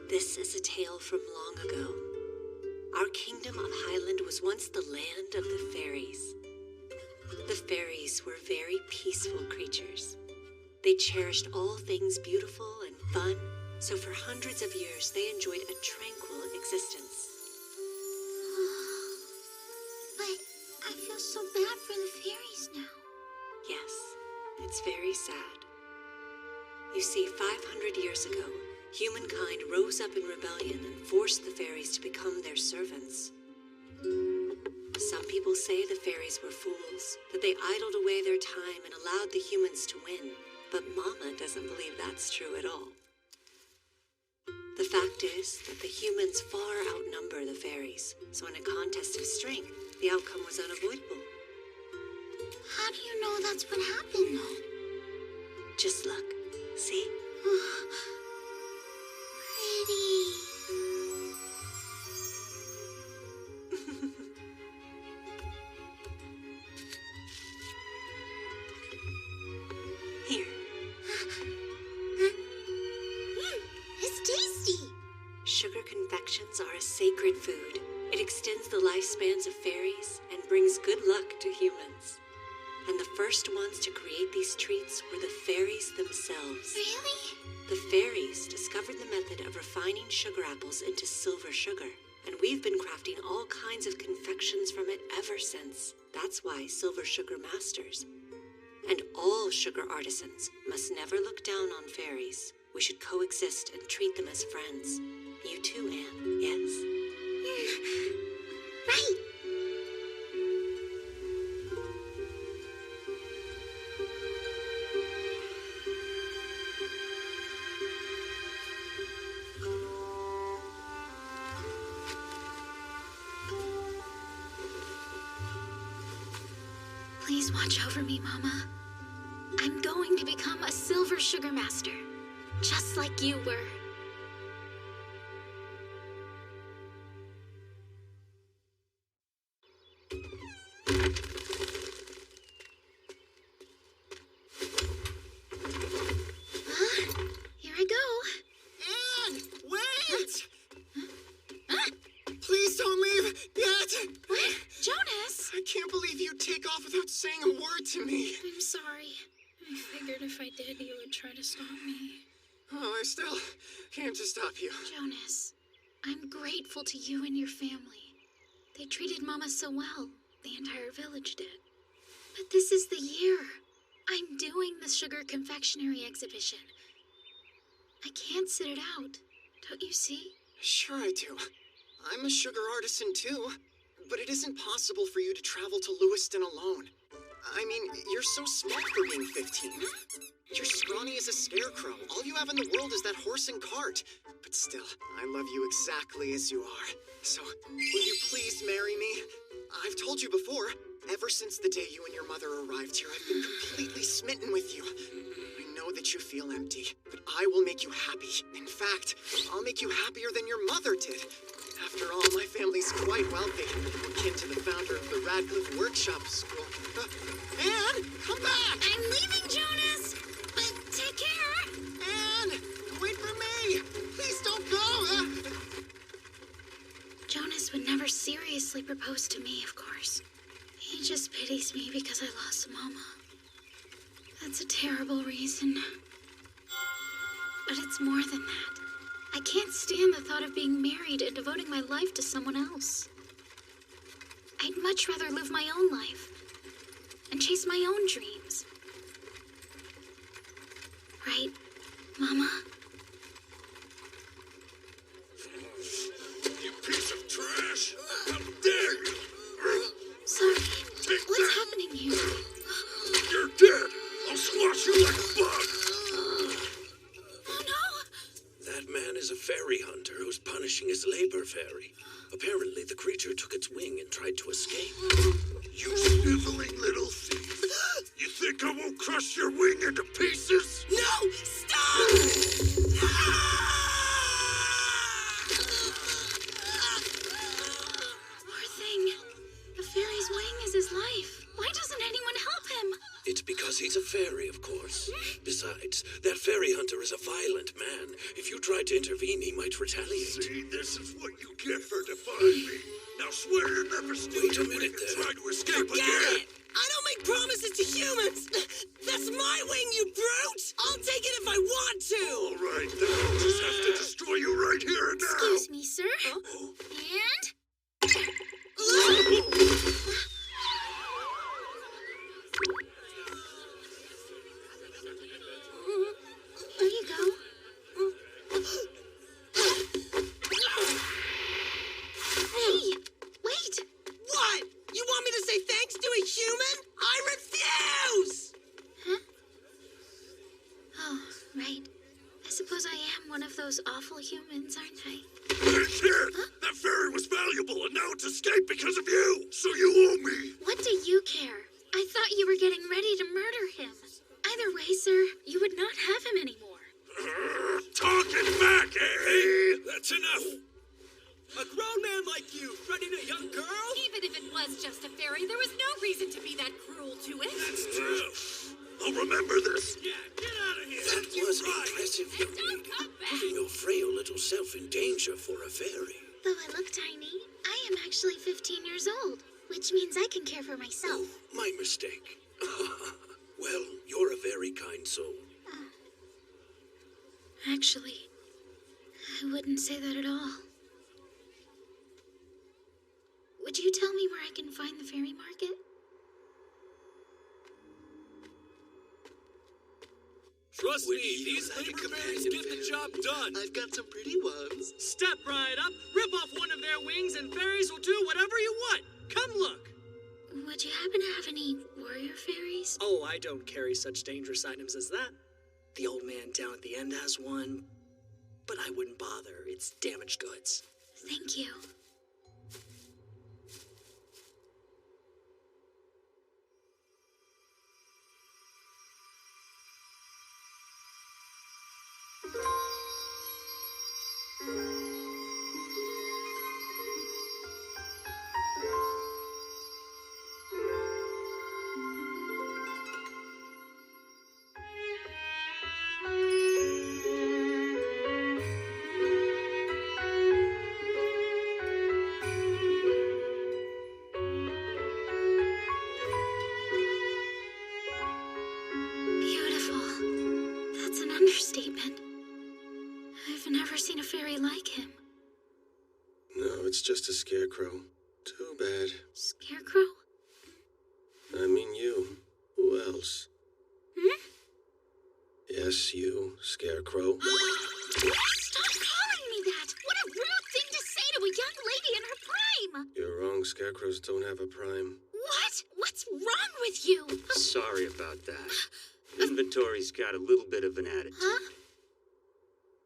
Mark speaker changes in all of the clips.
Speaker 1: This is a tale from long ago. Our kingdom of Highland was once the land of the fairies. The fairies were very peaceful creatures. They cherished all things beautiful and fun, so for hundreds of years they enjoyed a tranquil existence.
Speaker 2: But I feel so bad for the fairies now.
Speaker 1: Yes, it's very sad. You see, 500 years ago, humankind rose up in rebellion and forced the fairies to become their servants. Some people say the fairies were fools, that they idled away their time and allowed the humans to win. But Mama doesn't believe that's true at all. The fact is that the humans far outnumber the fairies, so in a contest of strength, the outcome was unavoidable.
Speaker 2: How do you know that's what happened, though?
Speaker 1: Just look. See?
Speaker 2: Pretty.
Speaker 1: Here.
Speaker 2: It's tasty.
Speaker 1: Sugar confections are a sacred food. It extends the lifespans of fairies and brings good luck to humans. And the first ones to create these treats were the fairies themselves.
Speaker 2: Really?
Speaker 1: The fairies discovered the method of refining sugar apples into silver sugar, and we've been crafting all kinds of confections from it ever since. That's why silver sugar masters. And all sugar artisans must never look down on fairies. We should coexist and treat them as friends. You too, Anne, yes?
Speaker 2: Right. Please watch over me, Mama. I'm going to become a silver sugar master, just like you were. Here I go.
Speaker 3: Anne, wait! Please don't leave yet!
Speaker 2: What? Jonas?
Speaker 3: I can't believe you'd take off without saying a word to me.
Speaker 2: I'm sorry. I figured if I did, you would try to stop me.
Speaker 3: Oh, I still came to stop you.
Speaker 2: Jonas, I'm grateful to you and your family. They treated Mama so well. The entire village did. But this is the year. I'm doing the sugar confectionery exhibition. I can't sit it out. Don't you see?
Speaker 3: Sure I do. I'm a sugar artisan too. But it isn't possible for you to travel to Lewiston alone. I mean, you're so small for being 15. You're scrawny as a scarecrow. All you have in the world is that horse and cart. But still, I love you exactly as you are. So, will you please marry me? I've told you before, ever since the day you and your mother arrived here, I've been completely smitten with you. I know that you feel empty, but I will make you happy. In fact, I'll make you happier than your mother did. After all, my family's quite wealthy, akin to the founder of the Radcliffe Workshop School. Anne, come back!
Speaker 2: I'm leaving, Jonas! But take care!
Speaker 3: Anne, wait for me! Please don't go!
Speaker 2: Jonas would never seriously propose to me, of course. He just pities me because I lost Mama. That's a terrible reason. But it's more than that. I can't stand the thought of being married and devoting my life to someone else. I'd much rather live my own life and chase my own dreams. Right, Mama?
Speaker 4: You piece of trash! How dare you!
Speaker 2: Sorry.
Speaker 4: Take
Speaker 2: What's
Speaker 4: that!
Speaker 2: happening here?
Speaker 4: You're dead! I'll squash you like a bug!
Speaker 2: Oh no!
Speaker 4: That man is a fairy hunter who's punishing his labor fairy. Apparently, the creature took its wing and tried to escape. You sniveling little thief! You think I won't crush your wing into pieces?
Speaker 2: No! Stop! Poor thing. The fairy's wing is his life. Why doesn't anyone help him?
Speaker 4: It's because he's a fairy, of course. Besides, that fairy hunter is a violent man. If you tried to intervene, he might retaliate.
Speaker 5: See, this is what you get for defying me. Now swear you'll never steal
Speaker 4: Wait a
Speaker 5: your wing
Speaker 4: minute
Speaker 5: and
Speaker 4: there.
Speaker 5: try to escape
Speaker 6: Forget
Speaker 5: again.
Speaker 6: it! I don't make promises to humans! That's my wing, you brute! I'll take it if I want to!
Speaker 5: All right, then I'll just have to destroy you right here and now.
Speaker 2: Excuse me, sir.
Speaker 4: Oh,
Speaker 2: And there you go. Hey, wait.
Speaker 6: What? You want me to say thanks to a human? I refuse!
Speaker 2: Huh? Oh, right. I suppose I am one of those awful humans, aren't I?
Speaker 5: Shit! That fairy was valuable, and now it's escaped because of you. So you owe me.
Speaker 2: What do you care? I thought you were getting ready to murder him. Either way, sir, you would not have him anymore.
Speaker 5: Talking back, eh?
Speaker 4: that's enough.
Speaker 6: A grown man like you threatening a young girl?
Speaker 7: Even if it was just a fairy, there was no reason to be that cruel to it.
Speaker 5: That's true. I'll remember this.
Speaker 6: Yeah, get out of here!
Speaker 4: That was impressive, young
Speaker 7: Don't
Speaker 4: lady.
Speaker 7: come back!
Speaker 4: Putting your frail little self in danger for a fairy.
Speaker 2: Though I look tiny, I am actually 15 years old, which means I can care for myself.
Speaker 4: My mistake. Well, you're a very kind soul.
Speaker 2: Actually, I wouldn't say that at all. Would you tell me where I can find the fairy market?
Speaker 8: Trust
Speaker 4: Would
Speaker 8: me,
Speaker 4: you
Speaker 8: these
Speaker 4: like a
Speaker 8: labor
Speaker 4: companion
Speaker 8: fairies get the
Speaker 4: fairy?
Speaker 8: job done.
Speaker 3: I've got some pretty ones.
Speaker 6: Step right up, rip off one of their wings, and fairies will do whatever you want. Come look!
Speaker 2: Would you happen to have any warrior fairies?
Speaker 6: Oh, I don't carry such dangerous items as that. The old man down at the end has one, but I wouldn't bother. It's damaged goods.
Speaker 2: Thank you. Beautiful. That's an understatement. I've never seen a fairy like him.
Speaker 9: No, it's just a scarecrow. Too bad.
Speaker 2: Scarecrow?
Speaker 9: I mean you. Who else?
Speaker 2: Hmm?
Speaker 9: Yes, you, scarecrow.
Speaker 2: Stop calling me that! What a rude thing to say to a young lady in her prime!
Speaker 9: You're wrong, scarecrows don't have a prime.
Speaker 2: What? What's wrong with you?
Speaker 10: Sorry about that. Inventory's got a little bit of an attitude.
Speaker 2: Huh?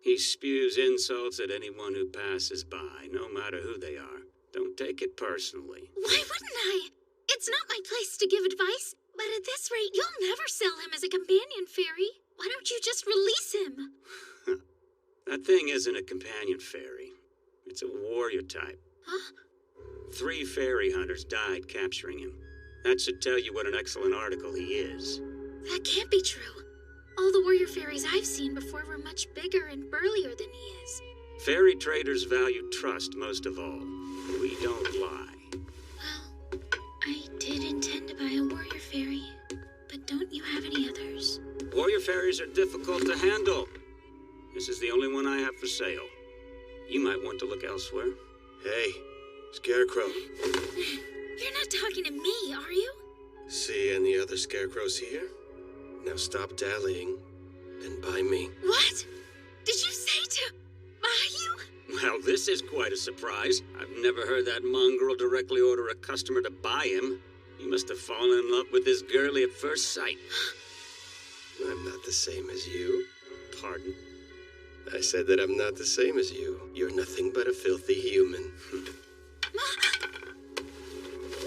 Speaker 10: He spews insults at anyone who passes by, no matter who they are. Don't take it personally.
Speaker 2: Why wouldn't I? It's not my place to give advice, but at this rate, you'll never sell him as a companion fairy. Why don't you just release him?
Speaker 10: That thing isn't a companion fairy. It's a warrior type.
Speaker 2: Huh?
Speaker 10: 3 fairy hunters died capturing him. That should tell you what an excellent article he is.
Speaker 2: That can't be true. All the warrior fairies I've seen before were much bigger and burlier than he is.
Speaker 10: Fairy traders value trust most of all. We don't lie.
Speaker 2: Well, I did intend to buy a warrior fairy, but don't you have any others?
Speaker 10: Warrior fairies are difficult to handle. This is the only one I have for sale. You might want to look elsewhere.
Speaker 9: Hey, scarecrow.
Speaker 2: You're not talking to me, are you?
Speaker 9: See any other scarecrows here? Now stop dallying and buy me.
Speaker 2: What? Did you say to buy you?
Speaker 10: Well, this is quite a surprise. I've never heard that mongrel directly order a customer to buy him. You must have fallen in love with this girlie at first sight.
Speaker 9: I'm not the same as you.
Speaker 10: Pardon?
Speaker 9: I said that I'm not the same as you. You're nothing but a filthy human.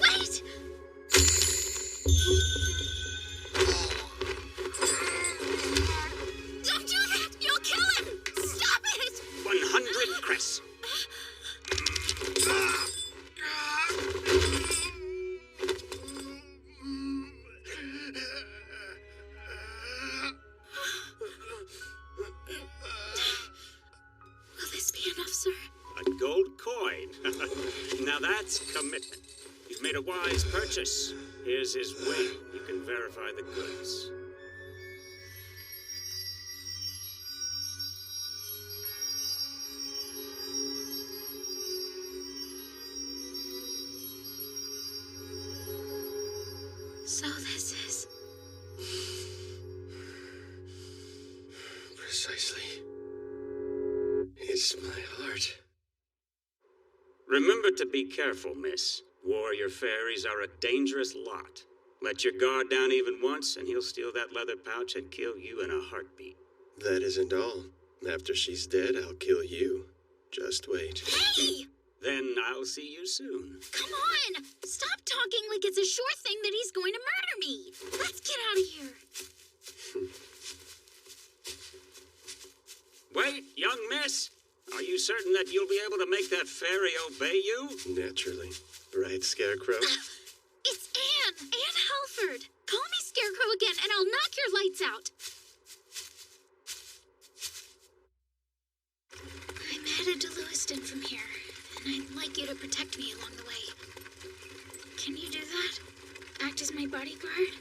Speaker 2: Wait! Don't do that! You'll kill him! Stop it!
Speaker 10: 100 Chris. that's commitment. You've made a wise purchase. Here's his wing. You can verify the goods.
Speaker 2: So this is...
Speaker 9: Precisely. It's my heart.
Speaker 10: Remember to be careful, miss. Warrior fairies are a dangerous lot. Let your guard down even once, and he'll steal that leather pouch and kill you in a heartbeat.
Speaker 9: That isn't all. After she's dead, I'll kill you. Just wait.
Speaker 2: Hey!
Speaker 10: Then I'll see you soon.
Speaker 2: Come on! Stop talking like it's a sure thing that he's going to murder me! Let's get out of here!
Speaker 10: Wait, young miss! Are you certain that you'll be able to make that fairy obey you?
Speaker 9: Naturally. Right, Scarecrow?
Speaker 2: It's Anne! Anne Halford! Call me Scarecrow again and I'll knock your lights out! I'm headed to Lewiston from here, and I'd like you to protect me along the way. Can you do that? Act as my bodyguard?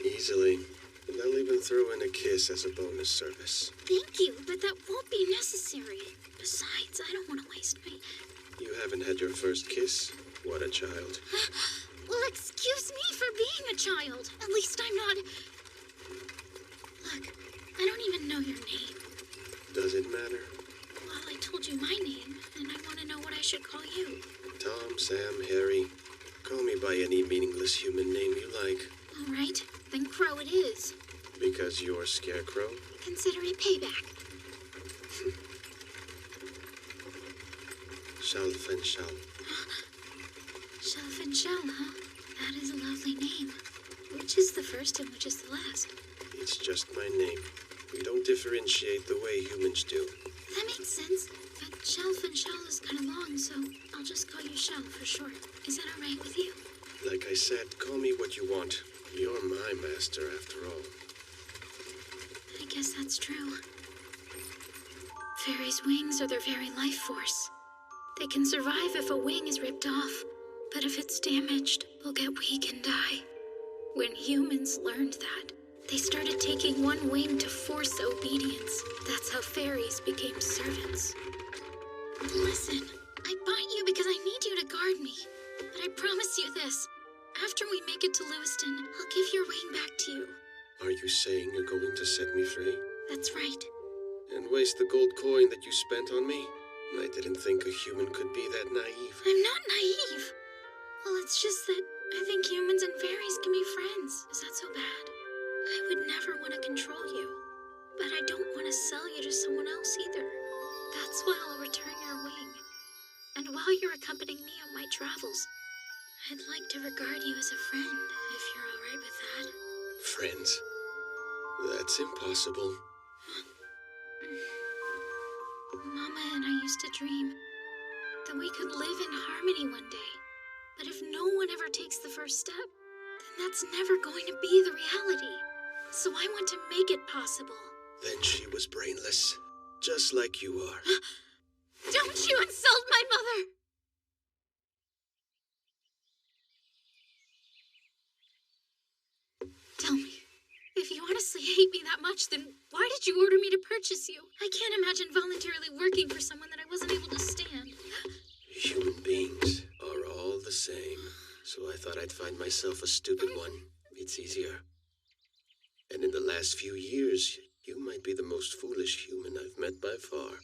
Speaker 9: Easily. And I'll even throw in a kiss as a bonus service.
Speaker 2: Thank you, but that won't be necessary. Besides, I don't want to waste my...
Speaker 9: You haven't had your first kiss? What a child.
Speaker 2: Well, excuse me for being a child. At least I'm not... Look, I don't even know your name.
Speaker 9: Does it matter?
Speaker 2: Well, I told you my name, and I want to know what I should call you.
Speaker 9: Tom, Sam, Harry. Call me by any meaningless human name you like.
Speaker 2: All right, then Crow it is.
Speaker 9: Because you're Scarecrow?
Speaker 2: Consider it payback.
Speaker 9: Shelf and Shell.
Speaker 2: Shelf and Shell, huh? That is a lovely name. Which is the first and which is the last?
Speaker 9: It's just my name. We don't differentiate the way humans do.
Speaker 2: That makes sense. But Shelf and Shell is kind of long, so I'll just call you Shell for short. Is that all right with you?
Speaker 9: Like I said, call me what you want. You're my master, after all.
Speaker 2: I guess that's true. Fairies' wings are their very life force. They can survive if a wing is ripped off, but if it's damaged, they'll get weak and die. When humans learned that, they started taking one wing to force obedience. That's how fairies became servants. Listen, I bought you because I need you to guard me. But I promise you this. After we make it to Lewiston, I'll give your wing back to you.
Speaker 9: Are you saying you're going to set me free?
Speaker 2: That's right.
Speaker 9: And waste the gold coin that you spent on me? I didn't think a human could be that naive.
Speaker 2: I'm not naive. Well, it's just that I think humans and fairies can be friends. Is that so bad? I would never want to control you. But I don't want to sell you to someone else either. That's why I'll return your wing. And while you're accompanying me on my travels, I'd like to regard you as a friend, if you're all right with that.
Speaker 9: Friends? That's impossible.
Speaker 2: Mama and I used to dream that we could live in harmony one day. But if no one ever takes the first step, then that's never going to be the reality. So I want to make it possible.
Speaker 9: Then she was brainless, just like you are.
Speaker 2: Don't you insult my mother! Tell me, if you honestly hate me that much, then why did you order me to purchase you? I can't imagine voluntarily working for someone that I wasn't able to stand.
Speaker 9: Human beings are all the same. So I thought I'd find myself a stupid one. It's easier. And in the last few years, you might be the most foolish human I've met by far.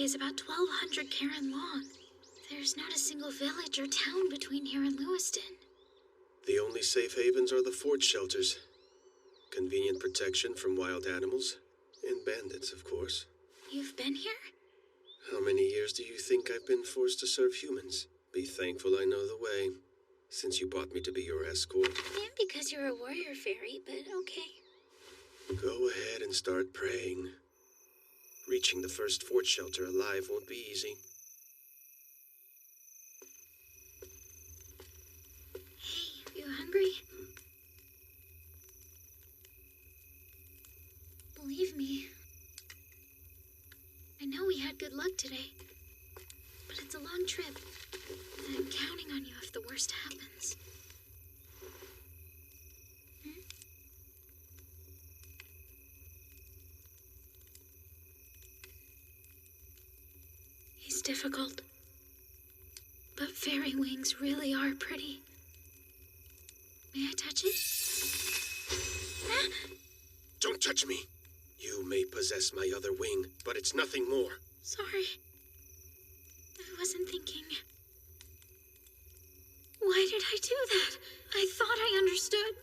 Speaker 2: is about 1,200 Karen long. There's not a single village or town between here and Lewiston.
Speaker 9: The only safe havens are the fort shelters. Convenient protection from wild animals. And bandits, of course.
Speaker 2: You've been here?
Speaker 9: How many years do you think I've been forced to serve humans? Be thankful I know the way, since you bought me to be your escort.
Speaker 2: And because you're a warrior fairy, but okay.
Speaker 9: Go ahead and start praying. Reaching the first fort shelter alive won't be easy.
Speaker 2: Hey, you hungry? Believe me, I know we had good luck today, but it's a long trip, and I'm counting on you if the worst happens. He's difficult, but fairy wings really are pretty. May I touch it?
Speaker 9: Don't touch me! You may possess my other wing, but it's nothing more.
Speaker 2: Sorry. I wasn't thinking. Why did I do that? I thought I understood.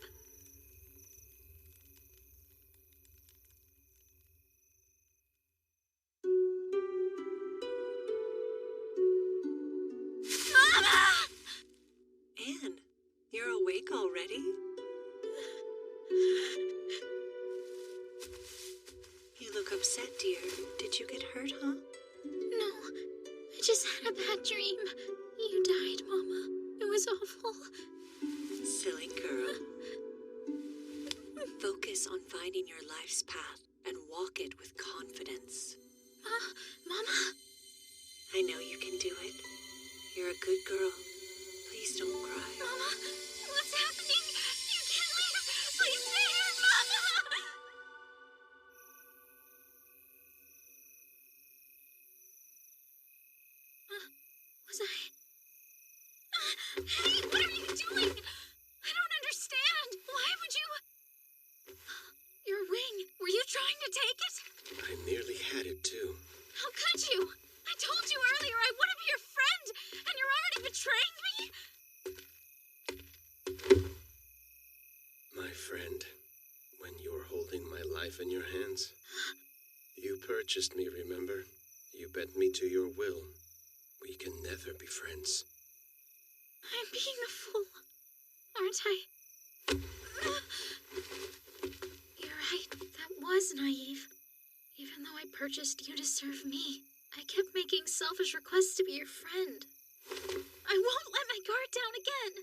Speaker 2: Mama!
Speaker 1: Anne, you're awake already? You look upset, dear. Did you get hurt, huh?
Speaker 2: No, I just had a bad dream. You died, Mama. It was awful.
Speaker 1: Silly girl. Focus on finding your life's path and walk it with confidence.
Speaker 2: Mama?
Speaker 1: I know you can do it. You're a good girl. Please don't cry.
Speaker 2: Mama, what's happening? You can't leave. Please stay here, Mama! Was I? Hey, what are you doing? I don't understand. Why would you? Your wing. Were you trying to take it?
Speaker 9: I nearly had it, too.
Speaker 2: How could you? I told you earlier I want to be your friend, and you're already betraying me?
Speaker 9: My friend, when you were holding my life in your hands, you purchased me, remember? You bent me to your will. We can never be friends.
Speaker 2: I'm being a fool, aren't I? You're right, that was naive. Even though I purchased you to serve me, I kept making selfish requests to be your friend. I won't let my guard down again.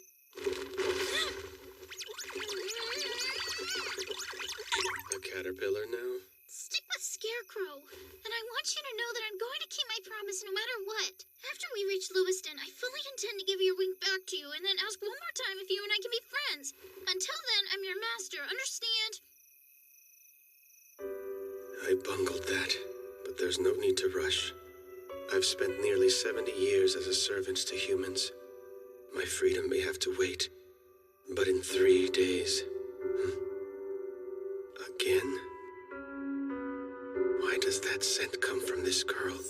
Speaker 9: A caterpillar now?
Speaker 2: Stick with Scarecrow. And I want you to know that I'm going to keep my promise no matter what. After we reach Lewiston, I fully intend to give your wing back to you and then ask one more time if you and I can be friends. Until then, I'm your master, understand?
Speaker 9: I bungled that, but there's no need to rush. I've spent nearly 70 years as a servant to humans. My freedom may have to wait, but in 3 days... Again? Why does that scent come from this girl?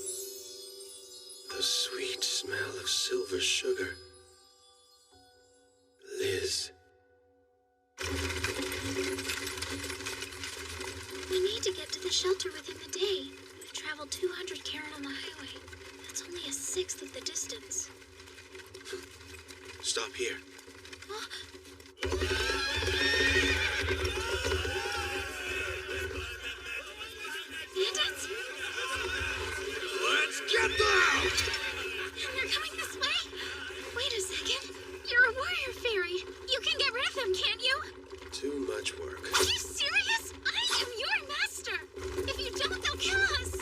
Speaker 9: The sweet smell of silver sugar. Liz.
Speaker 2: We need to get to the shelter within the day. We've traveled 200 Karen on the highway. That's only a sixth of the distance.
Speaker 9: Stop here.
Speaker 2: Bandits?
Speaker 5: Let's get them!
Speaker 2: And they're coming this way? Wait a second. You're a warrior fairy. You can get rid of them, can't you?
Speaker 9: Too much work.
Speaker 2: Are you serious? I am your master. If you don't, they'll kill us.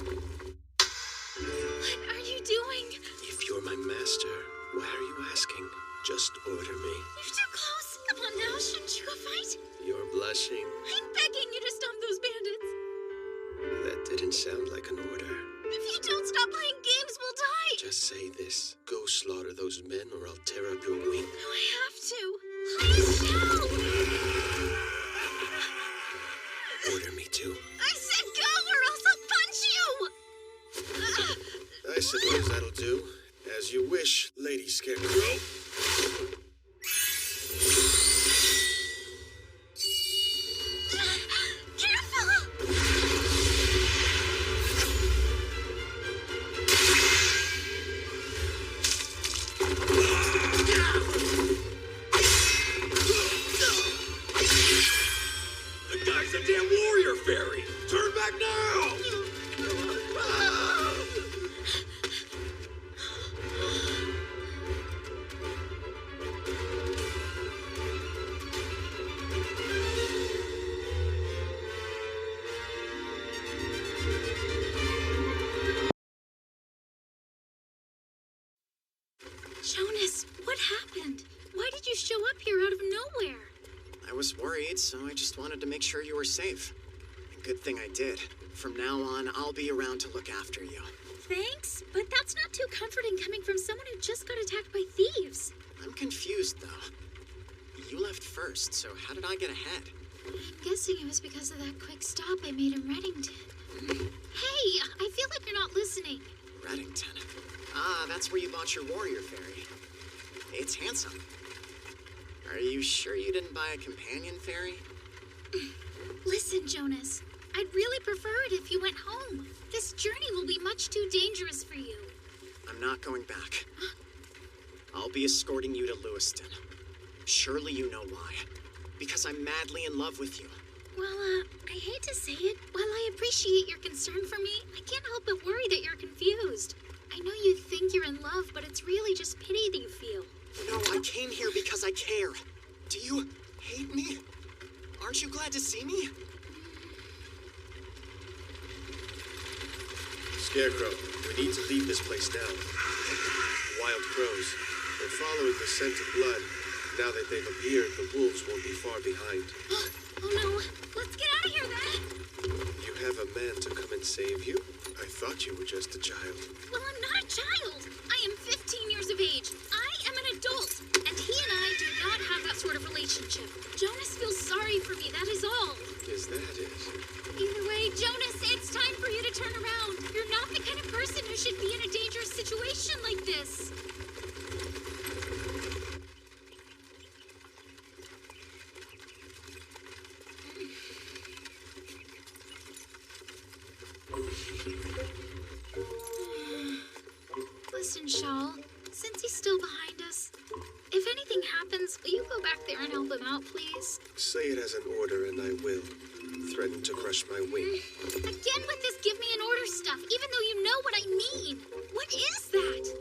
Speaker 2: What are you doing?
Speaker 9: If you're my master, why are you asking? Just order me.
Speaker 2: You're too close. Come on now, shouldn't you go fight?
Speaker 9: You're blushing.
Speaker 2: I'm begging you to stop those bandits.
Speaker 9: That didn't sound like an order.
Speaker 2: If you don't stop playing games, we'll die.
Speaker 9: Just say this. Go slaughter those men or I'll tear up your wing.
Speaker 2: No, I have to. Please, no.
Speaker 9: Order me to.
Speaker 2: I said go or else I'll punch you.
Speaker 9: As you wish, Lady Scarecrow.
Speaker 5: The guy's a damn warrior fairy! Turn back now!
Speaker 2: Jonas, what happened? Why did you show up here out of nowhere?
Speaker 3: I was worried, so I just wanted to make sure you were safe. Good thing I did. From now on, I'll be around to look after you.
Speaker 2: Thanks, but that's not too comforting coming from someone who just got attacked by thieves.
Speaker 3: I'm confused, though. You left first, so how did I get ahead?
Speaker 2: I'm guessing it was because of that quick stop I made in Reddington. Hey, I feel like you're not listening.
Speaker 3: Reddington? Ah, that's where you bought your warrior fairy. It's handsome. Are you sure you didn't buy a companion fairy?
Speaker 2: Listen, Jonas. I'd really prefer it if you went home. This journey will be much too dangerous for you.
Speaker 3: I'm not going back. I'll be escorting you to Lewiston. Surely you know why. Because I'm madly in love with you.
Speaker 2: Well, I hate to say it. While I appreciate your concern for me, I can't help but worry that you're confused. I know you think you're in love, but it's really just pity that you feel.
Speaker 3: No, I came here because I care. Do you hate me? Aren't you glad to see me?
Speaker 9: Scarecrow, we need to leave this place now. Wild crows. They're following the scent of blood. Now that they've appeared, the wolves won't be far behind.
Speaker 2: Oh no, let's get out of here then!
Speaker 9: You have a man to come and save you? I thought you were just a child.
Speaker 2: Well, I'm not a child. I am 15 years of age. I am an adult, and he and I do not have that sort of relationship. Jonas feels sorry for me, that is all.
Speaker 9: Is that it?
Speaker 2: Either way, Jonas, it's time for you to turn around. You're not the kind of person who should be in a dangerous situation like this. Listen, Shawl, since he's still behind us, if anything happens, will you go back there and help him out, please?
Speaker 9: Say it as an order and I will. Threaten to crush my wing.
Speaker 2: Again with this give me an order stuff, even though you know what I mean. What is that?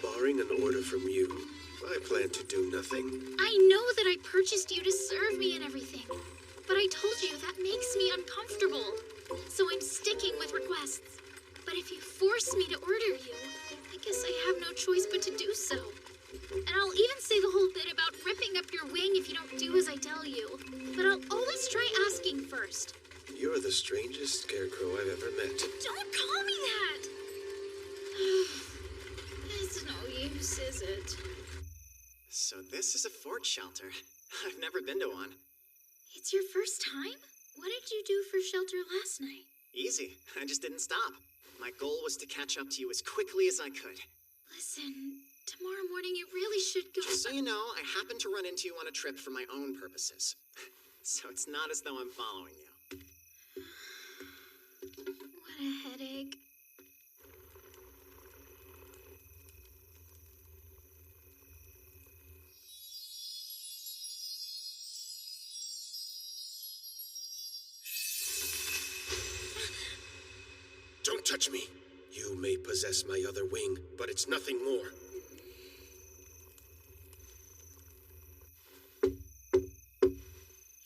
Speaker 9: Barring an order from you, I plan to do nothing.
Speaker 2: I know that I purchased you to serve me and everything, but I told you that makes me uncomfortable. So I'm sticking with requests. But if you force me to order you, I guess I have no choice but to do so. And I'll even say the whole bit about ripping up your wing if you don't do as I tell you. But I'll always try asking first.
Speaker 9: You're the strangest scarecrow I've ever met.
Speaker 2: Don't call me that! It's no use, is it?
Speaker 3: So this is a fort shelter. I've never been to one.
Speaker 2: It's your first time? What did you do for shelter last night?
Speaker 3: Easy. I just didn't stop. My goal was to catch up to you as quickly as I could.
Speaker 2: Listen, tomorrow morning you really should go.
Speaker 3: Just so you know, I happened to run into you on a trip for my own purposes. So it's not as though I'm following you.
Speaker 2: What a headache.
Speaker 9: Don't touch me! You may possess my other wing, but it's nothing more.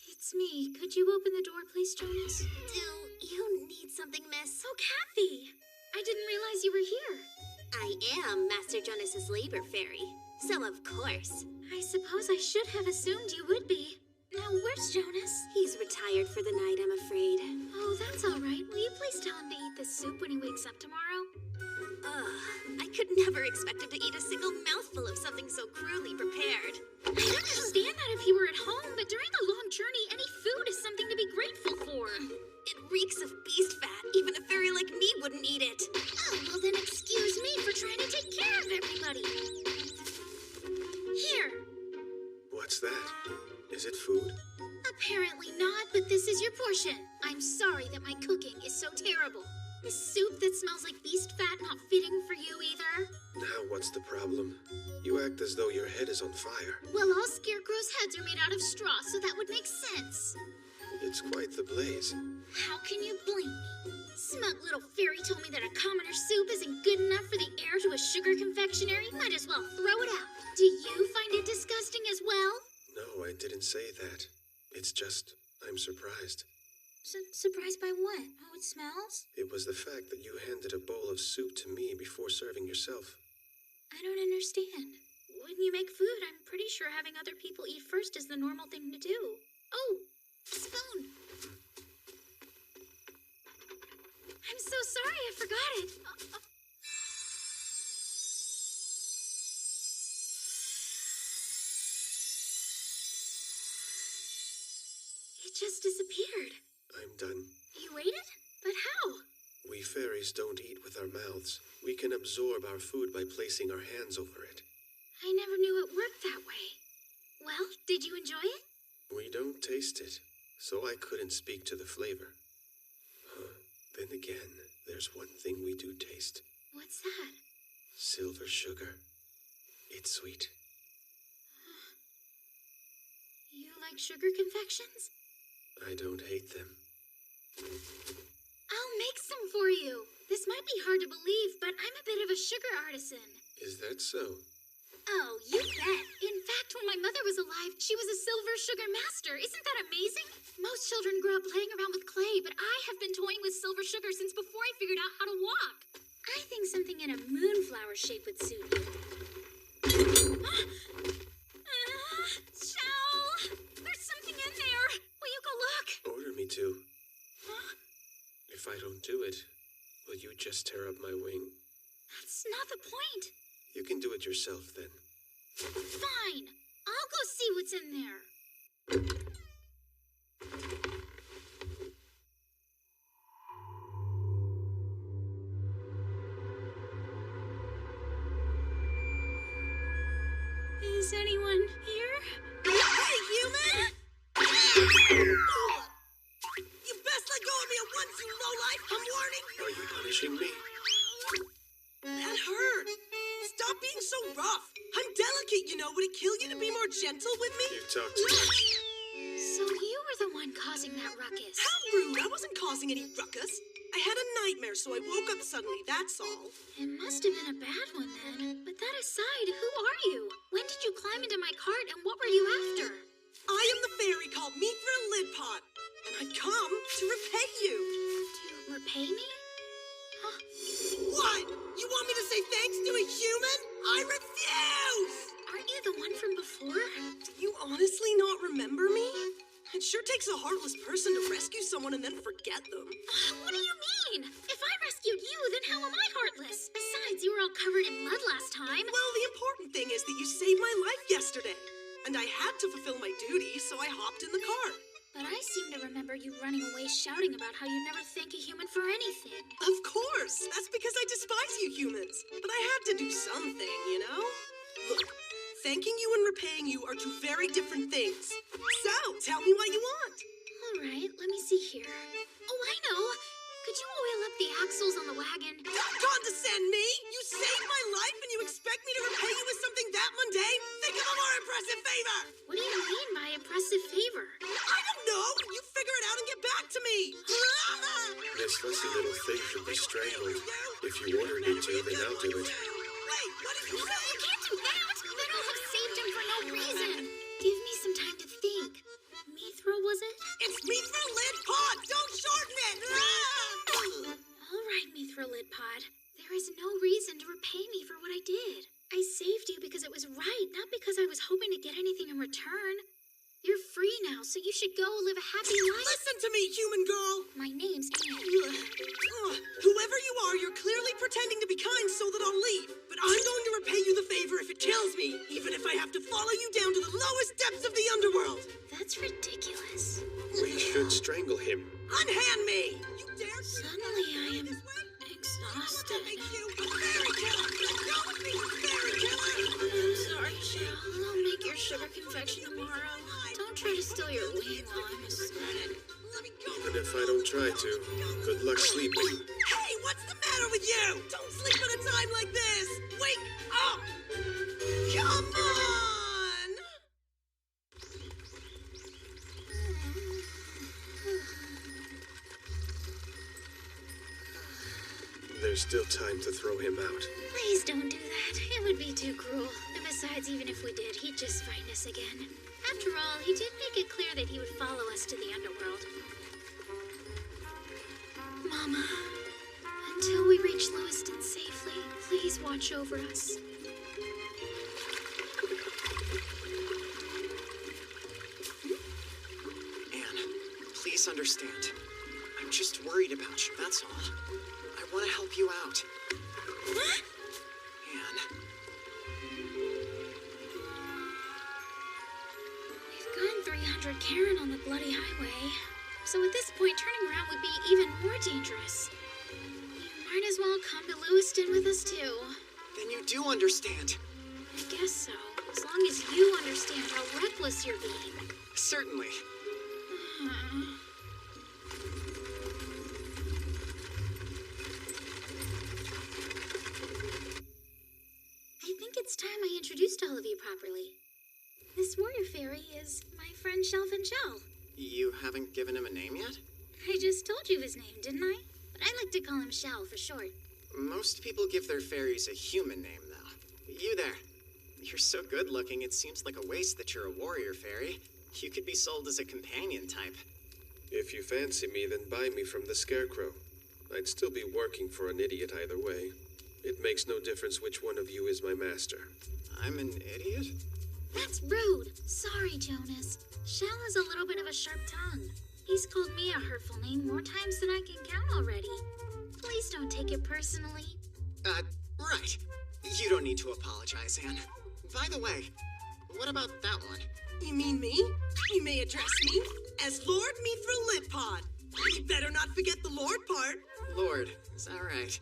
Speaker 2: It's me. Could you open the door, please, Jonas?
Speaker 8: Do you need something, miss?
Speaker 2: Oh, Kathy! I didn't realize you were here.
Speaker 8: I am Master Jonas's labor fairy, so of course.
Speaker 2: I suppose I should have assumed you would be. Now, where's Jonas?
Speaker 8: He's retired for the night, I'm afraid.
Speaker 2: Oh, that's all right. Will you please tell him to eat this soup when he wakes up tomorrow?
Speaker 8: I could never expect him to eat a single mouthful of something so cruelly prepared.
Speaker 2: I'd understand that if he were at home, but during a long journey, any food is something to be grateful for.
Speaker 8: It reeks of beast fat. Even a fairy like me wouldn't eat it.
Speaker 2: Oh, well then excuse me for trying to take care of everybody.
Speaker 9: Is it food?
Speaker 2: Apparently not, but this is your portion. I'm sorry that my cooking is so terrible. This soup that smells like beast fat not fitting for you either.
Speaker 9: Now what's the problem? You act as though your head is on fire.
Speaker 2: Well, all scarecrows' heads are made out of straw, so that would make sense.
Speaker 9: It's quite the blaze.
Speaker 2: How can you blame me? Smug little fairy told me that a commoner soup isn't good enough for the heir to a sugar confectionery. Might as well throw it out. Do you find it disgusting as well?
Speaker 9: No, I didn't say that. It's just, I'm surprised.
Speaker 2: Surprised by what? How it smells?
Speaker 9: It was the fact that you handed a bowl of soup to me before serving yourself.
Speaker 2: I don't understand. When you make food, I'm pretty sure having other people eat first is the normal thing to do. Oh, spoon. I'm so sorry, I forgot it. It just disappeared.
Speaker 9: I'm done.
Speaker 2: You ate it? But how?
Speaker 9: We fairies don't eat with our mouths. We can absorb our food by placing our hands over it.
Speaker 2: I never knew it worked that way. Well, did you enjoy it?
Speaker 9: We don't taste it, so I couldn't speak to the flavor. Then again, there's one thing we do taste.
Speaker 2: What's that?
Speaker 9: Silver sugar. It's sweet.
Speaker 2: You like sugar confections?
Speaker 9: I don't hate them.
Speaker 2: I'll make some for you. This might be hard to believe, but I'm a bit of a sugar artisan.
Speaker 9: Is that so?
Speaker 2: Oh, you bet. In fact, when my mother was alive, she was a silver sugar master. Isn't that amazing? Most children grow up playing around with clay, but I have been toying with silver sugar since before I figured out how to walk. I think something in a moonflower shape would suit you. Shell! There's something in there. Will you go look?
Speaker 9: Order me to.
Speaker 2: Huh?
Speaker 9: If I don't do it, will you just tear up my wing?
Speaker 2: That's not the point.
Speaker 9: You can do it yourself, then.
Speaker 2: Fine. I'll go see what's in there. Is anyone here?
Speaker 11: Hey, human! You best let go of me at once, you lowlife! I'm warning you!
Speaker 9: Are you punishing me?
Speaker 11: That hurt! Stop being so rough! I'm delicate, you know. Would it kill you to be more gentle with me?
Speaker 9: You talk too much.
Speaker 2: So you were the one causing that ruckus.
Speaker 11: How rude! I wasn't causing any ruckus. I had a nightmare, so I woke up suddenly, that's all.
Speaker 2: It must have been a bad one then. But that aside, who are you? When did you climb into my cart and what were you after?
Speaker 11: I am the fairy called Mithra Lidpot, and I've come to repay you.
Speaker 2: To repay me? Huh?
Speaker 11: What? You want me to say thanks to a human? I refuse!
Speaker 2: Aren't you the one from before?
Speaker 11: Do you honestly not remember me? It sure takes a heartless person to rescue someone and then forget them.
Speaker 2: What do you mean? If I rescued you, then how am I heartless? Besides, you were all covered in mud last time.
Speaker 11: Well, the important thing is that you saved my life yesterday. And I had to fulfill my duty, so I hopped in the cart.
Speaker 2: But I seem to remember you running away shouting about how you never thank a human for anything.
Speaker 11: Of course! That's because I despise you humans. But I had to do something, you know? Look, thanking you and repaying you are two very different things. So, tell me what you want.
Speaker 2: All right, let me see here. Oh, I know. Could you oil up the axles on the wagon?
Speaker 11: Don't condescend me! You saved my life and you expect me to repay you with something that mundane? Think of a more impressive favor!
Speaker 2: What do you mean by impressive favor?
Speaker 11: I don't know! You figure it out and get back to me!
Speaker 9: This fussy little thing should be strangled. If you ordered me to, then I'll do it.
Speaker 11: Wait, what did you say?
Speaker 2: You can't do that! Then I'll have saved him for no reason. Give me some time to think. Mithra, was it?
Speaker 11: It's Mithra Lidpot! Don't shorten it!
Speaker 2: All right, Mithra Lidpot. There is no reason to repay me for what I did. I saved you because it was right, not because I was hoping to get anything in return. You're free now, so you should go live a happy life.
Speaker 11: Listen to me, human girl!
Speaker 2: My name's Anne.
Speaker 11: Whoever you are, you're clearly pretending to be kind so that I'll leave. But I'm going to repay you the favor if it kills me, even if I have to follow you down to the lowest depths of the underworld.
Speaker 2: That's ridiculous.
Speaker 9: We should strangle him.
Speaker 11: Unhand me! You dare?
Speaker 2: Suddenly I am exhausted.
Speaker 11: Fairy killer! Let go of me, you fairy killer!
Speaker 2: I'm sorry, Shell. I'll make your sugar confection tomorrow. Don't try to your wing while I'm asleep.
Speaker 9: Even if I don't try to, good luck sleeping.
Speaker 11: Hey, what's the matter with you? Don't sleep at a time like this! Wake up! Come on!
Speaker 9: There's still time to throw him out.
Speaker 2: Please don't do that. It would be too cruel. And besides, even if we did, he'd just find us again. After all, he did make it clear that he would follow us to the underworld. Mama, until we reach Lewiston safely, please watch over us.
Speaker 3: Anne, please understand. I'm just worried about you, that's all. I want to help you out.
Speaker 2: What?
Speaker 3: Anne.
Speaker 2: We've gone 300 Karen on the bloody highway. So at this point, turning around would be even more dangerous. You might as well come to Lewiston with us, too.
Speaker 3: Then you do understand.
Speaker 2: I guess so. As long as you understand how reckless you're being.
Speaker 3: Certainly.
Speaker 2: I think it's time I introduced all of you properly. This warrior fairy is my friend Shelf and Shell.
Speaker 3: You haven't given him a name yet?
Speaker 2: I just told you his name, didn't I? But I like to call him Shell for short.
Speaker 3: Most people give their fairies a human name, though. You there. You're so good looking, it seems like a waste that you're a warrior fairy. You could be sold as a companion type.
Speaker 9: If you fancy me, then buy me from the Scarecrow. I'd still be working for an idiot either way. It makes no difference which one of you is my master.
Speaker 3: I'm an idiot?
Speaker 2: That's rude. Sorry, Jonas. Shell has a little bit of a sharp tongue. He's called me a hurtful name more times than I can count already. Please don't take it personally.
Speaker 3: Right. You don't need to apologize, Anne. By the way, what about that one?
Speaker 11: You mean me? You may address me as Lord Mithra Lidpod. You better not forget the Lord part.
Speaker 3: Lord, is that right?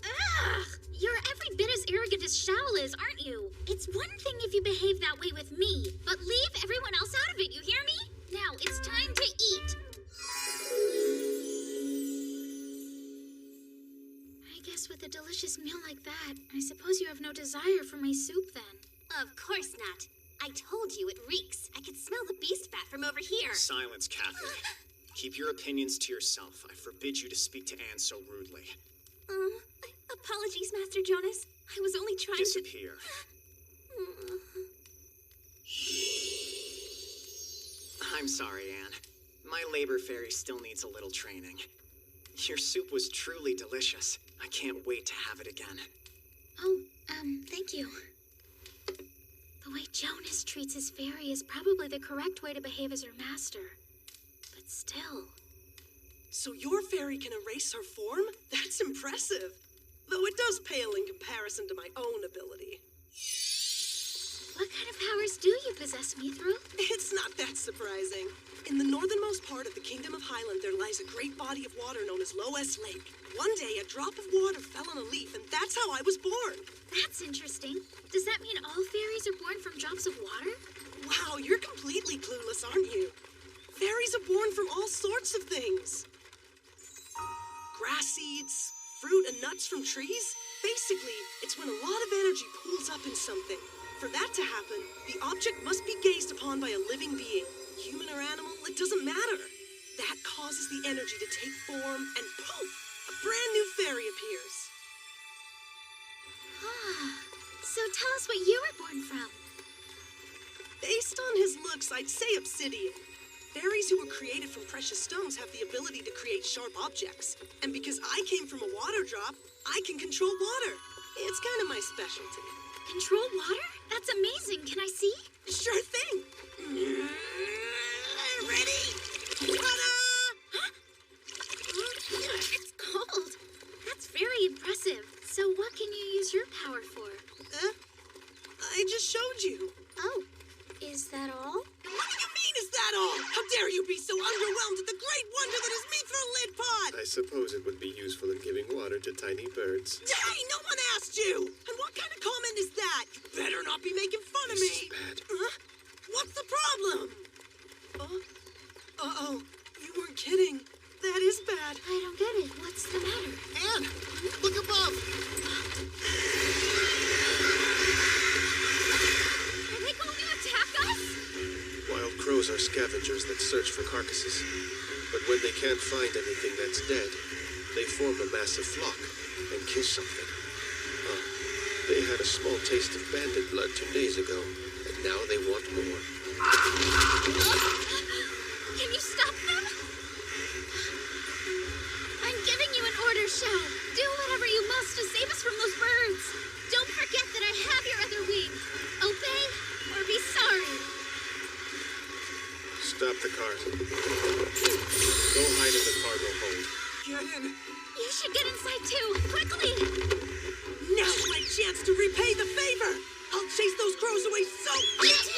Speaker 2: Ugh! You're every bit as arrogant as Shell is, aren't you? It's one thing if you behave that way with me, but leave everyone else out of it, you hear me? Now, it's time to eat. I guess with a delicious meal like that, I suppose you have no desire for my soup then.
Speaker 8: Of course not. I told you it reeks. I could smell the beast fat from over here.
Speaker 3: Silence, Kathy. Keep your opinions to yourself. I forbid you to speak to Anne so rudely.
Speaker 8: Apologies, Master Jonas. I was only trying
Speaker 3: Disappear. I'm sorry, Anne. My labor fairy still needs a little training. Your soup was truly delicious. I can't wait to have it again.
Speaker 2: Oh, thank you. The way Jonas treats his fairy is probably the correct way to behave as her master. But still...
Speaker 11: So your fairy can erase her form? That's impressive. Though it does pale in comparison to my own ability.
Speaker 2: What kind of powers do you possess, Mithra?
Speaker 11: It's not that surprising. In the northernmost part of the Kingdom of Highland, there lies a great body of water known as Loess Lake. One day, a drop of water fell on a leaf, and that's how I was born.
Speaker 2: That's interesting. Does that mean all fairies are born from drops of water?
Speaker 11: Wow, you're completely clueless, aren't you? Fairies are born from all sorts of things. Grass seeds, fruit and nuts from trees. Basically, it's when a lot of energy pools up in something. For that to happen, the object must be gazed upon by a living being. Human or animal, it doesn't matter. That causes the energy to take form, and poof, a brand new fairy appears.
Speaker 2: So tell us what you were born from.
Speaker 11: Based on his looks, I'd say obsidian. Fairies who were created from precious stones have the ability to create sharp objects. And because I came from a water drop, I can control water. It's kind of my specialty.
Speaker 2: Control water? That's amazing. Can I see?
Speaker 11: Sure thing. Ready? Ta-da!
Speaker 2: Huh? It's cold. That's very impressive. So what can you use your power for?
Speaker 11: I just showed you.
Speaker 2: Oh, is that all?
Speaker 11: What do you mean, is that all? How dare you be so underwhelmed at the great wonder that is Mithra Lidpod?
Speaker 9: I suppose it would be useful in giving water to tiny birds.
Speaker 11: Hey, no one asked you! And what kind of comment is that? You better not be making fun of me.
Speaker 9: This is bad.
Speaker 11: What's the problem?
Speaker 9: scavengers that search for carcasses. But when they can't find anything that's dead, they form a massive flock and kill something. They had a small taste of bandit blood 2 days ago, and now they want more.
Speaker 2: Can you stop them? I'm giving you an order, Shell. Do whatever you must to save us from those birds. Don't forget that I have your other wing. Obey or be sorry.
Speaker 9: Stop the cart. Go hide in the cargo hold.
Speaker 11: Get in!
Speaker 2: You should get inside too, quickly!
Speaker 11: Now's my chance to repay the favor! I'll chase those crows away so fast!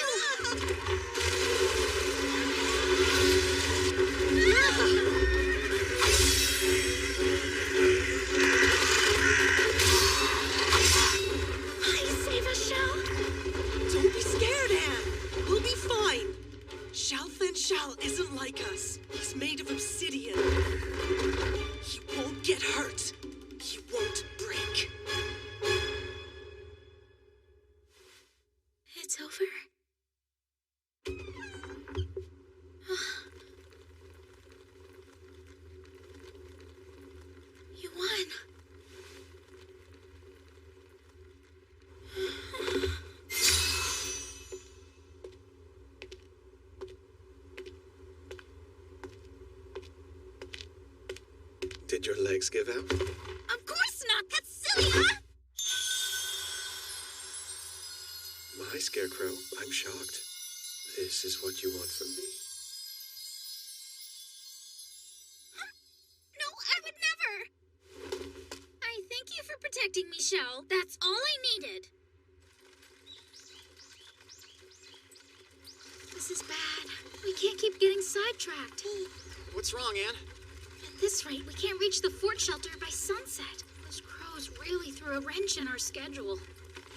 Speaker 2: Please save us, Shell.
Speaker 11: Don't be scared, Anne. We'll be fine. Shell isn't like us. He's made of obsidian. He won't get hurt. He won't break.
Speaker 2: It's over. You won.
Speaker 9: Did your legs give out?
Speaker 2: Of course not! That's silly, huh?
Speaker 9: My Scarecrow, I'm shocked. This is what you want from me?
Speaker 2: No, I would never! I thank you for protecting me, Shell. That's all I needed. This is bad. We can't keep getting sidetracked.
Speaker 3: What's wrong, Anne?
Speaker 2: At this rate, we can't reach the fort shelter by sunset. Those crows really threw a wrench in our schedule.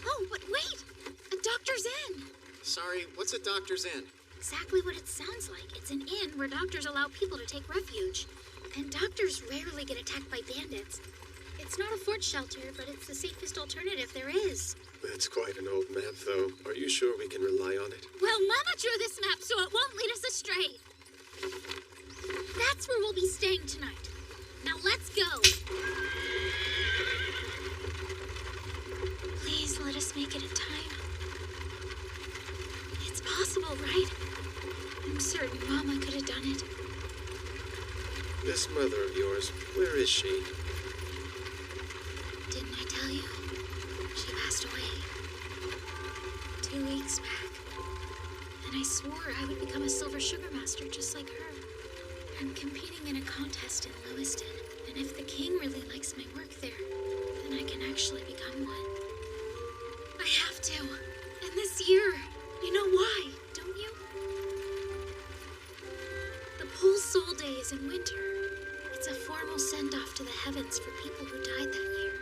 Speaker 2: Oh, but wait! A doctor's inn!
Speaker 3: Sorry, what's a doctor's inn?
Speaker 2: Exactly what it sounds like. It's an inn where doctors allow people to take refuge. And doctors rarely get attacked by bandits. It's not a fort shelter, but it's the safest alternative there is.
Speaker 9: That's quite an old map, though. Are you sure we can rely on it?
Speaker 2: Well, Mama drew this map so it won't lead us astray. That's where we'll be staying tonight. Now let's go. Please let us make it in time. It's possible, right? I'm certain Mama could have done it.
Speaker 9: This mother of yours, where is she?
Speaker 2: Didn't I tell you? She passed away 2 weeks back. And I swore I would become a silver sugar master just like her. I'm competing in a contest in Lewiston, and if the king really likes my work there, then I can actually become one. I have to. And this year, you know why, don't you? The Pole Soul Day is in winter. It's a formal send-off to the heavens for people who died that year.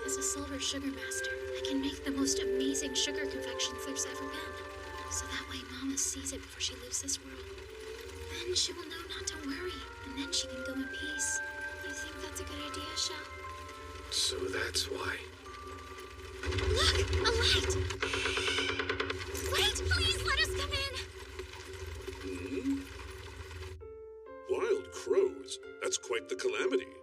Speaker 2: As a silver sugar master, I can make the most amazing sugar confections there's ever been. So that way Mama sees it before she leaves this world. Then she will know not to worry, and then she can go in peace. You think that's a good idea, Shell?
Speaker 9: So that's why.
Speaker 2: Look! A light! Wait! Please let us come in!
Speaker 5: Wild crows? That's quite the calamity.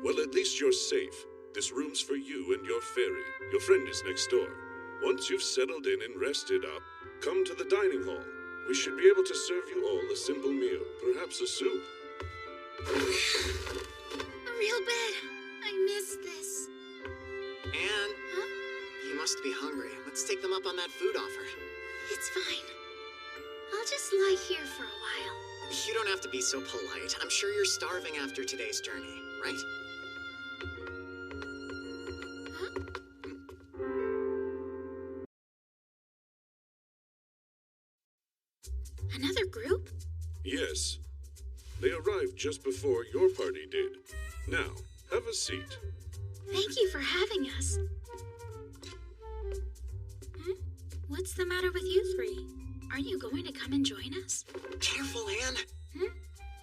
Speaker 5: Well, at least you're safe. This room's for you and your fairy. Your friend is next door. Once you've settled in and rested up, come to the dining hall. We should be able to serve you all a simple meal, perhaps a soup.
Speaker 2: A real bed. I miss this.
Speaker 3: Anne?
Speaker 2: Huh?
Speaker 3: You must be hungry. Let's take them up on that food offer.
Speaker 2: It's fine. I'll just lie here for a while.
Speaker 3: You don't have to be so polite. I'm sure you're starving after today's journey, right?
Speaker 2: Huh? Another group?
Speaker 5: Yes. They arrived just before your party did. Now, have a seat.
Speaker 2: Thank you for having us. What's the matter with you three? Aren't you going to come and join us?
Speaker 3: Careful, Anne.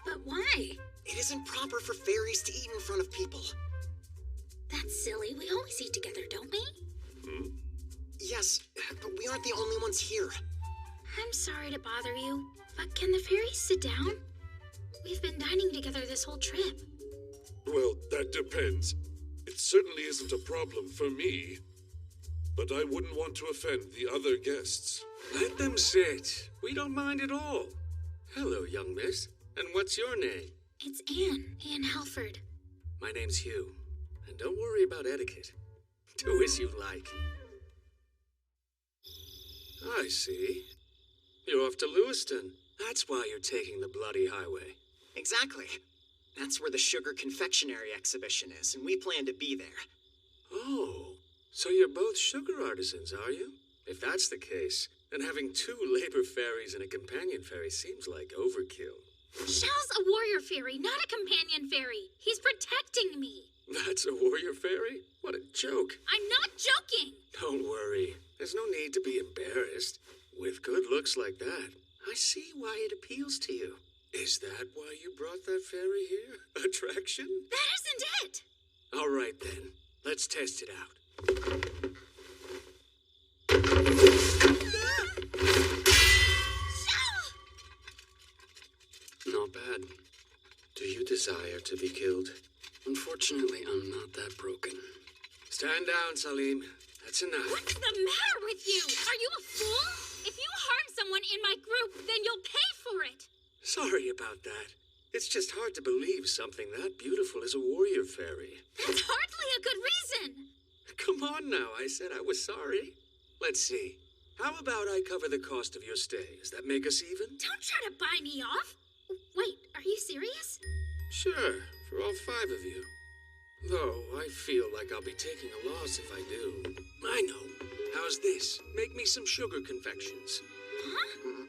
Speaker 2: But why?
Speaker 3: It isn't proper for fairies to eat in front of people.
Speaker 2: That's silly. We always eat together, don't we?
Speaker 3: Yes, but we aren't the only ones here.
Speaker 2: I'm sorry to bother you. But can the fairies sit down? We've been dining together this whole trip.
Speaker 5: Well, that depends. It certainly isn't a problem for me. But I wouldn't want to offend the other guests.
Speaker 12: Let them sit. We don't mind at all. Hello, young miss. And what's your name?
Speaker 2: It's Anne Halford.
Speaker 12: My name's Hugh. And don't worry about etiquette. Do as you like. I see. You're off to Lewiston. That's why you're taking the bloody highway.
Speaker 3: Exactly. That's where the sugar confectionery exhibition is, and we plan to be there.
Speaker 12: Oh, so you're both sugar artisans, are you? If that's the case, then having 2 labor fairies and a companion fairy seems like overkill.
Speaker 2: Shell's a warrior fairy, not a companion fairy. He's protecting me.
Speaker 12: That's a warrior fairy? What a joke.
Speaker 2: I'm not joking.
Speaker 12: Don't worry. There's no need to be embarrassed. With good looks like that, I see why it appeals to you. Is that why you brought that fairy here? Attraction?
Speaker 2: That isn't it.
Speaker 12: All right, then. Let's test it out.
Speaker 2: Shell!
Speaker 12: Not bad.
Speaker 9: Do you desire to be killed?
Speaker 12: Unfortunately, I'm not that broken. Stand down, Salim. That's enough.
Speaker 2: What's the matter with you? Are you a fool? If you harm someone in my group, then you'll pay for it.
Speaker 12: Sorry about that. It's just hard to believe something that beautiful is a warrior fairy.
Speaker 2: That's hardly a good reason.
Speaker 12: Come on now, I said I was sorry. Let's see. How about I cover the cost of your stay? Does that make us even?
Speaker 2: Don't try to buy me off. Wait, are you serious?
Speaker 12: Sure, for all 5 of you. Though, I feel like I'll be taking a loss if I do. I know. How's this? Make me some sugar confections.
Speaker 2: Huh?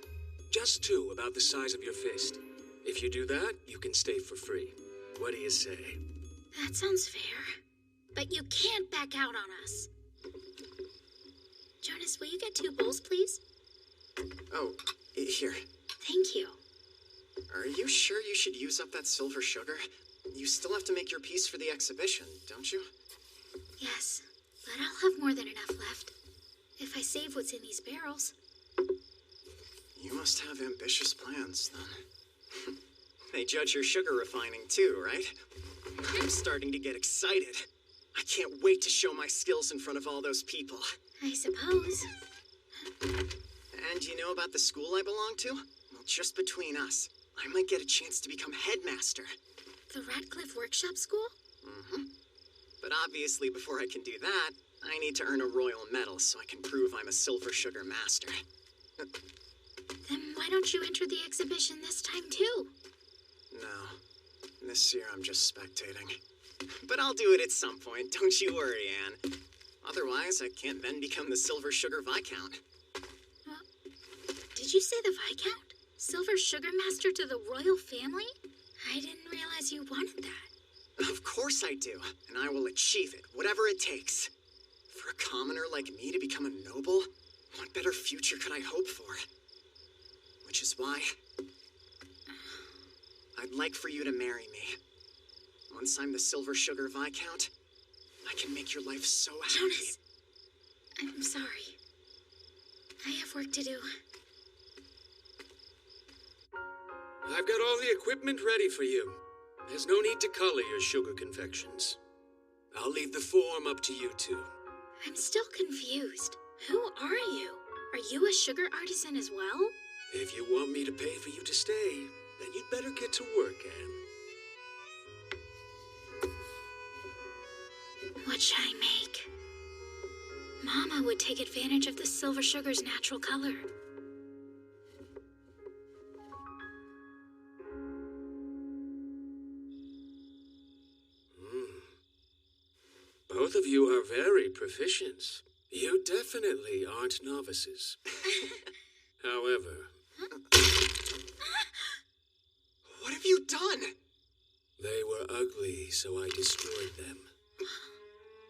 Speaker 12: Just 2, about the size of your fist. If you do that, you can stay for free. What do you say?
Speaker 2: That sounds fair. But you can't back out on us. Jonas, will you get 2 bowls, please?
Speaker 3: Oh, here.
Speaker 2: Thank you.
Speaker 3: Are you sure you should use up that silver sugar? You still have to make your piece for the exhibition, don't you?
Speaker 2: Yes, but I'll have more than enough left. If I save what's in these barrels.
Speaker 3: You must have ambitious plans, then. They judge your sugar refining, too, right? I'm starting to get excited. I can't wait to show my skills in front of all those people.
Speaker 2: I suppose.
Speaker 3: And you know about the school I belong to? Well, just between us, I might get a chance to become headmaster.
Speaker 2: The Radcliffe Workshop School?
Speaker 3: Mm-hmm. But obviously, before I can do that, I need to earn a royal medal so I can prove I'm a silver sugar master.
Speaker 2: Then why don't you enter the exhibition this time, too?
Speaker 3: No. This year I'm just spectating. But I'll do it at some point, don't you worry, Anne. Otherwise, I can't then become the Silver Sugar Viscount.
Speaker 2: Did you say the Viscount? Silver Sugar Master to the royal family? I didn't realize you wanted that.
Speaker 3: Of course I do, and I will achieve it, whatever it takes. For a commoner like me to become a noble, what better future could I hope for? Which is why I'd like for you to marry me. Once I'm the Silver Sugar Viscount, I can make your life so happy.
Speaker 2: Jonas, I'm sorry. I have work to do.
Speaker 12: I've got all the equipment ready for you. There's no need to color your sugar confections. I'll leave the form up to you two.
Speaker 2: I'm still confused. Who are you? Are you a sugar artisan as well?
Speaker 12: If you want me to pay for you to stay, then you'd better get to work, Anne.
Speaker 2: What should I make? Mama would take advantage of the silver sugar's natural color.
Speaker 12: Both of you are very proficient. You definitely aren't novices. However...
Speaker 3: What have you done?
Speaker 12: They were ugly, so I destroyed them.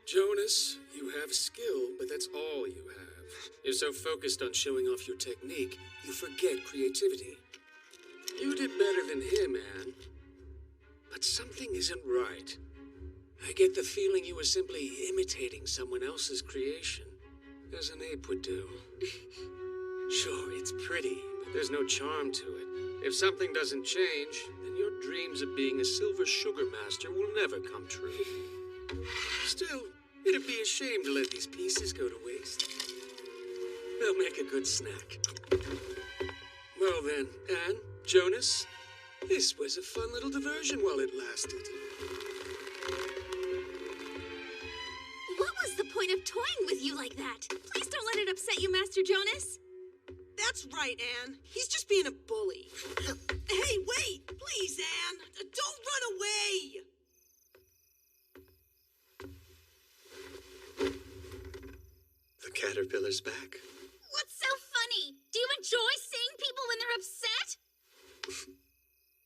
Speaker 12: Jonas, you have skill, but that's all you have. You're so focused on showing off your technique, you forget creativity. You did better than him, Anne. But something isn't right. I get the feeling you were simply imitating someone else's creation, as an ape would do. Sure, it's pretty, but there's no charm to it. If something doesn't change, then your dreams of being a silver sugar master will never come true. Still, it'd be a shame to let these pieces go to waste. They'll make a good snack. Well then, Anne, Jonas, this was a fun little diversion while it lasted.
Speaker 8: What was the point of toying with you like that? Please don't let it upset you, Master Jonas.
Speaker 11: That's right, Anne. He's just being a bully. Hey, wait! Please, Anne! Don't run away!
Speaker 9: The caterpillar's back.
Speaker 2: What's so funny? Do you enjoy seeing people when they're upset?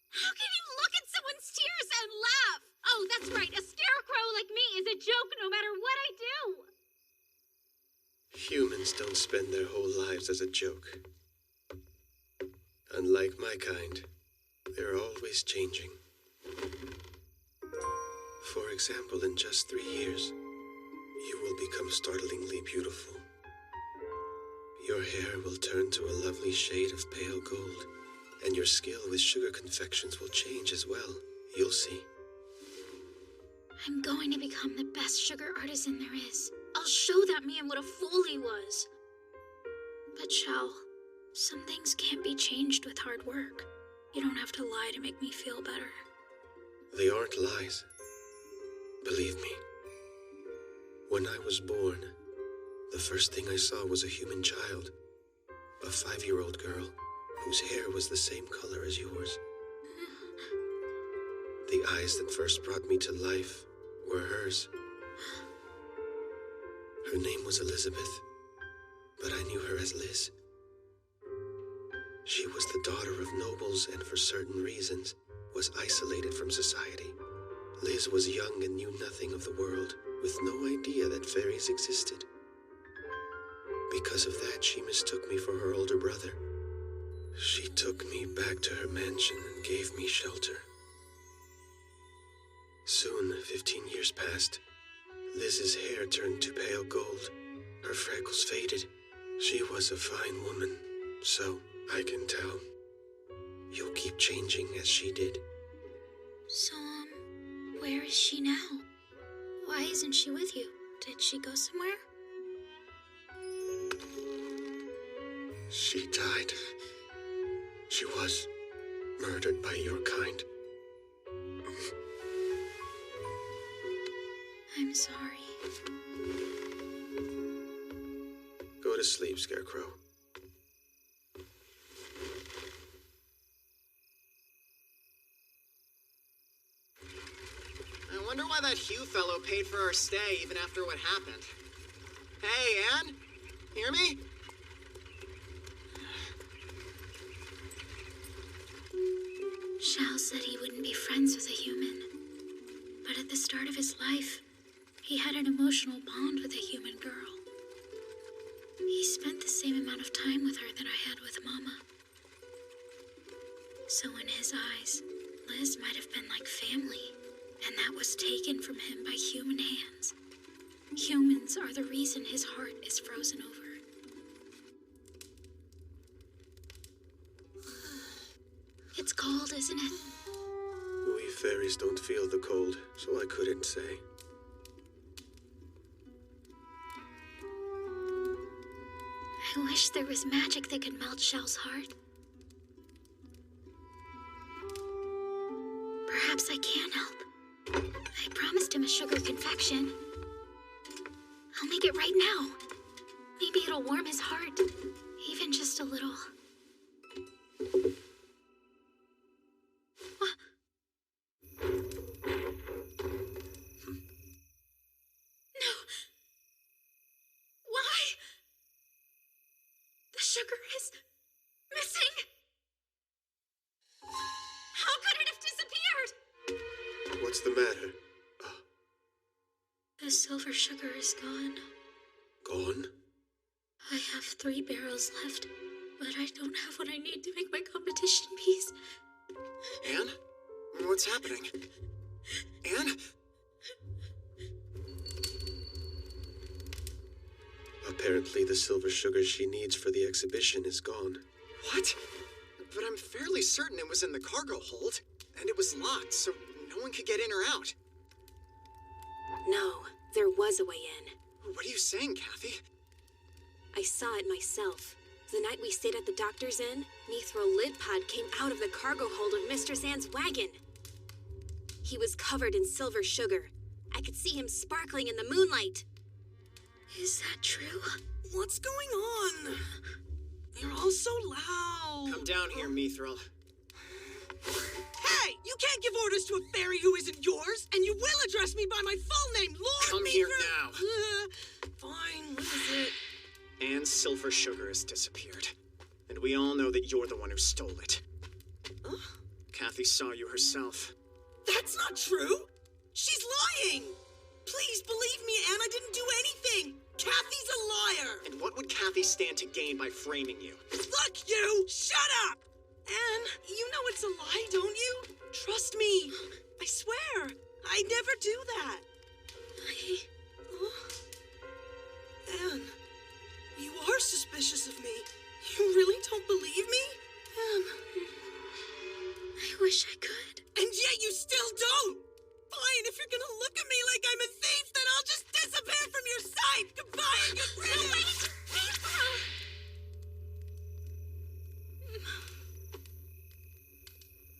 Speaker 2: How can you look at someone's tears and laugh?
Speaker 7: Oh, that's right. A scarecrow like me is a joke no matter what I do.
Speaker 9: Humans don't spend their whole lives as a joke. Unlike my kind, they're always changing. For example, in just 3 years, you will become startlingly beautiful. Your hair will turn to a lovely shade of pale gold, and your skill with sugar confections will change as well. You'll see.
Speaker 2: I'm going to become the best sugar artisan there is. I'll show that man what a fool he was. But Shao, some things can't be changed with hard work. You don't have to lie to make me feel better.
Speaker 9: They aren't lies. Believe me. When I was born, the first thing I saw was a human child. A 5-year-old girl whose hair was the same color as yours. The eyes that first brought me to life were hers. Her name was Elizabeth, but I knew her as Liz. She was the daughter of nobles and for certain reasons was isolated from society. Liz was young and knew nothing of the world, with no idea that fairies existed. Because of that, she mistook me for her older brother. She took me back to her mansion and gave me shelter. Soon, 15 years passed. Liz's hair turned to pale gold. Her freckles faded. She was a fine woman, so I can tell. You'll keep changing as she did.
Speaker 2: So, where is she now? Why isn't she with you? Did she go somewhere?
Speaker 9: She died. She was murdered by your kind.
Speaker 2: I'm sorry.
Speaker 9: Go to sleep, Scarecrow.
Speaker 3: I wonder why that Hugh fellow paid for our stay even after what happened. Hey, Anne? Hear me?
Speaker 2: Shao said he wouldn't be friends with a human. But at the start of his life, he had an emotional bond with a human girl. He spent the same amount of time with her that I had with Mama. So in his eyes, Liz might have been like family, and that was taken from him by human hands. Humans are the reason his heart is frozen over. It's cold, isn't it?
Speaker 9: We fairies don't feel the cold, so I couldn't say.
Speaker 2: I wish there was magic that could melt Shao's heart. Perhaps I can help. I promised him a sugar confection. I'll make it right now. Maybe it'll warm his heart, even just a little.
Speaker 9: What's the matter?
Speaker 2: The silver sugar is gone.
Speaker 9: Gone?
Speaker 2: I have 3 barrels left, but I don't have what I need to make my competition piece.
Speaker 3: Anne? What's happening? Anne?
Speaker 9: Apparently the silver sugar she needs for the exhibition is gone.
Speaker 3: What? But I'm fairly certain it was in the cargo hold, and it was locked, so no one could get in or out.
Speaker 8: No, there was a way in.
Speaker 3: What are you saying, Kathy?
Speaker 8: I saw it myself. The night we stayed at the doctor's inn, Mithril Lidpod came out of the cargo hold of Mr. Zand's wagon. He was covered in silver sugar. I could see him sparkling in the moonlight.
Speaker 2: Is that true?
Speaker 11: What's going on? You're all so loud.
Speaker 3: Come down here, Mithril.
Speaker 11: Hey, you can't give orders to a fairy who isn't yours, and you will address me by my full name, Lord
Speaker 3: Come
Speaker 11: Mithril.
Speaker 3: here now.
Speaker 11: Fine, what is it?
Speaker 3: Anne's silver sugar has disappeared. And we all know that you're the one who stole it.
Speaker 11: Huh?
Speaker 3: Kathy saw you herself.
Speaker 11: That's not true. She's lying. Please believe me, Anne. I didn't do anything. Kathy's a liar.
Speaker 3: And what would Kathy stand to gain by framing you?
Speaker 11: Fuck you! Shut up! Anne, you know it's a lie, don't you? Trust me. I swear. I never do that. Anne, you are suspicious of me. You really don't believe me? Anne.
Speaker 2: I wish I could.
Speaker 11: And yet you still don't! Fine, if you're gonna look at me like I'm a thief, then I'll just disappear from your sight! Goodbye and good riddance!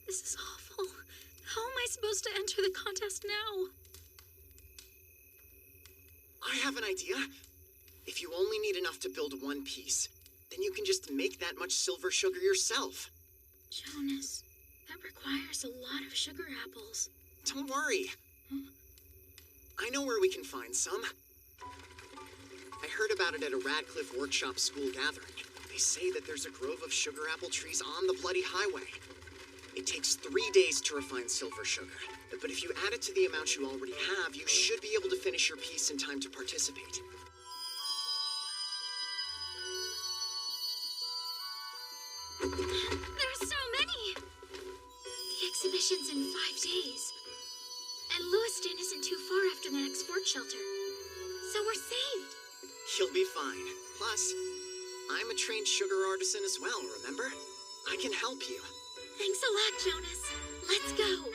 Speaker 2: This is awful. How am I supposed to enter the contest now?
Speaker 3: I have an idea. If you only need enough to build one piece, then you can just make that much silver sugar yourself.
Speaker 2: Jonas, that requires a lot of sugar apples.
Speaker 3: Don't worry. I know where we can find some. I heard about it at a Radcliffe Workshop school gathering. They say that there's a grove of sugar apple trees on the bloody highway. It takes 3 days to refine silver sugar, but if you add it to the amount you already have, you should be able to finish your piece in time to participate.
Speaker 2: There's so many! The exhibition's in 5 days. And Lewiston isn't too far after the next fort shelter. So we're saved.
Speaker 3: You'll be fine. Plus, I'm a trained sugar artisan as well, remember? I can help you.
Speaker 2: Thanks a lot, Jonas. Let's go.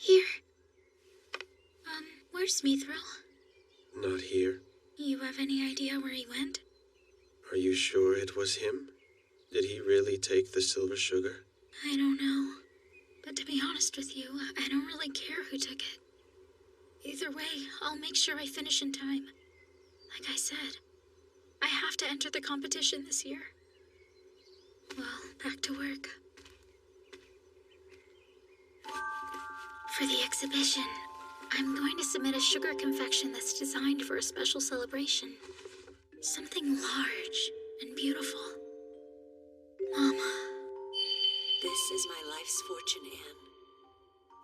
Speaker 2: Here. Where's Mithril?
Speaker 9: Not here.
Speaker 2: You have any idea where he went?
Speaker 9: Are you sure it was him? Did he really take the silver sugar?
Speaker 2: I don't know. But to be honest with you, I don't really care who took it. Either way, I'll make sure I finish in time. Like I said, I have to enter the competition this year. Well, back to work. For the exhibition, I'm going to submit a sugar confection that's designed for a special celebration. Something large and beautiful. Mama.
Speaker 1: This is my life's fortune, Anne.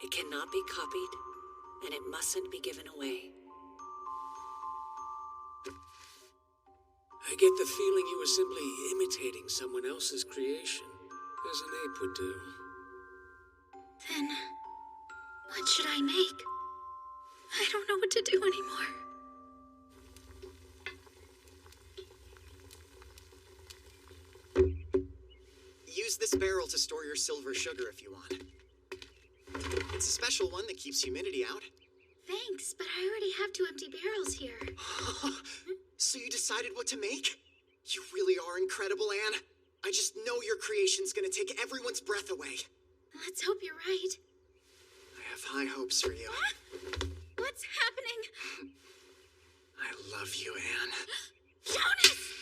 Speaker 1: It cannot be copied, and it mustn't be given away.
Speaker 12: I get the feeling you were simply imitating someone else's creation, as an ape would do.
Speaker 2: Then, what should I make? I don't know what to do anymore.
Speaker 3: Use this barrel to store your silver sugar if you want. It's a special one that keeps humidity out.
Speaker 2: Thanks, but I already have 2 empty barrels here.
Speaker 3: So you decided what to make? You really are incredible, Anne. I just know your creation's gonna take everyone's breath away.
Speaker 2: Let's hope you're right.
Speaker 3: I have high hopes for you.
Speaker 2: What's happening?
Speaker 3: I love you, Anne.
Speaker 2: Jonas!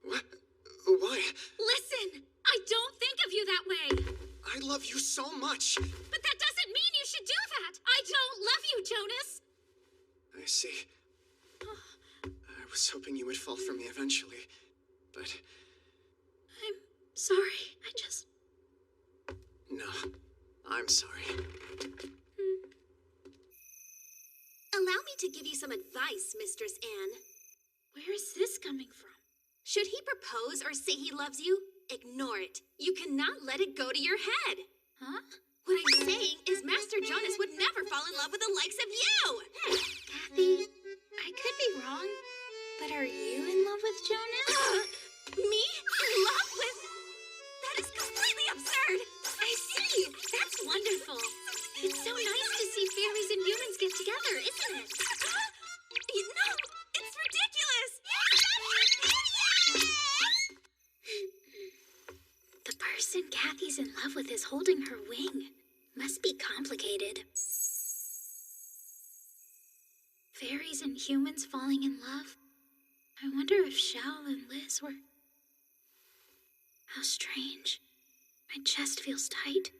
Speaker 3: What? Why?
Speaker 2: Listen, I don't think of you that way.
Speaker 3: I love you so much.
Speaker 2: But that doesn't mean you should do that. I don't love you, Jonas.
Speaker 3: Lucy. I was hoping you would fall for me eventually, but...
Speaker 2: I'm sorry. I just...
Speaker 3: No, I'm sorry.
Speaker 8: Allow me to give you some advice, Mistress Anne.
Speaker 2: Where is this coming from?
Speaker 8: Should he propose or say he loves you, ignore it. You cannot let it go to your head.
Speaker 2: Huh?
Speaker 8: What I'm saying is Master Jonas would never fall in love with the likes of you.
Speaker 2: Kathy, I could be wrong, but are you in love with Jonas?
Speaker 8: Me? In love with... That is completely absurd.
Speaker 2: I see. That's wonderful. It's so nice to see fairies and humans get together, isn't it?
Speaker 8: No, it's ridiculous.
Speaker 2: The person Kathy's in love with is holding her wing. Must be complicated. Fairies and humans falling in love. I wonder if Shao and Liz were... How strange. My chest feels tight.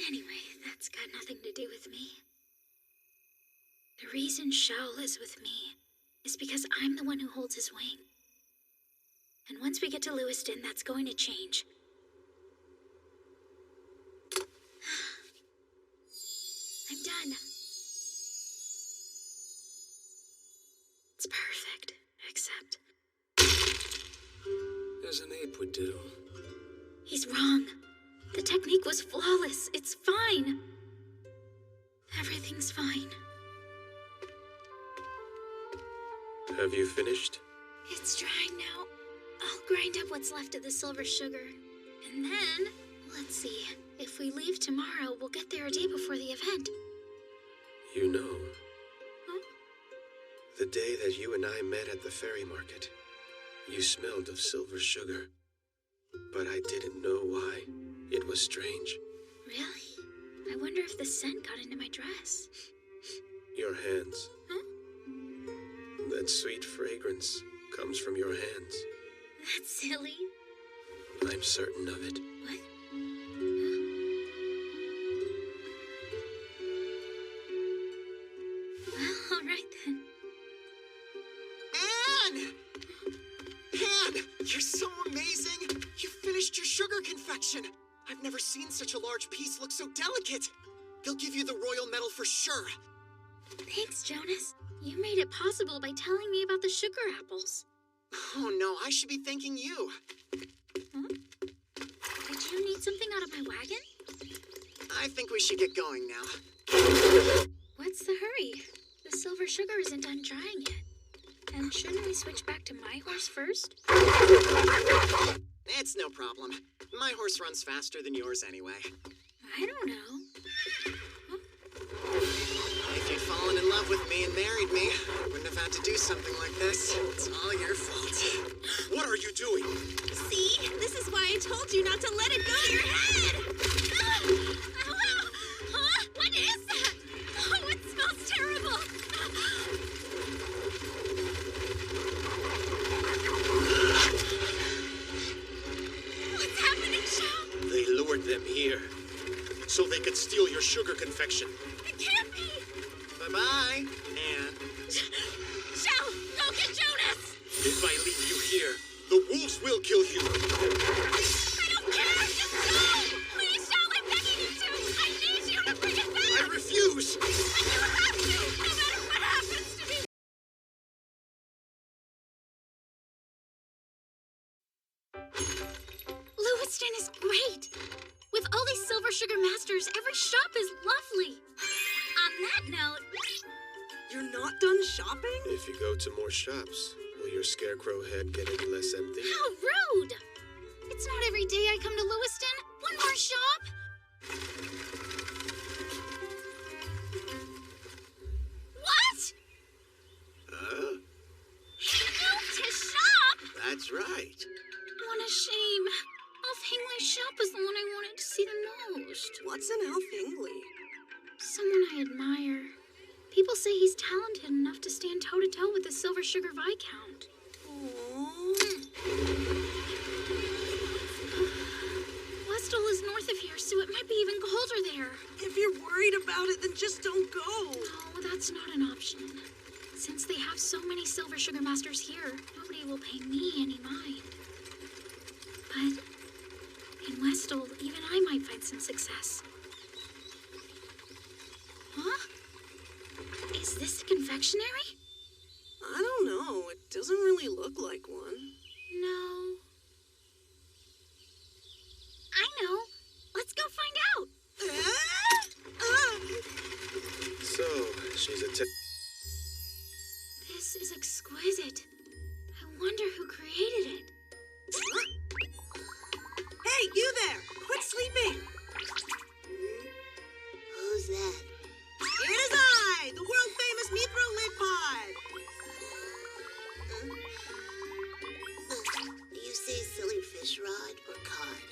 Speaker 2: Anyway, that's got nothing to do with me. The reason Shao is with me is because I'm the one who holds his wing. And once we get to Lewiston, that's going to change. I'm done. It's perfect, except...
Speaker 12: As an ape would do.
Speaker 2: He's wrong. The technique was flawless. It's fine. Everything's fine.
Speaker 9: Have you finished?
Speaker 2: It's drying now. I'll grind up what's left of the silver sugar. And then, let's see. If we leave tomorrow, we'll get there a day before the event.
Speaker 9: You know,
Speaker 2: Huh?
Speaker 9: the day that you and I met at the ferry market, you smelled of silver sugar. But I didn't know why. It was strange.
Speaker 2: Really? I wonder if the scent got into my dress.
Speaker 9: Your hands.
Speaker 2: Huh?
Speaker 9: That sweet fragrance comes from your hands.
Speaker 2: That's silly.
Speaker 9: I'm certain of it.
Speaker 2: What? Well, all right then.
Speaker 3: Anne! Anne, you're so amazing! You finished your sugar confection! I've never seen such a large piece look so delicate! They'll give you the royal medal for sure!
Speaker 2: Thanks, Jonas. You made it possible by telling me about the sugar apples.
Speaker 3: Oh no, I should be thanking you.
Speaker 2: Huh? Did you need something out of my wagon?
Speaker 3: I think we should get going now.
Speaker 2: What's the hurry? The silver sugar isn't done drying yet. And shouldn't we switch back to my horse first?
Speaker 3: It's no problem. My horse runs faster than yours anyway.
Speaker 2: I don't know.
Speaker 3: If you'd fallen in love with me and married me, I wouldn't have had to do something like this. It's all your fault.
Speaker 4: What are you doing?
Speaker 8: See? This is why I told you not to let it go to your head! Huh? What is that? Oh, it smells terrible! What's happening, Shao?
Speaker 9: They lured them here so they could steal your sugar confection.
Speaker 8: It can't be!
Speaker 3: Bye-bye, Anne.
Speaker 8: Shao, go get Jonas!
Speaker 9: If I leave you here, the wolves will kill you.
Speaker 8: I don't care! Just go! Please, Shao, I'm begging you to! I need you to bring it back!
Speaker 9: I refuse!
Speaker 8: But you have to! No matter what happens to me!
Speaker 2: Lewiston is great! With all these silver sugar masters, every shop is lovely. On that note...
Speaker 11: You're not done shopping?
Speaker 9: If you go to more shops, will your scarecrow head get any less empty?
Speaker 2: How rude! It's not every day I come to Lewiston. One more shop? What? Moved his shop?
Speaker 9: That's right.
Speaker 2: What a shame. Elf Hingley's shop is the one I wanted to see the most.
Speaker 11: What's an elf Hingley?
Speaker 2: Someone I admire. People say he's talented enough to stand toe-to-toe with the Silver Sugar Viscount. Was Westall is north of here, so it might be even colder there.
Speaker 11: If you're worried about it, then just don't go.
Speaker 2: No, that's not an option. Since they have so many Silver Sugar Masters here, nobody will pay me any mind. But in Westall, even I might find some success. Huh? Is this a confectionery?
Speaker 11: I don't know. It doesn't really look like one.
Speaker 2: No. I know. Let's go find out.
Speaker 9: So, she's a
Speaker 2: This is exquisite. I wonder who created it.
Speaker 11: Hey, you there! Quit sleeping!
Speaker 1: Who's that?
Speaker 11: It is I, the world-famous Mithril Lid Pod!
Speaker 1: Do you say silly fish rod or cod?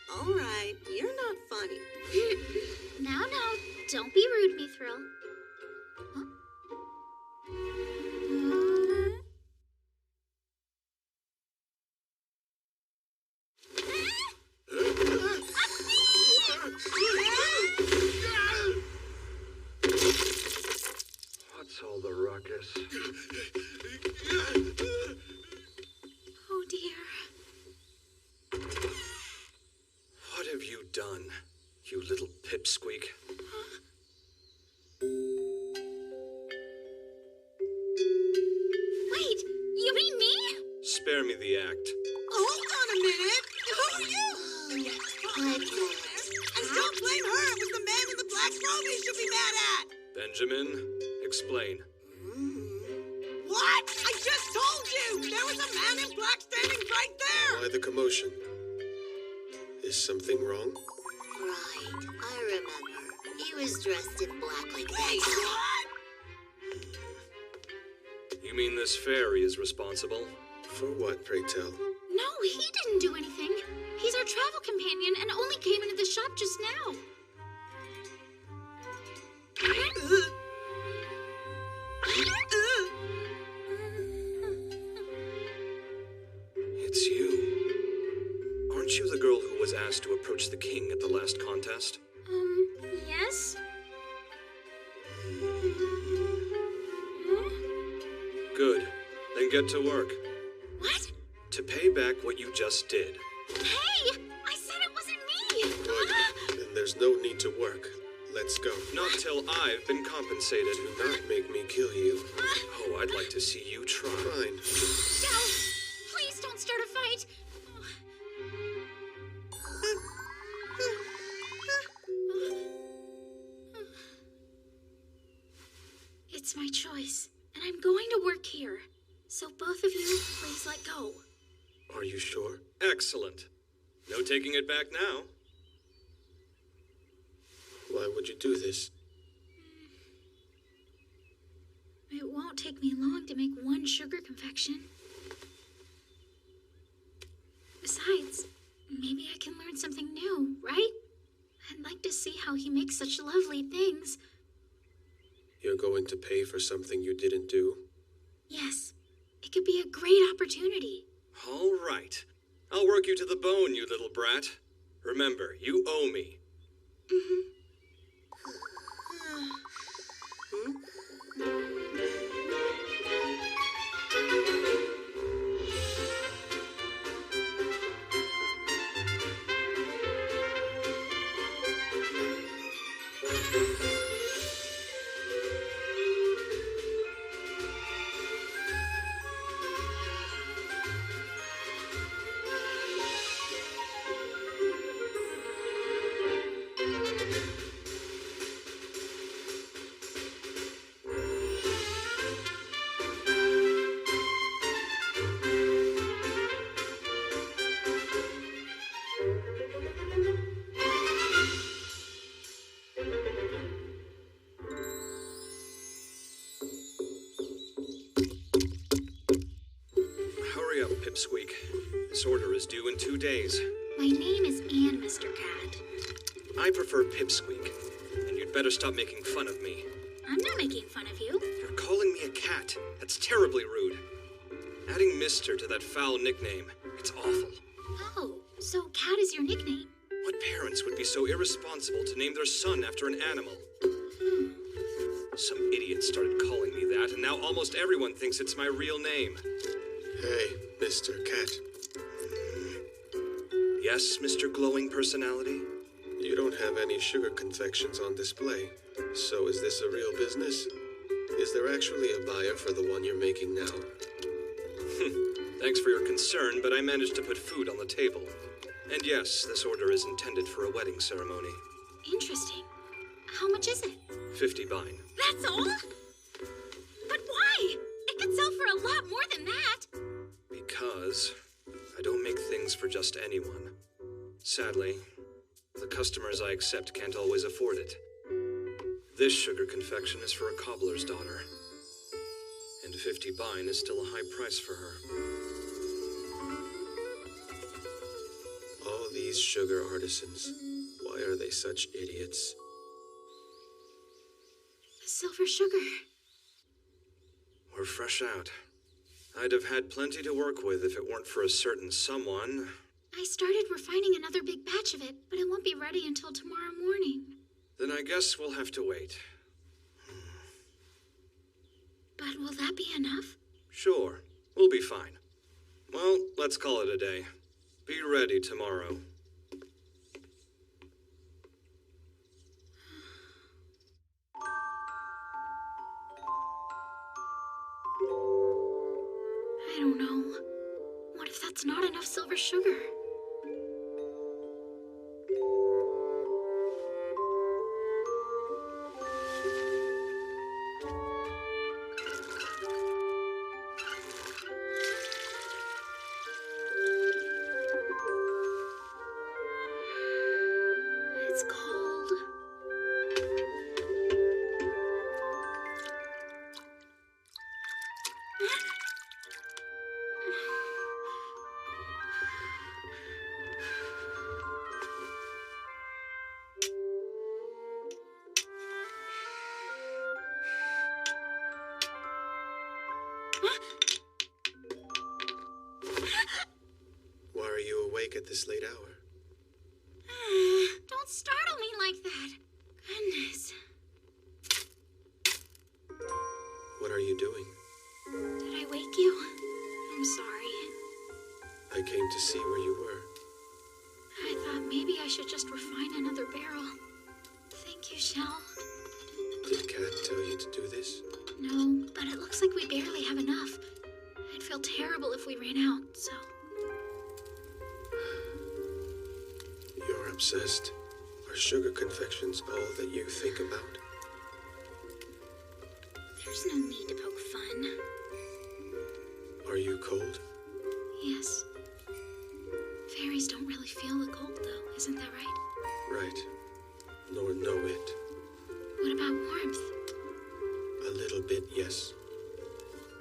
Speaker 11: All right, you're not funny.
Speaker 2: Now, don't be rude, Mithril. Huh?
Speaker 13: What's all the ruckus?
Speaker 2: Oh, dear.
Speaker 13: What have you done, you little pipsqueak?
Speaker 2: Wait, you mean me?
Speaker 13: Spare me the act.
Speaker 11: Hold on a minute! Who are you? And don't blame her! It was the man in the black robe you should be mad at!
Speaker 13: Benjamin, explain.
Speaker 11: What? I just told you! There was a man in black standing right there!
Speaker 9: Why the commotion? Is something wrong?
Speaker 1: Right, I remember. He was dressed in black like that.
Speaker 11: Wait, what?
Speaker 13: You mean this fairy is responsible?
Speaker 9: For what, pray tell?
Speaker 2: No, he didn't do anything. He's our travel companion and only came into the shop just now.
Speaker 13: It's you. Aren't you the girl who was asked to approach the king at the last contest?
Speaker 2: Yes?
Speaker 13: Good. Then get to work.
Speaker 2: What?
Speaker 13: To pay back what you just did.
Speaker 2: Hey! I said it wasn't me!
Speaker 9: Good. Then there's no need to work. Let's go.
Speaker 13: Not till I've been compensated.
Speaker 9: Do not make me kill you.
Speaker 13: Oh, I'd like to see you try.
Speaker 9: Fine.
Speaker 2: No! Please don't start a fight! It's my choice, and I'm going to work here. So both of you, please let go.
Speaker 9: Are you sure?
Speaker 13: Excellent. No taking it back now.
Speaker 9: Why would you do this?
Speaker 2: It won't take me long to make one sugar confection. Besides, maybe I can learn something new, right? I'd like to see how he makes such lovely things.
Speaker 9: You're going to pay for something you didn't do?
Speaker 2: Yes, it could be a great opportunity.
Speaker 13: All right. I'll work you to the bone, you little brat. Remember, you owe me. Hurry up, Pipsqueak. This order is due in 2 days.
Speaker 2: My name is Anne, Mr. Cat.
Speaker 13: I prefer Pipsqueak, and you'd better stop making fun of me.
Speaker 2: I'm not making fun of you.
Speaker 13: You're calling me a cat. That's terribly rude. Adding Mister to that foul nickname, it's awful.
Speaker 2: Oh, so Cat is your nickname.
Speaker 13: What parents would be so irresponsible to name their son after an animal? Some idiot started calling me that, and now almost everyone thinks it's my real name.
Speaker 9: Hey, Mr. Cat.
Speaker 13: Yes, Mr. Glowing Personality?
Speaker 9: You don't have any sugar confections on display. So is this a real business? Is there actually a buyer for the one you're making now?
Speaker 13: Thanks for your concern, but I managed to put food on the table. And yes, this order is intended for a wedding ceremony.
Speaker 2: Interesting. How much is it?
Speaker 13: 50 bine.
Speaker 7: That's all? But why? It could sell for a lot more than that.
Speaker 13: Because I don't make things for just anyone. Sadly, the customers I accept can't always afford it. This sugar confection is for a cobbler's daughter. And 50 bine is still a high price for her.
Speaker 9: All these sugar artisans, why are they such idiots?
Speaker 2: Silver sugar.
Speaker 13: We're fresh out. I'd have had plenty to work with if it weren't for a certain someone.
Speaker 2: I started refining another big batch of it, but it won't be ready until tomorrow morning.
Speaker 13: Then I guess we'll have to wait.
Speaker 2: But will that be enough?
Speaker 13: Sure, we'll be fine. Well, let's call it a day. Be ready tomorrow.
Speaker 2: I don't know. What if that's not enough silver sugar? It's cold.
Speaker 9: Why are you awake at this late hour?
Speaker 2: Don't startle me like that. Goodness.
Speaker 9: What are you doing?
Speaker 2: Did I wake you? I'm sorry.
Speaker 9: I came to see where you were.
Speaker 2: I thought maybe I should just refine another barrel. Thank you, Shell.
Speaker 9: Did Cat tell you to do this?
Speaker 2: No, but it looks like we barely have enough. I'd feel terrible if we ran out, so...
Speaker 9: You're obsessed. Are sugar confections all that you think about?
Speaker 2: There's no need to poke fun.
Speaker 9: Are you cold?
Speaker 2: Yes. Fairies don't really feel the cold, though, isn't that right?
Speaker 9: Right. Nor know it.
Speaker 2: What about warmth?
Speaker 9: A little bit, yes.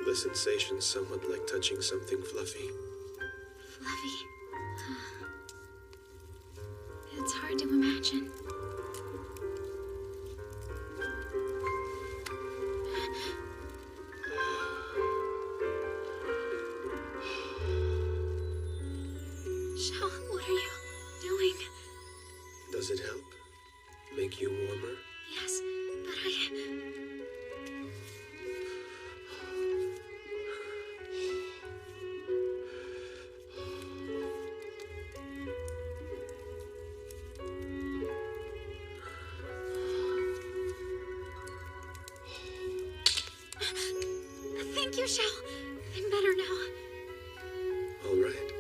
Speaker 9: The sensation's somewhat like touching something fluffy.
Speaker 2: Fluffy. It's hard to imagine. Shell, what are you doing?
Speaker 9: Does it help? Make you warmer?
Speaker 2: Yes, but Thank you, Shell. I'm better now.
Speaker 9: All right.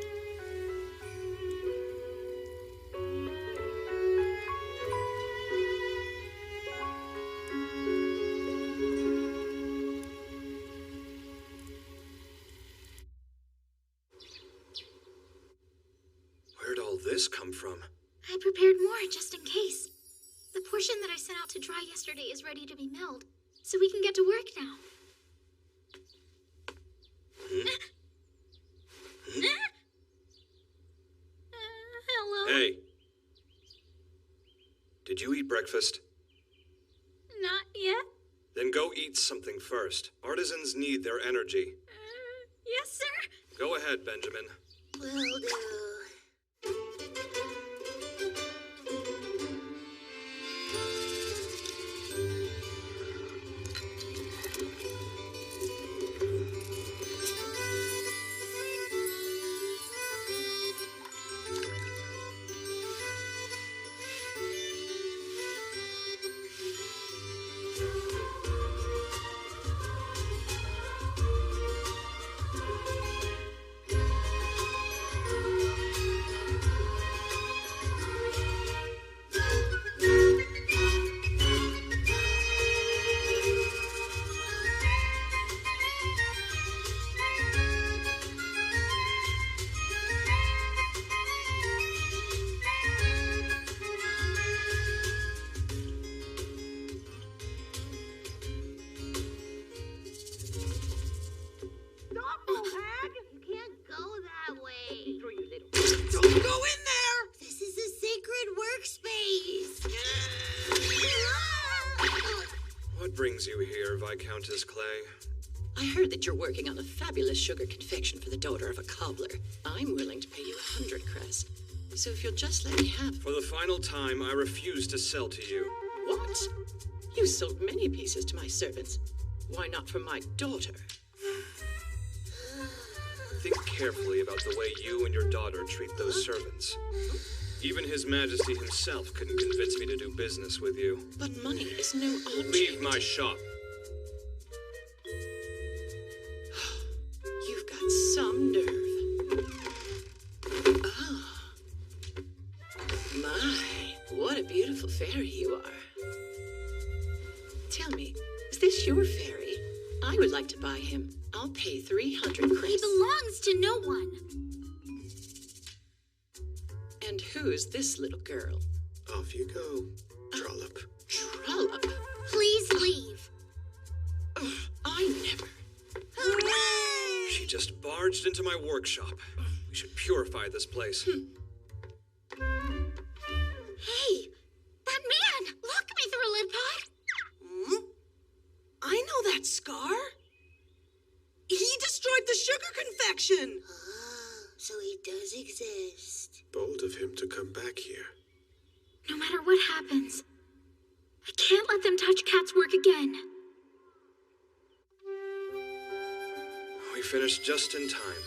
Speaker 13: Where'd all this come from?
Speaker 2: I prepared more just in case. The portion that I sent out to dry yesterday is ready to be milled, so we can get to work now. Hello?
Speaker 13: Hey. Did you eat breakfast?
Speaker 2: Not yet.
Speaker 13: Then go eat something first. Artisans need their energy.
Speaker 2: Yes, sir.
Speaker 13: Go ahead, Benjamin.
Speaker 2: Will do.
Speaker 13: Countess Clay.
Speaker 11: I heard that you're working on a fabulous sugar confection for the daughter of a cobbler. I'm willing to pay you 100 cress. So if you'll just let me have...
Speaker 13: For the final time, I refuse to sell to you.
Speaker 11: What? You sold many pieces to my servants. Why not for my daughter?
Speaker 13: Think carefully about the way you and your daughter treat those servants. Even His Majesty himself couldn't convince me to do business with you.
Speaker 11: But money is no object.
Speaker 13: Leave my shop.
Speaker 11: You've got some nerve. Oh. My, what a beautiful fairy you are. Tell me, is this your fairy? I would like to buy him. I'll pay 300 cress.
Speaker 2: He belongs to no one.
Speaker 11: And who's this little girl?
Speaker 9: Off you go, Trollop.
Speaker 11: Trollop?
Speaker 2: Please leave.
Speaker 11: I never.
Speaker 2: Hooray!
Speaker 13: She just barged into my workshop. We should purify this place.
Speaker 2: Hey, that man! Look me through a lid pod.
Speaker 11: I know that scar. He destroyed the sugar confection.
Speaker 14: So he does exist.
Speaker 9: Bold of him to come back here.
Speaker 2: No matter what happens, I can't let them touch Kat's work again.
Speaker 13: We finished just in time.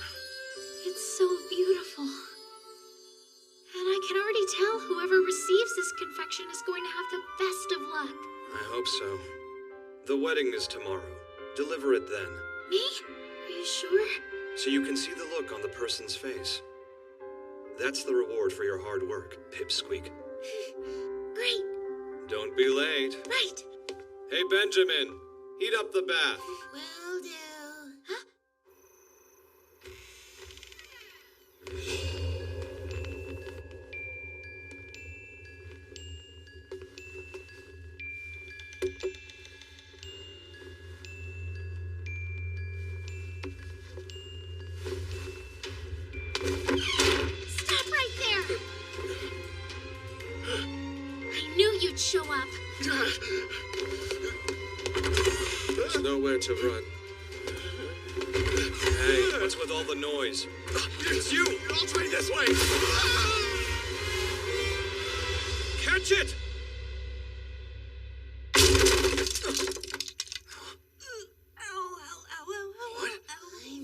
Speaker 2: It's so beautiful. And I can already tell whoever receives this confection is going to have the best of luck.
Speaker 13: I hope so. The wedding is tomorrow. Deliver it then.
Speaker 2: Me? Are you sure?
Speaker 13: So you can see the look on the person's face. That's the reward for your hard work, Pipsqueak.
Speaker 2: Great.
Speaker 13: Don't be late.
Speaker 2: Right.
Speaker 13: Hey, Benjamin, heat up the bath.
Speaker 14: Will do.
Speaker 2: Huh? Stop right there! I knew you'd show up.
Speaker 9: There's nowhere to run.
Speaker 13: Hey, what's with all the noise?
Speaker 4: It's you! I'll try this way!
Speaker 13: Catch it! What?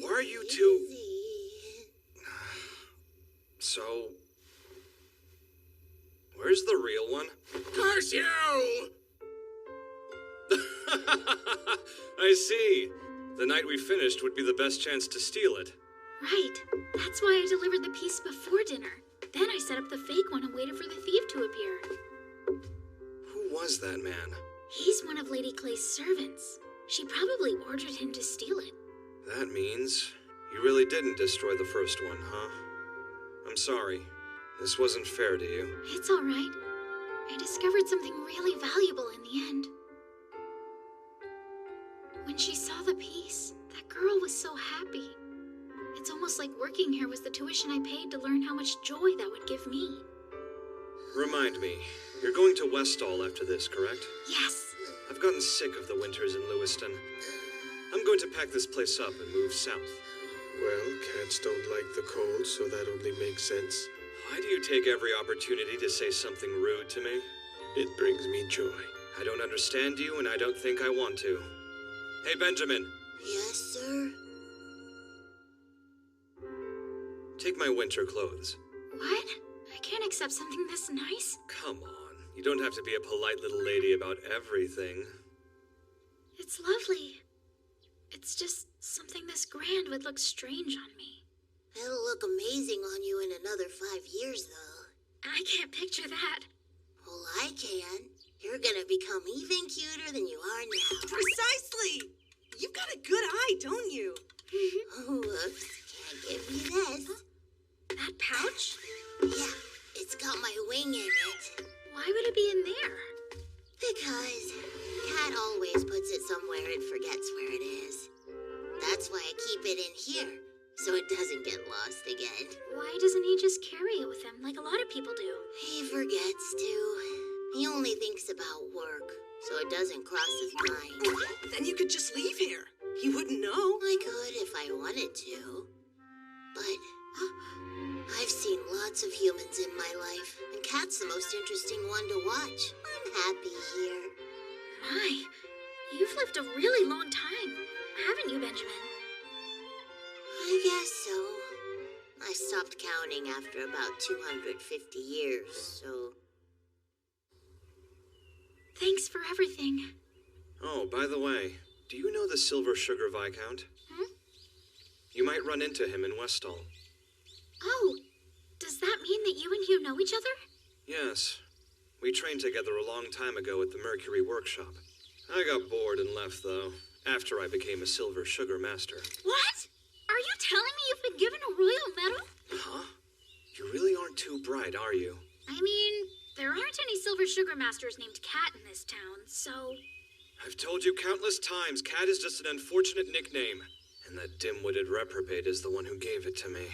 Speaker 13: Why are you two... So... Where's the real one?
Speaker 4: Curse you!
Speaker 13: I see. The night we finished would be the best chance to steal it.
Speaker 2: Right. That's why I delivered the piece before dinner. Then I set up the fake one and waited for the thief to appear.
Speaker 13: Who was that man?
Speaker 2: He's one of Lady Clay's servants. She probably ordered him to steal it.
Speaker 13: That means you really didn't destroy the first one, huh? I'm sorry. This wasn't fair to you.
Speaker 2: It's all right. I discovered something really valuable in the end. When she saw the piece, that girl was so happy. It's almost like working here was the tuition I paid to learn how much joy that would give me.
Speaker 13: Remind me, you're going to Westall after this, correct?
Speaker 2: Yes.
Speaker 13: I've gotten sick of the winters in Lewiston. I'm going to pack this place up and move south.
Speaker 9: Well, cats don't like the cold, so that only makes sense.
Speaker 13: Why do you take every opportunity to say something rude to me?
Speaker 9: It brings me joy.
Speaker 13: I don't understand you, and I don't think I want to. Hey, Benjamin.
Speaker 14: Yes, sir?
Speaker 13: Take my winter clothes.
Speaker 2: What? I can't accept something this nice.
Speaker 13: Come on. You don't have to be a polite little lady about everything.
Speaker 2: It's lovely. It's just something this grand would look strange on me.
Speaker 14: It'll look amazing on you in another 5 years, though.
Speaker 2: I can't picture that.
Speaker 14: Well, I can. You're gonna become even cuter than you are now.
Speaker 11: Precisely! You've got a good eye, don't you?
Speaker 14: Whoops, can't give you this.
Speaker 2: That pouch?
Speaker 14: Yeah, it's got my wing in it.
Speaker 2: Why would it be in there?
Speaker 14: Because Cat always puts it somewhere and forgets where it is. That's why I keep it in here, so it doesn't get lost again.
Speaker 2: Why doesn't he just carry it with him like a lot of people do?
Speaker 14: He forgets to. He only thinks about work, so it doesn't cross his mind.
Speaker 11: Then you could just leave here. He wouldn't know.
Speaker 14: I could if I wanted to. But I've seen lots of humans in my life, and Kat's the most interesting one to watch. I'm happy here.
Speaker 2: My, you've lived a really long time, haven't you, Benjamin?
Speaker 14: I guess so. I stopped counting after about 250 years, so...
Speaker 2: Thanks for everything.
Speaker 13: Oh, by the way, do you know the Silver Sugar Viscount? You might run into him in Westall.
Speaker 2: Oh, does that mean that you and Hugh know each other?
Speaker 13: Yes. We trained together a long time ago at the Mercury Workshop. I got bored and left, though, after I became a Silver Sugar Master.
Speaker 2: What? Are you telling me you've been given a royal medal?
Speaker 13: Huh? You really aren't too bright, are you?
Speaker 2: I mean, there aren't any Silver Sugar Masters named Cat in this town, so...
Speaker 13: I've told you countless times, Cat is just an unfortunate nickname. And that dim-witted reprobate is the one who gave it to me.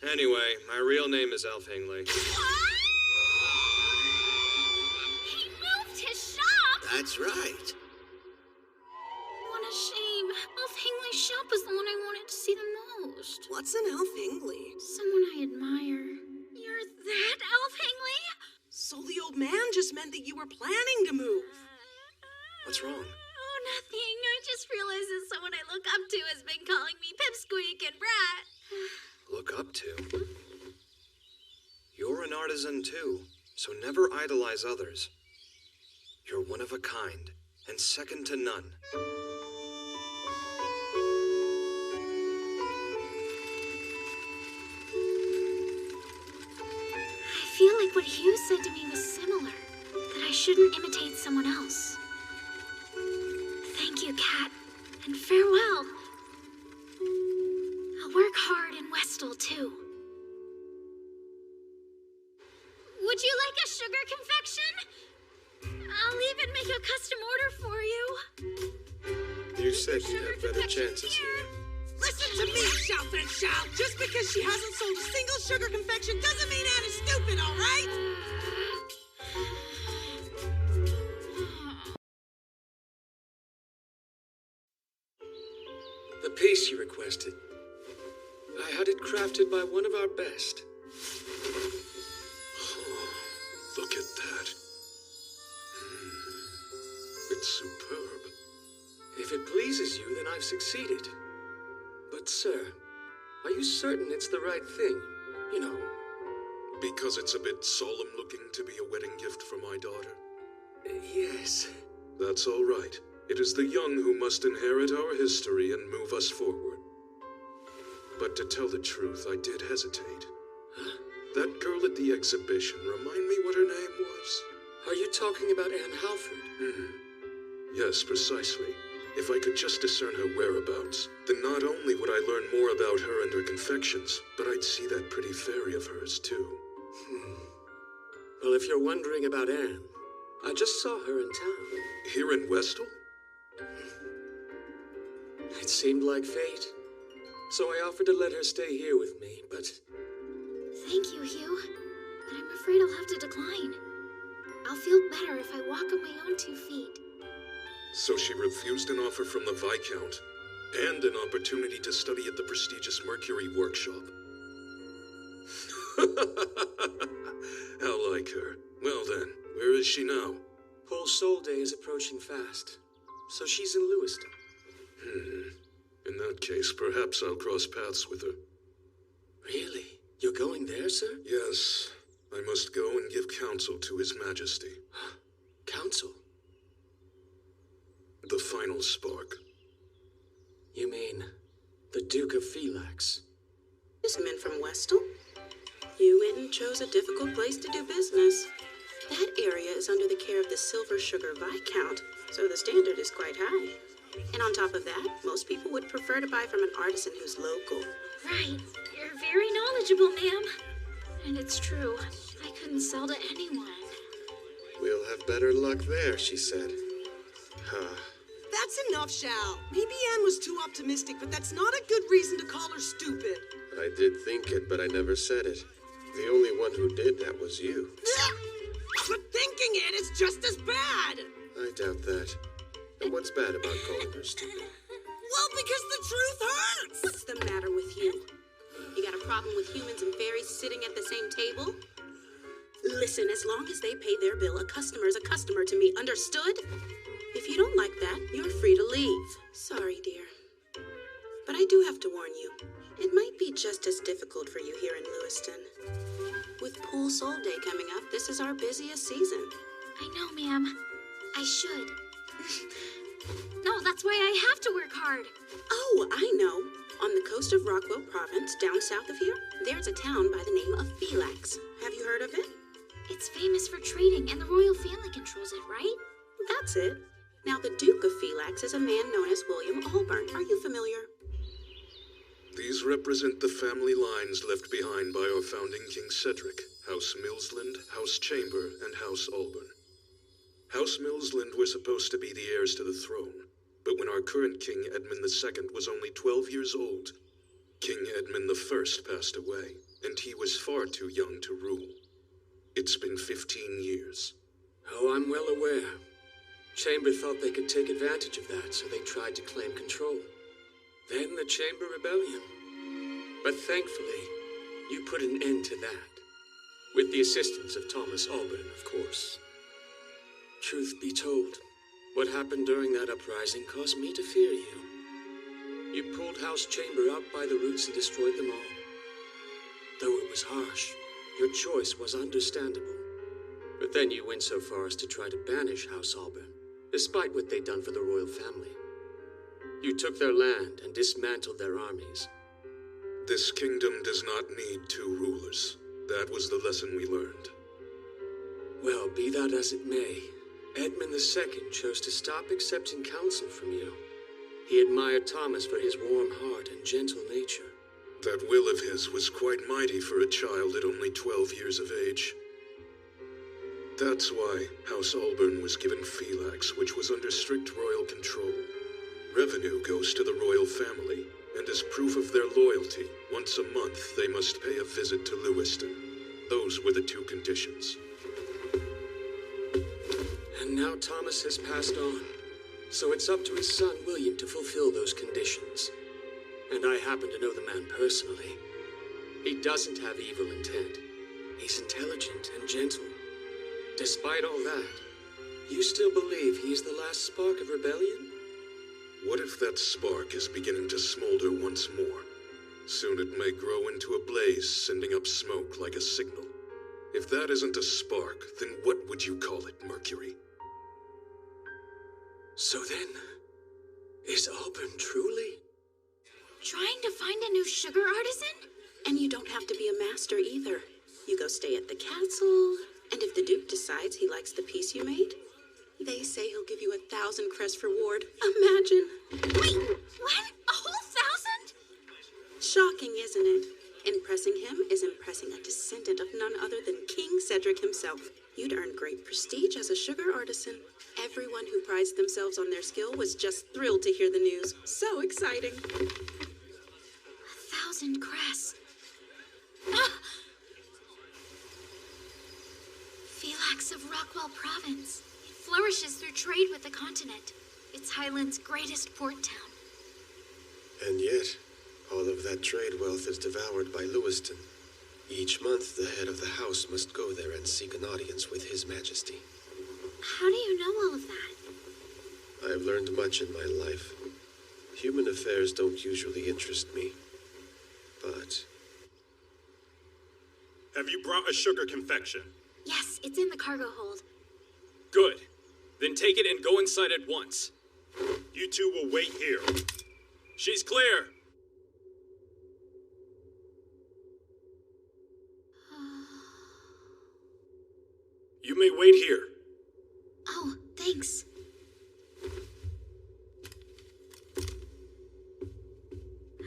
Speaker 13: Anyway, my real name is Elf Hingley.
Speaker 2: What? He moved his shop!
Speaker 9: That's right.
Speaker 2: What a shame. Elf Hingley's shop is the one I wanted to see the most.
Speaker 11: What's an Elf Hingley?
Speaker 2: Someone I admire. You're that Elf Hingley?
Speaker 11: So the old man just meant that you were planning to move.
Speaker 13: What's wrong?
Speaker 2: Oh, nothing. I just realized that someone I look up to has been calling me Pipsqueak and Brat.
Speaker 13: Look up to? You're an artisan too, so never idolize others. You're one of a kind, and second to none.
Speaker 2: I feel like what Hugh said to me was similar, that I shouldn't imitate someone else. Thank you, Cat, and farewell. I'll work hard in Westall, too. Would you like a sugar confection? I'll even make a custom order for you.
Speaker 13: You said you'd have better chances here.
Speaker 11: Listen to me, Shout and Shout. Just because she hasn't sold a single sugar confection doesn't mean Anne is stupid, all right?
Speaker 12: The piece you requested. I had it crafted by one of our best.
Speaker 5: Oh, look at that. It's superb.
Speaker 12: If it pleases you, then I've succeeded. But, sir, are you certain it's the right thing? You know.
Speaker 5: Because it's a bit solemn looking to be a wedding gift for my daughter.
Speaker 12: Yes.
Speaker 5: That's all right. It is the young who must inherit our history and move us forward. But to tell the truth, I did hesitate.
Speaker 12: Huh?
Speaker 5: That girl at the exhibition, remind me what her name was?
Speaker 12: Are you talking about Anne Halford?
Speaker 5: Mm-hmm. Yes, precisely. If I could just discern her whereabouts, then not only would I learn more about her and her confections, but I'd see that pretty fairy of hers, too.
Speaker 12: Well, if you're wondering about Anne, I just saw her in town.
Speaker 5: Here in Westall?
Speaker 12: It seemed like fate. So I offered to let her stay here with me, but...
Speaker 2: Thank you, Hugh. But I'm afraid I'll have to decline. I'll feel better if I walk on my own 2 feet.
Speaker 5: So she refused an offer from the Viscount, and an opportunity to study at the prestigious Mercury Workshop. How like her. Well then, where is she now?
Speaker 12: Whole Soul Day is approaching fast, so she's in Lewiston.
Speaker 5: In that case, perhaps I'll cross paths with her.
Speaker 12: Really? You're going there, sir?
Speaker 5: Yes. I must go and give counsel to His Majesty.
Speaker 12: Counsel?
Speaker 5: The final spark.
Speaker 12: You mean the Duke of Phylax?
Speaker 15: This man from Westall? You went and chose a difficult place to do business. That area is under the care of the Silver Sugar Viscount, so the standard is quite high. And on top of that, most people would prefer to buy from an artisan who's local.
Speaker 2: Right. You're very knowledgeable, ma'am. And it's true. I couldn't sell to anyone.
Speaker 9: We'll have better luck there, she said. Huh.
Speaker 11: That's enough, Shao. Maybe Anne was too optimistic, but that's not a good reason to call her stupid.
Speaker 9: I did think it, but I never said it. The only one who did that was you.
Speaker 11: But thinking it is just as bad.
Speaker 9: I doubt that. And what's bad about calling her stupid?
Speaker 15: Well, because the truth hurts! What's the matter with you? You got a problem with humans and fairies sitting at the same table? Listen, as long as they pay their bill, a customer's a customer to me, understood? If you don't like that, you're free to leave. Sorry, dear. But I do have to warn you, it might be just as difficult for you here in Lewiston. With Pool Soul Day coming up, this is our busiest season.
Speaker 2: I know, ma'am. I should. No, that's why I have to work hard.
Speaker 15: Oh, I know. On the coast of Rockwell Province, down south of here, there's a town by the name of Phoelax. Have you heard of it?
Speaker 2: It's famous for trading, and the royal family controls it, right?
Speaker 15: That's it. Now, the Duke of Phoelax is a man known as William Allburn. Are you familiar?
Speaker 5: These represent the family lines left behind by our founding King Cedric, House Millsland, House Chamber, and House Allburn. House Millsland were supposed to be the heirs to the throne, but when our current King Edmund II was only 12 years old, King Edmund I passed away, and he was far too young to rule. It's been 15 years.
Speaker 12: Oh, I'm well aware. Chamber thought they could take advantage of that, so they tried to claim control. Then the Chamber Rebellion. But thankfully, you put an end to that. With the assistance of Thomas Allburn, of course. Truth be told, what happened during that uprising caused me to fear you. You pulled House Chamber out by the roots and destroyed them all. Though it was harsh, your choice was understandable. But then you went so far as to try to banish House Allburn, despite what they'd done for the royal family. You took their land and dismantled their armies.
Speaker 5: This kingdom does not need two rulers. That was the lesson we learned.
Speaker 12: Well, be that as it may, Edmund II chose to stop accepting counsel from you. He admired Thomas for his warm heart and gentle nature.
Speaker 5: That will of his was quite mighty for a child at only 12 years of age. That's why House Allburn was given Phoelax, which was under strict royal control. Revenue goes to the royal family, and as proof of their loyalty, once a month they must pay a visit to Lewiston. Those were the two conditions.
Speaker 12: And now Thomas has passed on, so it's up to his son William to fulfill those conditions. And I happen to know the man personally. He doesn't have evil intent. He's intelligent and gentle. Despite all that, you still believe he's the last spark of rebellion?
Speaker 5: What if that spark is beginning to smolder once more? Soon it may grow into a blaze, sending up smoke like a signal. If that isn't a spark, then what would you call it, Mercury?
Speaker 12: So then, is Allburn truly?
Speaker 2: Trying to find a new sugar artisan?
Speaker 15: And you don't have to be a master either. You go stay at the castle, and if the Duke decides he likes the piece you made, they say he'll give you 1,000 crest reward. Imagine.
Speaker 2: Wait, what? A whole 1,000?
Speaker 15: Shocking, isn't it? Impressing him is impressing a descendant of none other than King Cedric himself. You'd earn great prestige as a sugar artisan. Everyone who prides themselves on their skill was just thrilled to hear the news. So exciting.
Speaker 2: 1,000 crests. Phoelax of Rockwell Province. It flourishes through trade with the continent. It's Highland's greatest port town.
Speaker 9: And yet, all of that trade wealth is devoured by Lewiston. Each month, the head of the house must go there and seek an audience with His Majesty.
Speaker 2: How do you know all of that?
Speaker 9: I've learned much in my life. Human affairs don't usually interest me, but...
Speaker 16: Have you brought a sugar confection?
Speaker 2: Yes, it's in the cargo hold.
Speaker 16: Good. Then take it and go inside at once. You two will wait here. She's clear. You may wait here.
Speaker 2: Oh, thanks.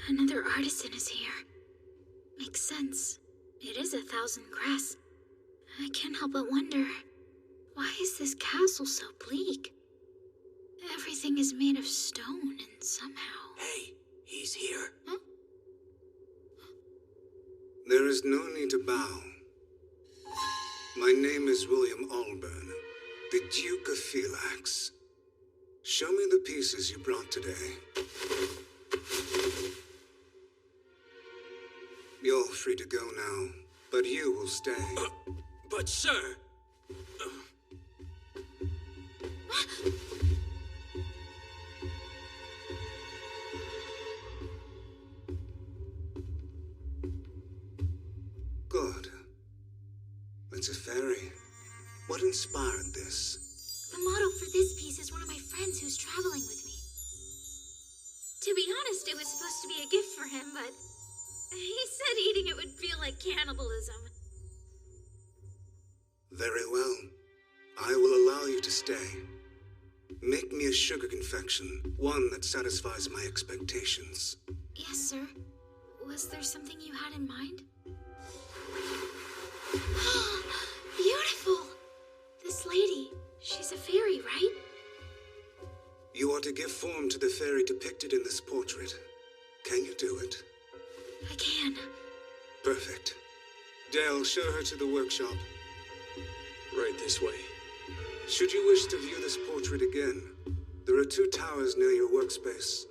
Speaker 2: Another artisan is here. Makes sense. It is 1,000 crests. I can't help but wonder, why is this castle so bleak? Everything is made of stone and somehow...
Speaker 17: Hey, he's here.
Speaker 2: Huh?
Speaker 17: There is no need to bow. My name is William Allburn, The Duke of Phylax. Show me the pieces you brought today. You're free to go now, but you will stay.
Speaker 16: But sir...
Speaker 17: Good. It's a fairy. What inspired this?
Speaker 2: The model for this piece is one of my friends who's traveling with me. To be honest, it was supposed to be a gift for him, but he said eating it would feel like cannibalism.
Speaker 17: Very well. I will allow you to stay. Make me a sugar confection, one that satisfies my expectations.
Speaker 2: Yes, sir. Was there something you had in mind? Beautiful! This lady, she's a fairy, right?
Speaker 17: You are to give form to the fairy depicted in this portrait. Can you do it?
Speaker 2: I can.
Speaker 17: Perfect. Dale, show her to the workshop.
Speaker 13: Right this way.
Speaker 17: Should you wish to view this portrait again, there are 2 towers near your workspace.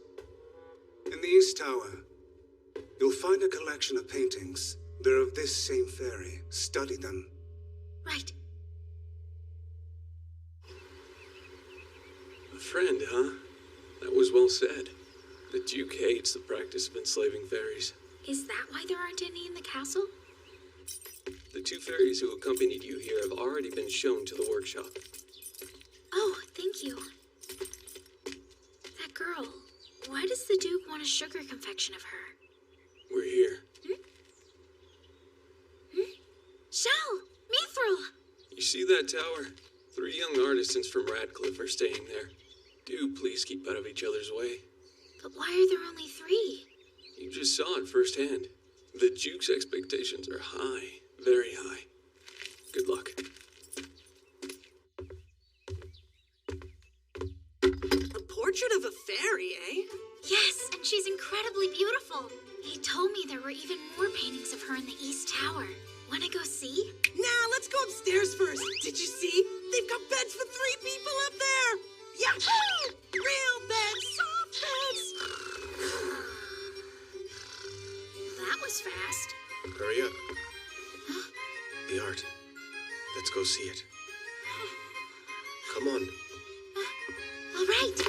Speaker 17: In the East Tower, you'll find a collection of paintings. They're of this same fairy. Study them.
Speaker 2: Right.
Speaker 13: A friend, huh? That was well said. The Duke hates the practice of enslaving fairies.
Speaker 2: Is that why there aren't any in the castle?
Speaker 13: The 2 fairies who accompanied you here have already been shown to the workshop.
Speaker 2: Oh, thank you. That girl, why does the Duke want a sugar confection of her?
Speaker 13: We're here.
Speaker 2: Shell! Mithril!
Speaker 13: You see that tower? 3 young artisans from Radcliffe are staying there. Do please keep out of each other's way.
Speaker 2: But why are there only 3?
Speaker 13: You just saw it firsthand. The Duke's expectations are high. Very high. Good luck.
Speaker 11: A portrait of a fairy, eh?
Speaker 2: Yes, and she's incredibly beautiful. He told me there were even more paintings of her in the East Tower. Wanna go see?
Speaker 11: Nah, let's go upstairs first. Did you see? They've got beds for 3 people up there. Yahoo! Real beds, soft beds.
Speaker 2: That was fast.
Speaker 9: Hurry up. The art. Let's go see it. Come on.
Speaker 2: All right.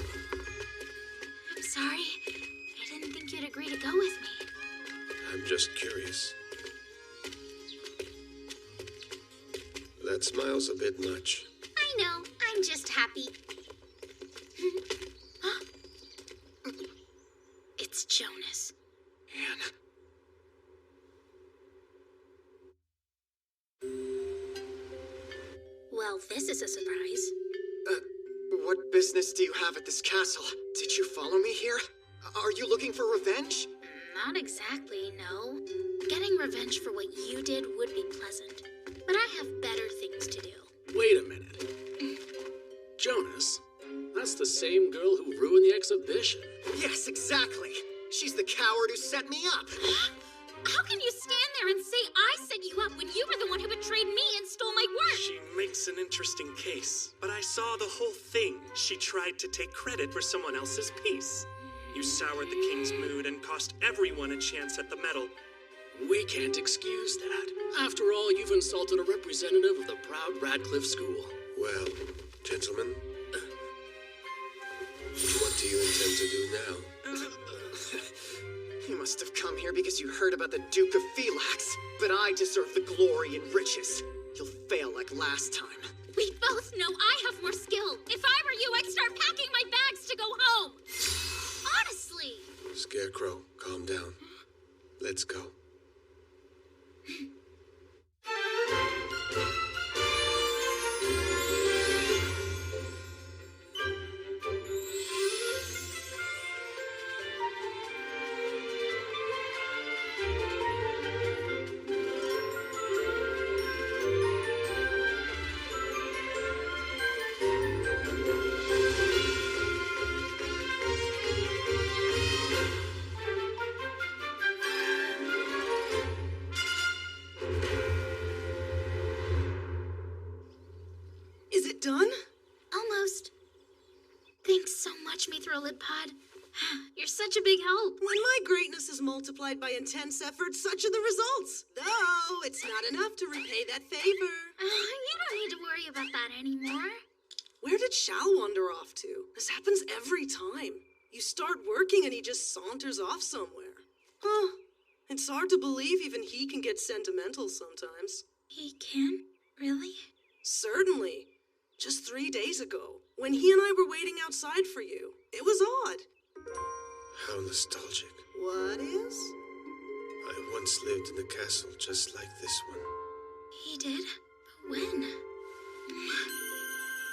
Speaker 2: I'm sorry. I didn't think you'd agree to go with me.
Speaker 9: I'm just curious. That smile's a bit much.
Speaker 2: I know. I'm just happy. It's Jonas.
Speaker 13: Anne.
Speaker 2: Well, this is a surprise.
Speaker 3: What business do you have at this castle? Did you follow me here? Are you looking for revenge?
Speaker 2: Not exactly, no. Getting revenge for what you did would be pleasant. But I have better things to do.
Speaker 6: Wait a minute. Jonas, that's the same girl who ruined the exhibition.
Speaker 3: Yes, exactly. She's the coward who set me up.
Speaker 2: How can you stand there and say I set you up when you were the one who betrayed me and stole my work?
Speaker 18: She makes an interesting case, but I saw the whole thing. She tried to take credit for someone else's piece. You soured the king's mood and cost everyone a chance at the medal.
Speaker 6: We can't excuse that. After all, you've insulted a representative of the proud Radcliffe School.
Speaker 9: Well, gentlemen, what do you intend to do now?
Speaker 3: You must have come here because you heard about the Duke of Phylax. But I deserve the glory and riches. You'll fail like last time.
Speaker 2: We both know I have more skill. If I were you, I'd start packing my bags to go home. Honestly.
Speaker 9: Scarecrow, calm down. Let's go.
Speaker 2: Lid Pod. You're such a big help.
Speaker 11: When my greatness is multiplied by intense effort, such are the results. Though, it's not enough to repay that favor.
Speaker 2: You don't need to worry about that anymore.
Speaker 11: Where did Shao wander off to? This happens every time. You start working and he just saunters off somewhere. Huh. It's hard to believe even he can get sentimental sometimes.
Speaker 2: He can? Really?
Speaker 11: Certainly. Just 3 days ago, when he and I were waiting outside for you. It was odd.
Speaker 9: How nostalgic.
Speaker 11: What is?
Speaker 9: I once lived in a castle just like this one.
Speaker 2: He did? But when?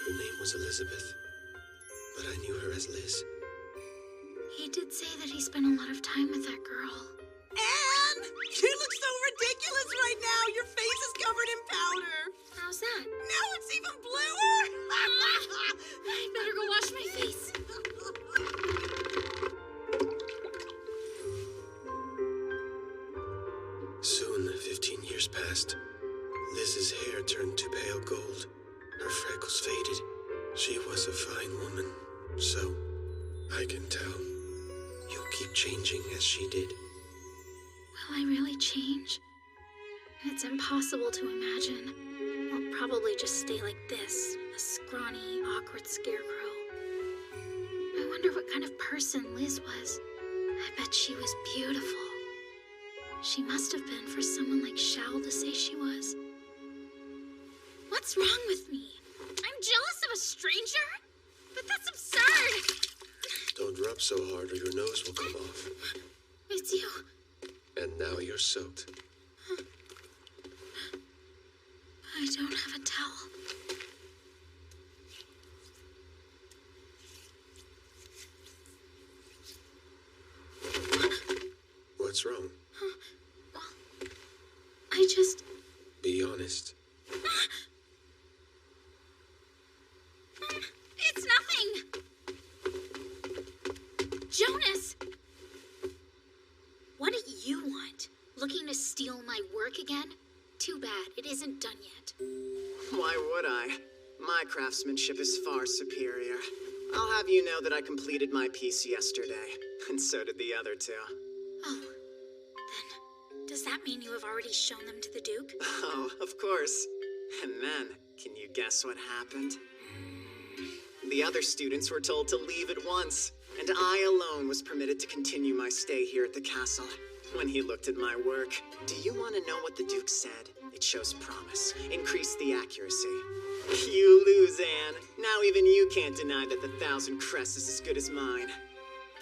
Speaker 9: Her name was Elizabeth, but I knew her as Liz.
Speaker 2: He did say that he spent a lot of time with that girl.
Speaker 11: Anne! You look so ridiculous right now! Your face is covered in powder!
Speaker 2: How's that?
Speaker 11: Now it's even bluer!
Speaker 2: I better go wash my face.
Speaker 9: Soon, 15 years passed. Liz's hair turned to pale gold. Her freckles faded. She was a fine woman, so I can tell. You'll keep changing as she did.
Speaker 2: Will I really change? It's impossible to imagine. I'll probably just stay like this, a scrawny, awkward scarecrow. I wonder what kind of person Liz was. I bet she was beautiful. She must have been for someone like Shao to say she was. What's wrong with me? I'm jealous of a stranger? But that's absurd!
Speaker 9: Don't rub so hard or your nose will come off.
Speaker 2: It's you.
Speaker 9: And now you're soaked.
Speaker 2: I don't have a towel.
Speaker 9: What's wrong?
Speaker 2: Well, I just...
Speaker 9: Be honest.
Speaker 2: It's nothing! Jonas! What do you want? Looking to steal my work again? Too bad, it isn't done yet.
Speaker 3: Why would I? My craftsmanship is far superior. I'll have you know that I completed my piece yesterday, and so did the other two.
Speaker 2: Oh, then, does that mean you have already shown them to the Duke?
Speaker 3: Oh, of course. And then, can you guess what happened? The other students were told to leave at once, and I alone was permitted to continue my stay here at the castle. When he looked at my work, do you want to know what the Duke said? It shows promise. Increase the accuracy. You lose, Anne. Now even you can't deny that the 1,000 crests is as good as mine.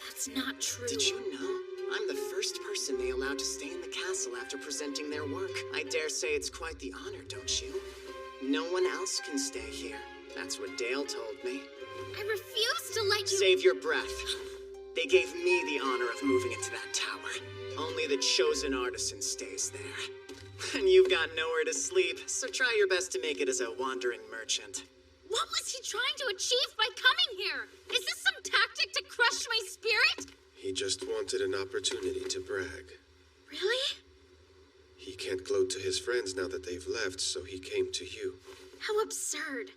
Speaker 2: That's not true.
Speaker 3: Did you know? I'm the first person they allowed to stay in the castle after presenting their work. I dare say it's quite the honor, don't you? No one else can stay here. That's what Dale told me.
Speaker 2: I refuse to let you...
Speaker 3: Save your breath. They gave me the honor of moving into that tower. Only the chosen artisan stays there. And you've got nowhere to sleep, so try your best to make it as a wandering merchant.
Speaker 2: What was he trying to achieve by coming here? Is this some tactic to crush my spirit?
Speaker 9: He just wanted an opportunity to brag.
Speaker 2: Really?
Speaker 9: He can't gloat to his friends now that they've left, so he came to you.
Speaker 2: How absurd.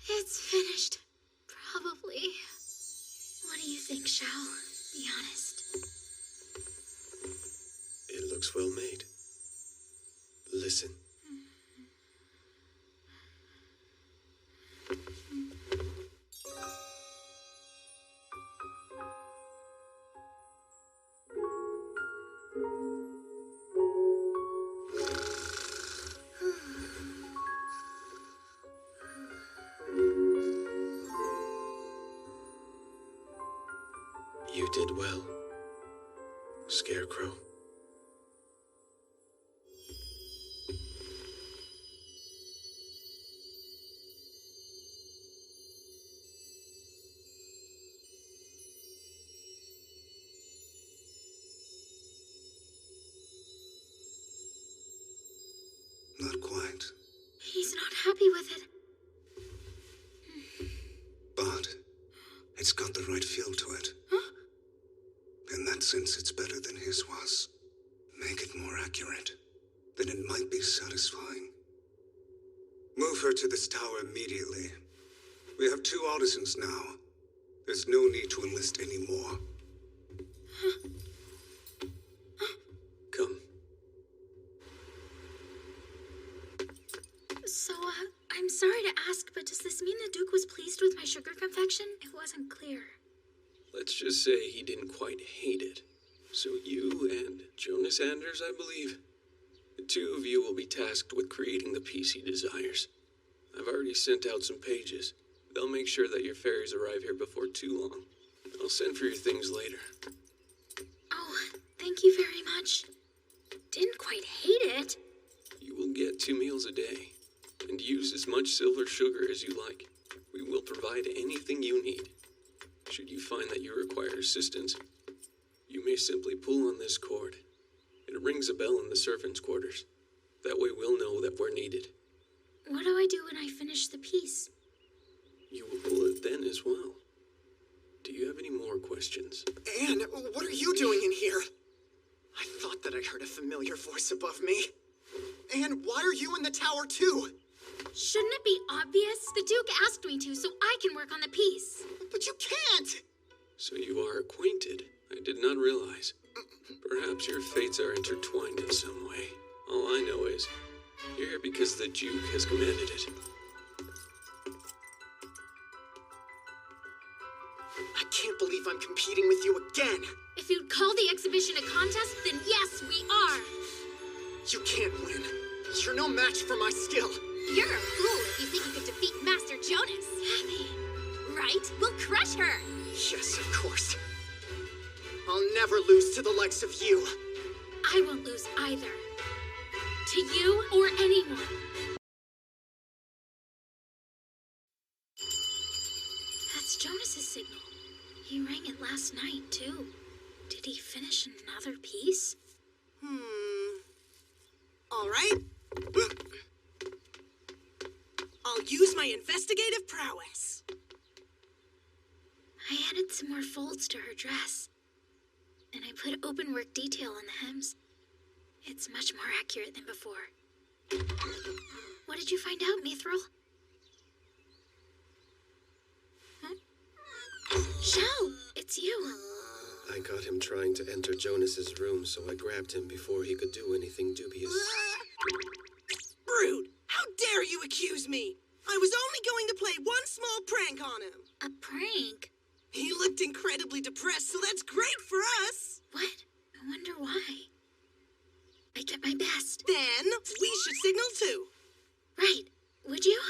Speaker 2: It's finished. Probably. What do you think, Shao? Be honest.
Speaker 9: It looks well made. Listen. You did well, Scarecrow.
Speaker 17: Not quite.
Speaker 2: He's not happy with it.
Speaker 17: But it's got the right feel to it.
Speaker 2: Huh?
Speaker 17: In that sense, it's better than his was. Make it more accurate. Then it might be satisfying. Move her to this tower immediately. We have 2 artisans now. There's no need to enlist any more.
Speaker 13: Come.
Speaker 2: So, I'm sorry to ask, but does this mean the Duke was pleased with my sugar confection? It wasn't clear.
Speaker 13: Let's just say he didn't quite hate it. So you and Jonas Anders, I believe, the 2 of you will be tasked with creating the piece he desires. I've already sent out some pages. They'll make sure that your fairies arrive here before too long. I'll send for your things later.
Speaker 2: Oh, thank you very much. Didn't quite hate it.
Speaker 13: You will get 2 meals a day, and use as much silver sugar as you like. We will provide anything you need. Should you find that you require assistance, you may simply pull on this cord. It rings a bell in the servants' quarters. That way we'll know that we're needed.
Speaker 2: What do I do when I finish the piece?
Speaker 13: You will pull it then as well. Do you have any more questions?
Speaker 3: Anne, what are you doing in here? I thought that I heard a familiar voice above me. Anne, why are you in the tower too?
Speaker 2: Shouldn't it be obvious? The Duke asked me to, so I can work on the piece.
Speaker 3: But you can't!
Speaker 13: So you are acquainted. I did not realize. Perhaps your fates are intertwined in some way. All I know is, you're here because the Duke has commanded it.
Speaker 3: I can't believe I'm competing with you again!
Speaker 2: If you'd call the exhibition a contest, then yes, we are!
Speaker 3: You can't win. You're no match for my skill.
Speaker 8: You're a fool if you think you could defeat Master Jonas.
Speaker 2: Kathy.
Speaker 8: Right? We'll crush her.
Speaker 3: Yes, of course. I'll never lose to the likes of you.
Speaker 2: I won't lose either. To you or anyone. That's Jonas's signal. He rang it last night, too. Did he finish another piece?
Speaker 11: All right. I'll use my investigative prowess.
Speaker 2: I added some more folds to her dress. And I put open work detail on the hems. It's much more accurate than before. What did you find out, Mithril? Huh? Shell, it's you.
Speaker 9: I got him trying to enter Jonas's room, so I grabbed him before he could do anything dubious.
Speaker 11: Brood, how dare you accuse me? I was only going to play one small prank on him.
Speaker 2: A prank?
Speaker 11: He looked incredibly depressed, so that's great for us.
Speaker 2: What? I wonder why. I get my best.
Speaker 11: Then we should signal too.
Speaker 2: Right. Would you?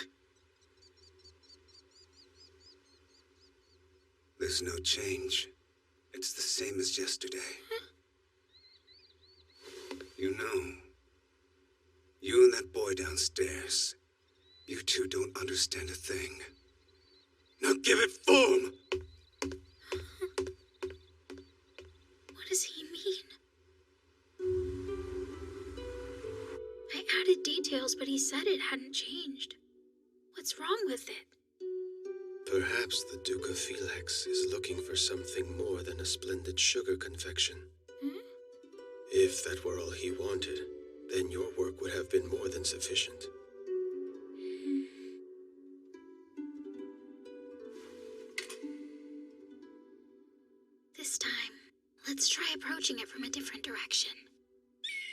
Speaker 17: There's no change. It's the same as yesterday.
Speaker 2: Huh?
Speaker 17: You know, you and that boy downstairs, you two don't understand a thing. Now give it form!
Speaker 2: What does he mean? I added details, but he said it hadn't changed. What's wrong with it?
Speaker 9: Perhaps the Duke of Felix is looking for something more than a splendid sugar confection. If that were all he wanted, then your work would have been more than sufficient.
Speaker 2: This time, let's try approaching it from a different direction.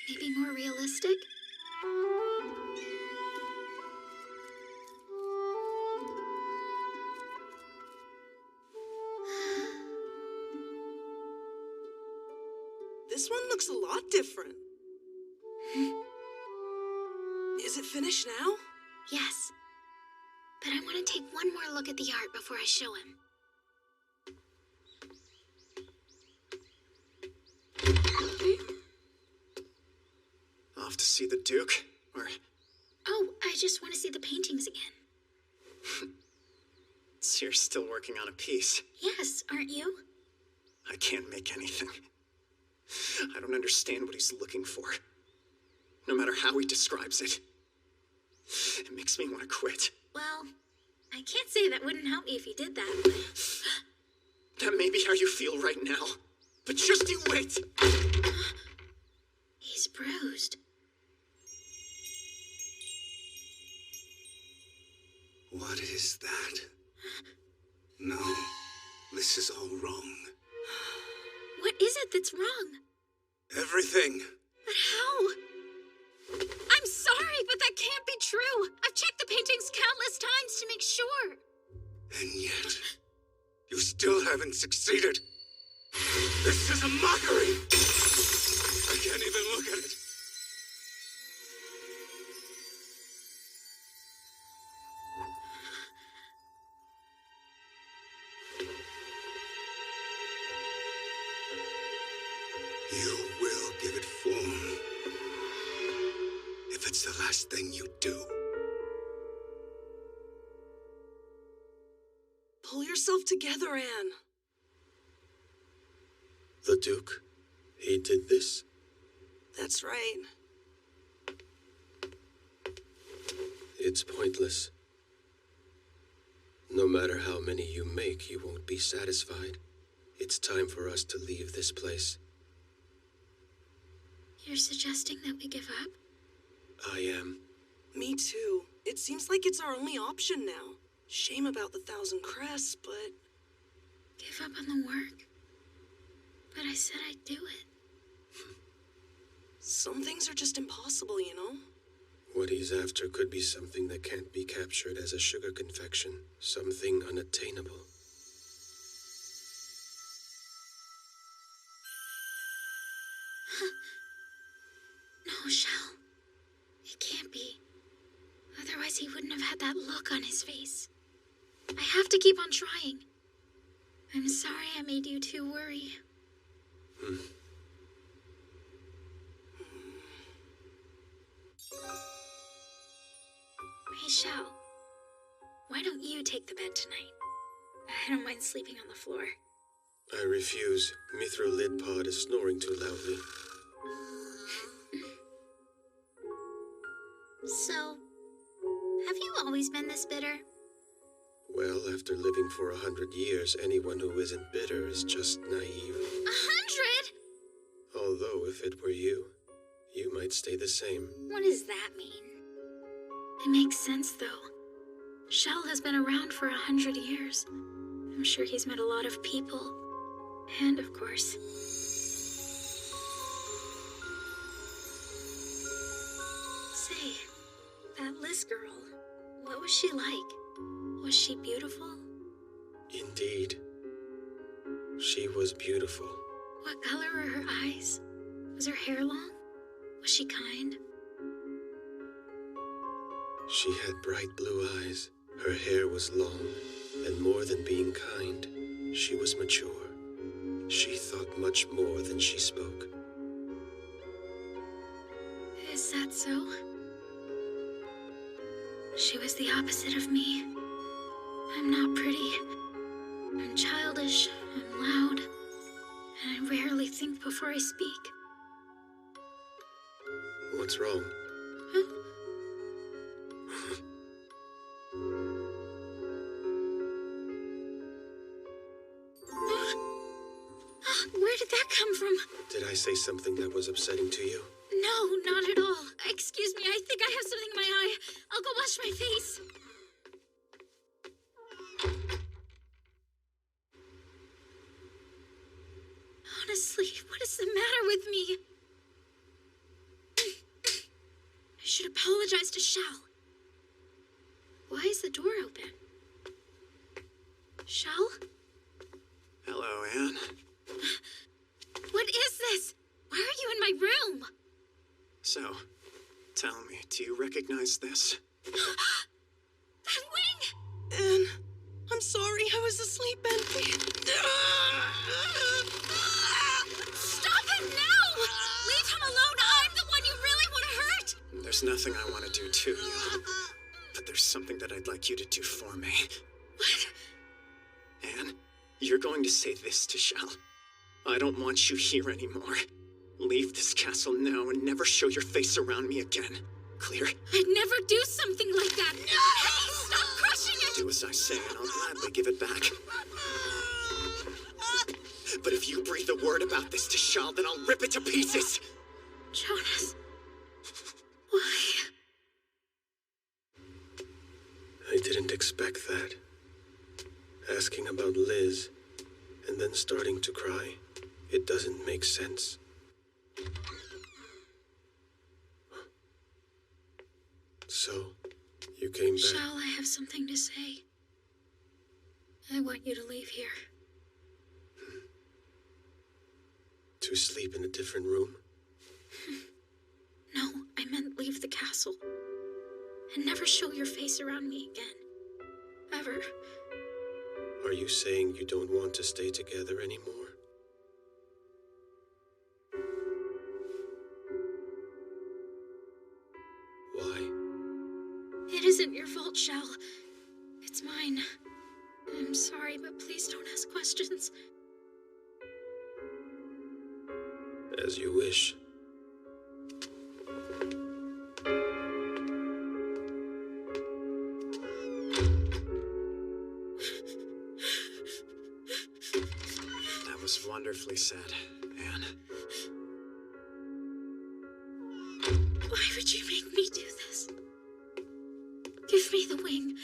Speaker 2: Maybe more realistic?
Speaker 11: This one looks a lot different. Is it finished now?
Speaker 2: Yes. But I want to take one more look at the art before I show him.
Speaker 3: Off to see the Duke, or...
Speaker 2: Oh, I just want to see the paintings again.
Speaker 3: So you're still working on a piece.
Speaker 2: Yes, aren't you?
Speaker 3: I can't make anything. I don't understand what he's looking for. No matter how he describes it. It makes me want to quit.
Speaker 2: Well, I can't say that wouldn't help me if you did that, but...
Speaker 3: That may be how you feel right now. But just you wait!
Speaker 2: He's bruised.
Speaker 17: What is that? No, this is all wrong.
Speaker 2: What is it that's wrong?
Speaker 17: Everything.
Speaker 2: But how? I'm sorry, but that can't be true. I've checked the paintings countless times to make sure.
Speaker 17: And yet, you still haven't succeeded. This is a mockery. I can't even look at it. You will give it form. If it's the last thing you do.
Speaker 11: Pull yourself together, Anne.
Speaker 9: The Duke, he did this?
Speaker 11: That's right.
Speaker 9: It's pointless. No matter how many you make, you won't be satisfied. It's time for us to leave this place.
Speaker 2: You're suggesting that we give up?
Speaker 9: I am.
Speaker 11: Me too. It seems like it's our only option now. Shame about the 1,000 crests, but...
Speaker 2: Give up on the work? But I said I'd do it.
Speaker 11: Some things are just impossible, you know?
Speaker 9: What he's after could be something that can't be captured as a sugar confection. Something unattainable.
Speaker 2: No, Shell. It can't be. Otherwise he wouldn't have had that look on his face. I have to keep on trying. I'm sorry I made you two worry. Hey, Shell. Why don't you take the bed tonight? I don't mind sleeping on the floor.
Speaker 9: I refuse. Mithril Lid Pod is snoring too loudly.
Speaker 2: So, have you always been this bitter?
Speaker 9: Well, after living for 100 years, anyone who isn't bitter is just naive.
Speaker 2: 100?
Speaker 9: Although, if it were you, you might stay the same.
Speaker 2: What does that mean? It makes sense, though. Shell has been around for 100 years. I'm sure he's met a lot of people. And, of course... Say, that Liz girl, what was she like? Was she beautiful?
Speaker 9: Indeed. She was beautiful.
Speaker 2: What color were her eyes? Was her hair long? Was she kind?
Speaker 9: She had bright blue eyes. Her hair was long, and more than being kind, she was mature. She thought much more than she spoke.
Speaker 2: Is that so? She was the opposite of me. I'm not pretty. I'm childish, I'm loud, and I rarely think before I speak.
Speaker 9: What's wrong?
Speaker 2: Where did that come from?
Speaker 9: Did I say something that was upsetting to you?
Speaker 2: No, not at all. Excuse me, I think I have something in my eye. I'll go wash my face. Honestly, what is the matter with me? I should apologize to Shell. Why is the door open? Shell?
Speaker 3: Hello, Anne.
Speaker 2: What is this? Why are you in my room?
Speaker 3: So, tell me, do you recognize this?
Speaker 2: That wing!
Speaker 11: Anne, I'm sorry, I was asleep and...
Speaker 2: Stop it now! Leave him alone! I'm the one you really want to hurt!
Speaker 3: There's nothing I want to do to you. But there's something that I'd like you to do for me.
Speaker 2: What?
Speaker 3: Anne, you're going to say this to Shell. I don't want you here anymore. Leave this castle now and never show your face around me again. Clear?
Speaker 2: I'd never do something like that! No! Hey, stop crushing it!
Speaker 3: Do as I say and I'll gladly give it back. But if you breathe a word about this to Shell, then I'll rip it to pieces!
Speaker 2: Jonas... Why?
Speaker 9: I didn't expect that. asking about Liz, and then starting to cry. It doesn't make sense. So, you came back.
Speaker 2: Shall I have something to say? I want you to leave here.
Speaker 9: To sleep in a different room?
Speaker 2: No, I meant leave the castle. And never show your face around me again. Ever.
Speaker 9: Are you saying you don't want to stay together anymore? Why?
Speaker 2: It isn't your fault, Shell. It's mine. I'm sorry, but please don't ask questions.
Speaker 9: As you wish.
Speaker 3: That was wonderfully said, Anne.
Speaker 2: Why would you make me do this? Give me the wing.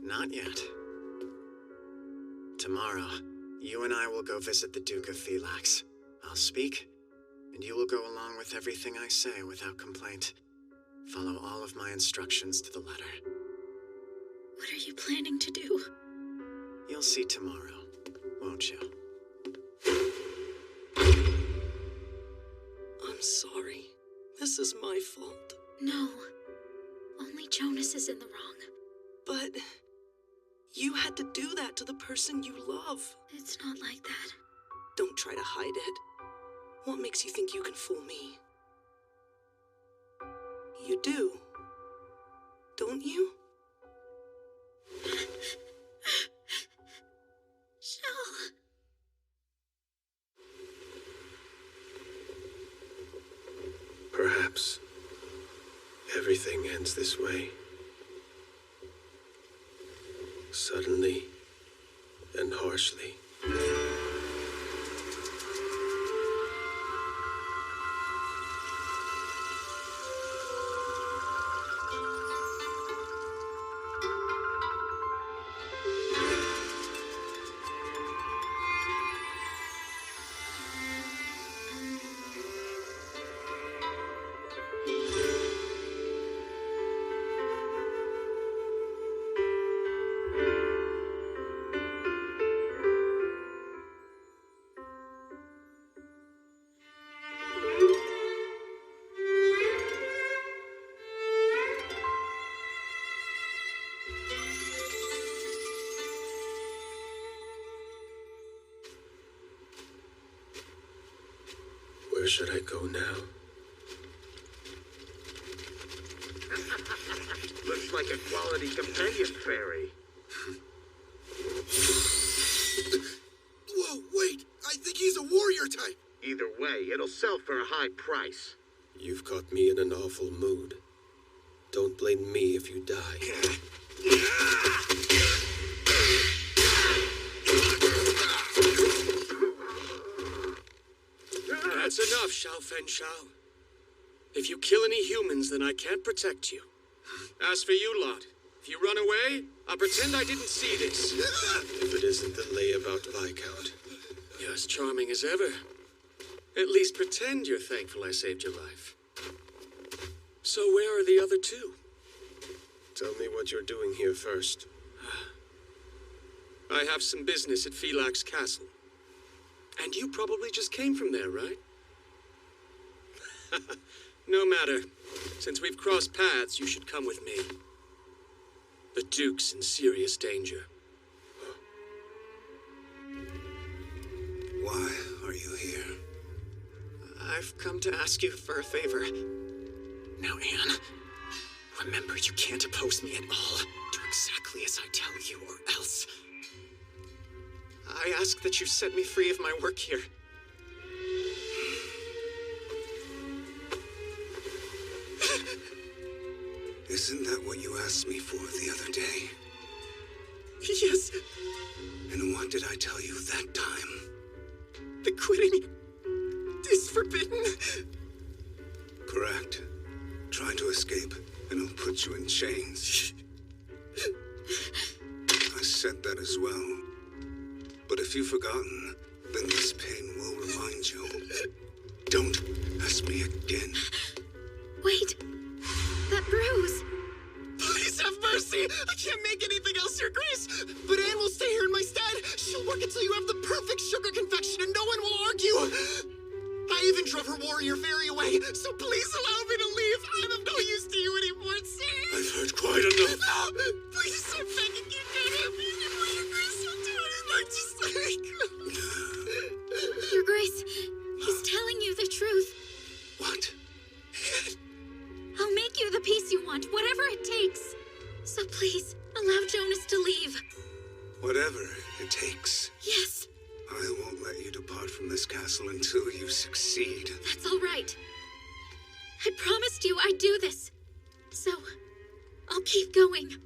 Speaker 3: Not yet. Tomorrow, you and I will go visit the Duke of Phylax. I'll speak, and you will go along with everything I say without complaint. Follow all of my instructions to the letter.
Speaker 2: What are you planning to do?
Speaker 3: You'll see tomorrow, won't you?
Speaker 11: I'm sorry. This is my fault.
Speaker 2: No. Only Jonas is in the wrong.
Speaker 11: But you had to do that to the person you love.
Speaker 2: It's not like that.
Speaker 11: Don't try to hide it. What makes you think you can fool me? You do, don't you?
Speaker 2: Shell.
Speaker 9: Perhaps everything ends this way. Suddenly and harshly. Where should I go now?
Speaker 10: Looks like a quality companion fairy.
Speaker 4: Whoa, wait! I think he's a warrior type!
Speaker 10: Either way, it'll sell for a high price.
Speaker 9: You've caught me in an awful mood. Don't blame me if you die.
Speaker 18: That's enough, Shao Fen Shao. If you kill any humans, then I can't protect you. As for you lot, if you run away, I'll pretend I didn't see this.
Speaker 9: If it isn't the layabout Viscount.
Speaker 18: You're as charming as ever. At least pretend you're thankful I saved your life. So where are the other two?
Speaker 9: Tell me what you're doing here first.
Speaker 18: I have some business at Phylax Castle. And you probably just came from there, right? No matter. Since we've crossed paths, you should come with me. The Duke's in serious danger.
Speaker 17: Why are you here?
Speaker 3: I've come to ask you for a favor. Now, Anne, remember you can't oppose me at all. Do exactly as I tell you, or else. I ask that you set me free of my work here.
Speaker 17: Isn't that what you asked me for the other day?
Speaker 3: Yes.
Speaker 17: And what did I tell you that time?
Speaker 3: The quitting is forbidden.
Speaker 17: Correct. Try to escape, and I'll put you in chains. I said that as well. But if you've forgotten, then this pain will remind you. Don't ask me again.
Speaker 2: Wait! That bruise!
Speaker 3: Please have mercy! I can't make anything else, Your Grace! But Anne will stay here in my stead! She'll work until you have the perfect sugar confection and no one will argue! I even drove her warrior fairy away, so please allow me to leave! I'm of no use to you anymore, sir!
Speaker 5: I've heard quite enough.
Speaker 3: No! Please, I'm begging you, don't help me anymore, Your Grace! I'll do anything, just like...
Speaker 2: Your Grace, he's telling you the truth.
Speaker 17: What?
Speaker 2: I'll make you the peace you want, whatever it takes. So please, allow Jonas to leave.
Speaker 17: Whatever it takes.
Speaker 2: Yes.
Speaker 17: I won't let you depart from this castle until you succeed.
Speaker 2: That's all right. I promised you I'd do this. So, I'll keep going.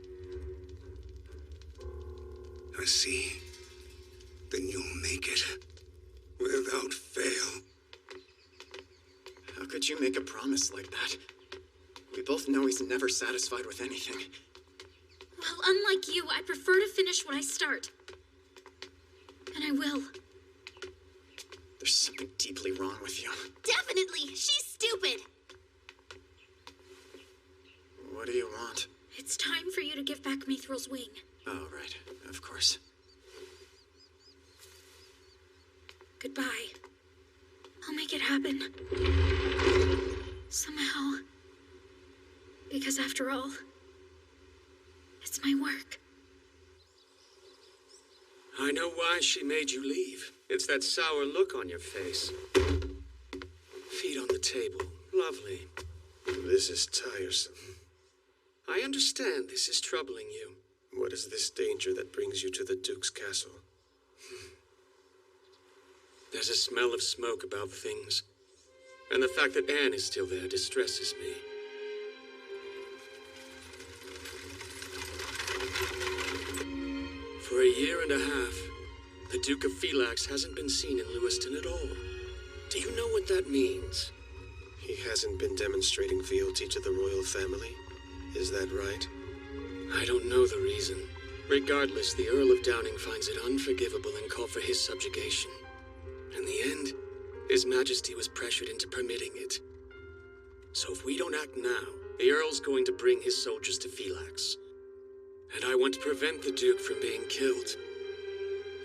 Speaker 17: I see. Then you'll make it. Without fail.
Speaker 3: How could you make a promise like that? We both know he's never satisfied with anything.
Speaker 2: Well, unlike you, I prefer to finish what I start. And I will.
Speaker 3: There's something deeply wrong with you.
Speaker 14: Definitely! She's stupid!
Speaker 3: What do you want?
Speaker 2: It's time for you to give back Mithril's wing.
Speaker 3: Oh, right. Of course.
Speaker 2: Goodbye. I'll make it happen. Somehow. Because after all, it's my work.
Speaker 12: I know why she made you leave. It's that sour look on your face. Feet on the table. Lovely.
Speaker 9: This is tiresome.
Speaker 12: I understand this is troubling you.
Speaker 9: What is this danger that brings you to the Duke's castle?
Speaker 12: There's a smell of smoke about things. And the fact that Anne is still there distresses me. For a year and a half, the Duke of Phylax hasn't been seen in Lewiston at all. Do you know what that means?
Speaker 9: He hasn't been demonstrating fealty to the royal family? Is that right?
Speaker 12: I don't know the reason. Regardless, the Earl of Downing finds it unforgivable and called for his subjugation. In the end, His Majesty was pressured into permitting it. So if we don't act now, the Earl's going to bring his soldiers to Phylax. And I want to prevent the Duke from being killed.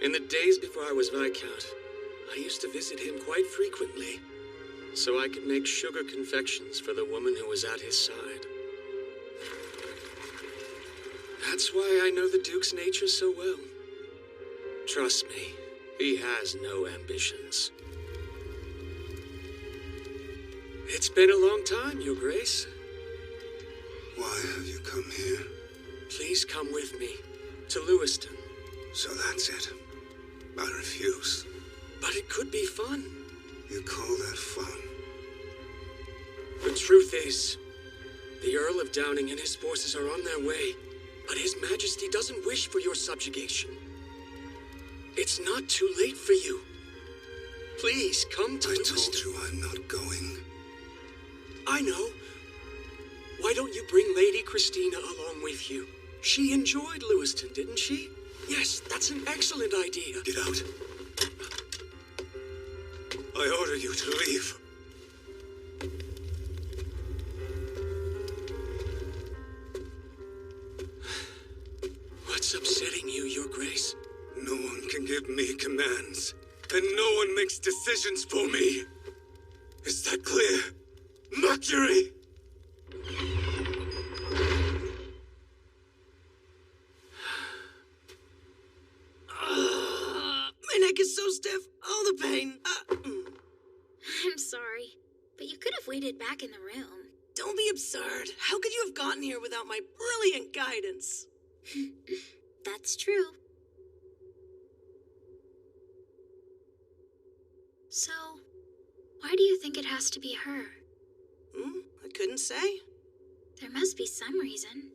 Speaker 12: In the days before I was Viscount, I used to visit him quite frequently, so I could make sugar confections for the woman who was at his side. That's why I know the Duke's nature so well. Trust me, he has no ambitions. It's been a long time, Your Grace.
Speaker 17: Why have you come here?
Speaker 12: Please come with me to Lewiston.
Speaker 17: So that's it. I refuse.
Speaker 12: But it could be fun.
Speaker 17: You call that fun?
Speaker 12: The truth is, the Earl of Downing and his forces are on their way, but His Majesty doesn't wish for your subjugation. It's not too late for you. Please come to Lewiston.
Speaker 17: I told you I'm not going.
Speaker 12: I know. Why don't you bring Lady Christina along with you? She enjoyed Lewiston, didn't she? Yes, that's an excellent idea.
Speaker 17: Get out. I order you to leave.
Speaker 12: What's upsetting you, Your Grace?
Speaker 17: No one can give me commands, and no one makes decisions for me. Is that clear? Mercury!
Speaker 11: My neck is so stiff. All the pain.
Speaker 2: I'm sorry, but you could have waited back in the room.
Speaker 11: Don't be absurd. How could you have gotten here without my brilliant guidance?
Speaker 2: That's true. So, why do you think it has to be her?
Speaker 11: I couldn't say.
Speaker 2: There must be some reason.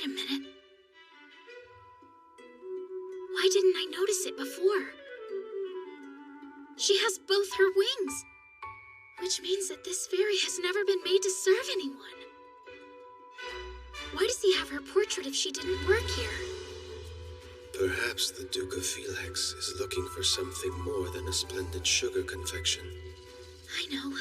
Speaker 2: Wait a minute. Why didn't I notice it before? She has both her wings, which means that this fairy has never been made to serve anyone. Why does he have her portrait if she didn't work here?
Speaker 9: Perhaps the Duke of Felix is looking for something more than a splendid sugar confection.
Speaker 2: I know.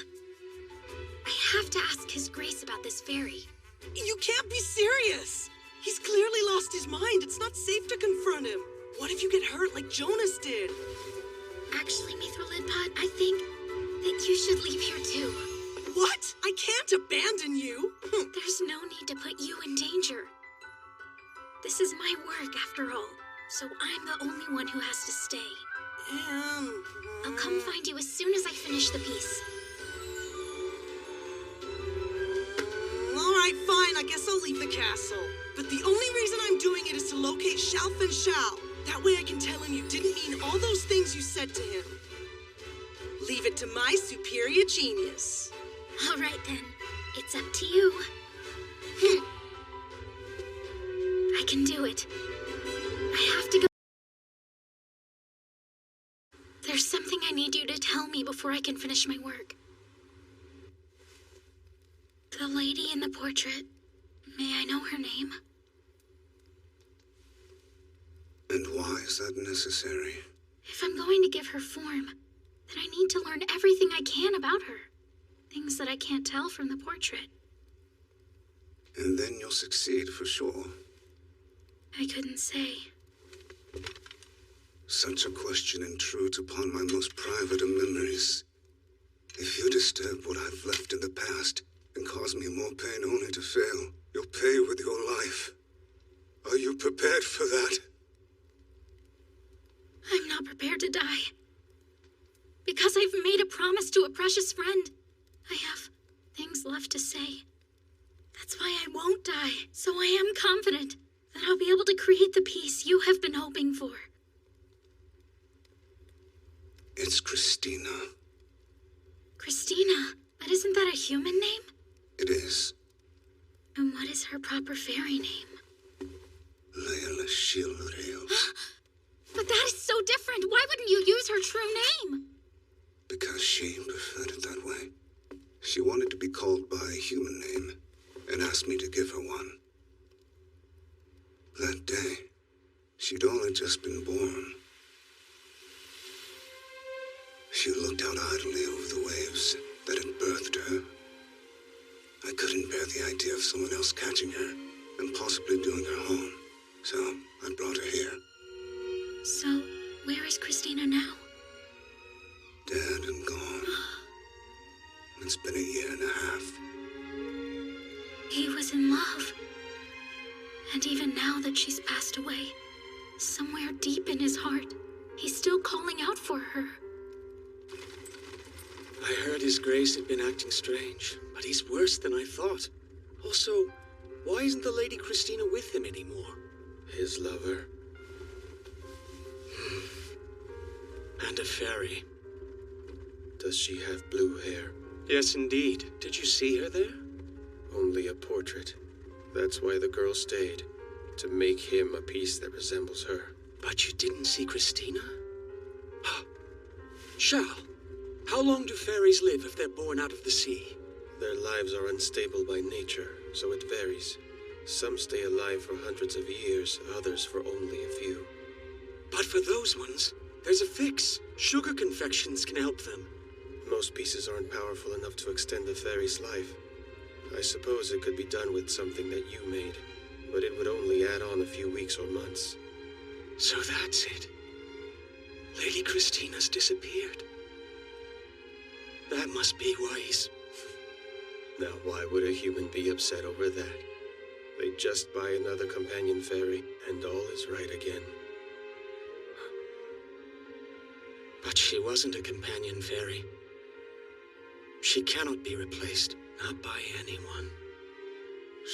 Speaker 2: I have to ask His Grace about this fairy.
Speaker 11: You can't be serious! He's clearly lost his mind. It's not safe to confront him. What if you get hurt like Jonas did?
Speaker 2: Actually, Mithril Lidpot, I think that you should leave here too.
Speaker 11: What? I can't abandon you.
Speaker 2: There's no need to put you in danger. This is my work, after all, so I'm the only one who has to stay. I'll come find you as soon as I finish the piece.
Speaker 11: All right, fine. I guess I'll leave the castle. But the only reason I'm doing it is to locate Shalf and Shao. That way I can tell him you didn't mean all those things you said to him. Leave it to my superior genius.
Speaker 2: All right, then. It's up to you. I can do it. I have to go. There's something I need you to tell me before I can finish my work. The lady in the portrait. May I know her name?
Speaker 17: And why is that necessary?
Speaker 2: If I'm going to give her form, then I need to learn everything I can about her. Things that I can't tell from the portrait.
Speaker 17: And then you'll succeed for sure.
Speaker 2: I couldn't say.
Speaker 17: Such a question intrudes upon my most private of memories. If you disturb what I've left in the past and cause me more pain only to fail, you'll pay with your life. Are you prepared for that?
Speaker 2: I'm not prepared to die. Because I've made a promise to a precious friend. I have things left to say. That's why I won't die. So I am confident that I'll be able to create the peace you have been hoping for.
Speaker 17: It's Christina.
Speaker 2: Christina? But isn't that a human name?
Speaker 17: It is.
Speaker 2: And what is her proper fairy name?
Speaker 17: Leila Shilreal.
Speaker 2: But that is so different. Why wouldn't you use her true name?
Speaker 17: Because she preferred it that way. She wanted to be called by a human name and asked me to give her one. That day, she'd only just been born. She looked out idly over the waves that had birthed her. I couldn't bear the idea of someone else catching her and possibly doing her harm, so I brought her here.
Speaker 2: So, where is Christina now?
Speaker 17: Dead and gone. It's been 1.5 years.
Speaker 2: He was in love. And even now that she's passed away, somewhere deep in his heart, he's still calling out for her.
Speaker 18: I heard His Grace had been acting strange, but he's worse than I thought. Also, why isn't the Lady Christina with him anymore?
Speaker 9: His lover.
Speaker 18: And a fairy.
Speaker 9: Does she have blue hair?
Speaker 18: Yes, indeed. Did you see her there?
Speaker 9: Only a portrait. That's why the girl stayed. To make him a piece that resembles her.
Speaker 18: But you didn't see Christina? Shao, how long do fairies live if they're born out of the sea?
Speaker 9: Their lives are unstable by nature, so it varies. Some stay alive for hundreds of years, others for only a few.
Speaker 18: But for those ones, there's a fix. Sugar confections can help them.
Speaker 9: Most pieces aren't powerful enough to extend a fairy's life. I suppose it could be done with something that you made, but it would only add on a few weeks or months.
Speaker 18: So that's it. Lady Christina's disappeared. That must be wise.
Speaker 9: Now, why would a human be upset over that? They just buy another companion fairy, and all is right again.
Speaker 18: But she wasn't a companion fairy. She cannot be replaced, not by anyone.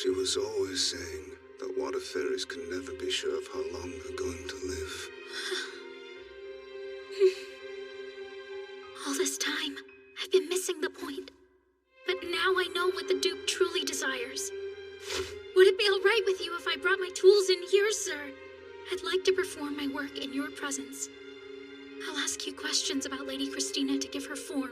Speaker 17: She was always saying that water fairies can never be sure of how long they're going to live.
Speaker 2: All this time, I've been missing the point. But now I know what the Duke truly desires. Would it be all right right with you if I brought my tools in here, sir? I'd like to perform my work in your presence. I'll ask you questions about Lady Christina to give her form.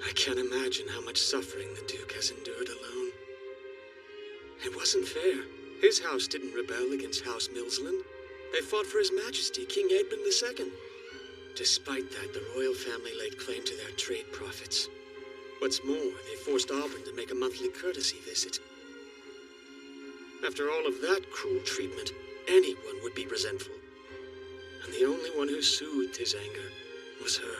Speaker 12: I can't imagine how much suffering the Duke has endured alone. It wasn't fair. His house didn't rebel against House Millsland. They fought for His Majesty, King Edmund II. Despite that, the royal family laid claim to their trade profits. What's more, they forced Auburn to make a monthly courtesy visit. After all of that cruel treatment, anyone would be resentful. And the only one who soothed his anger was her.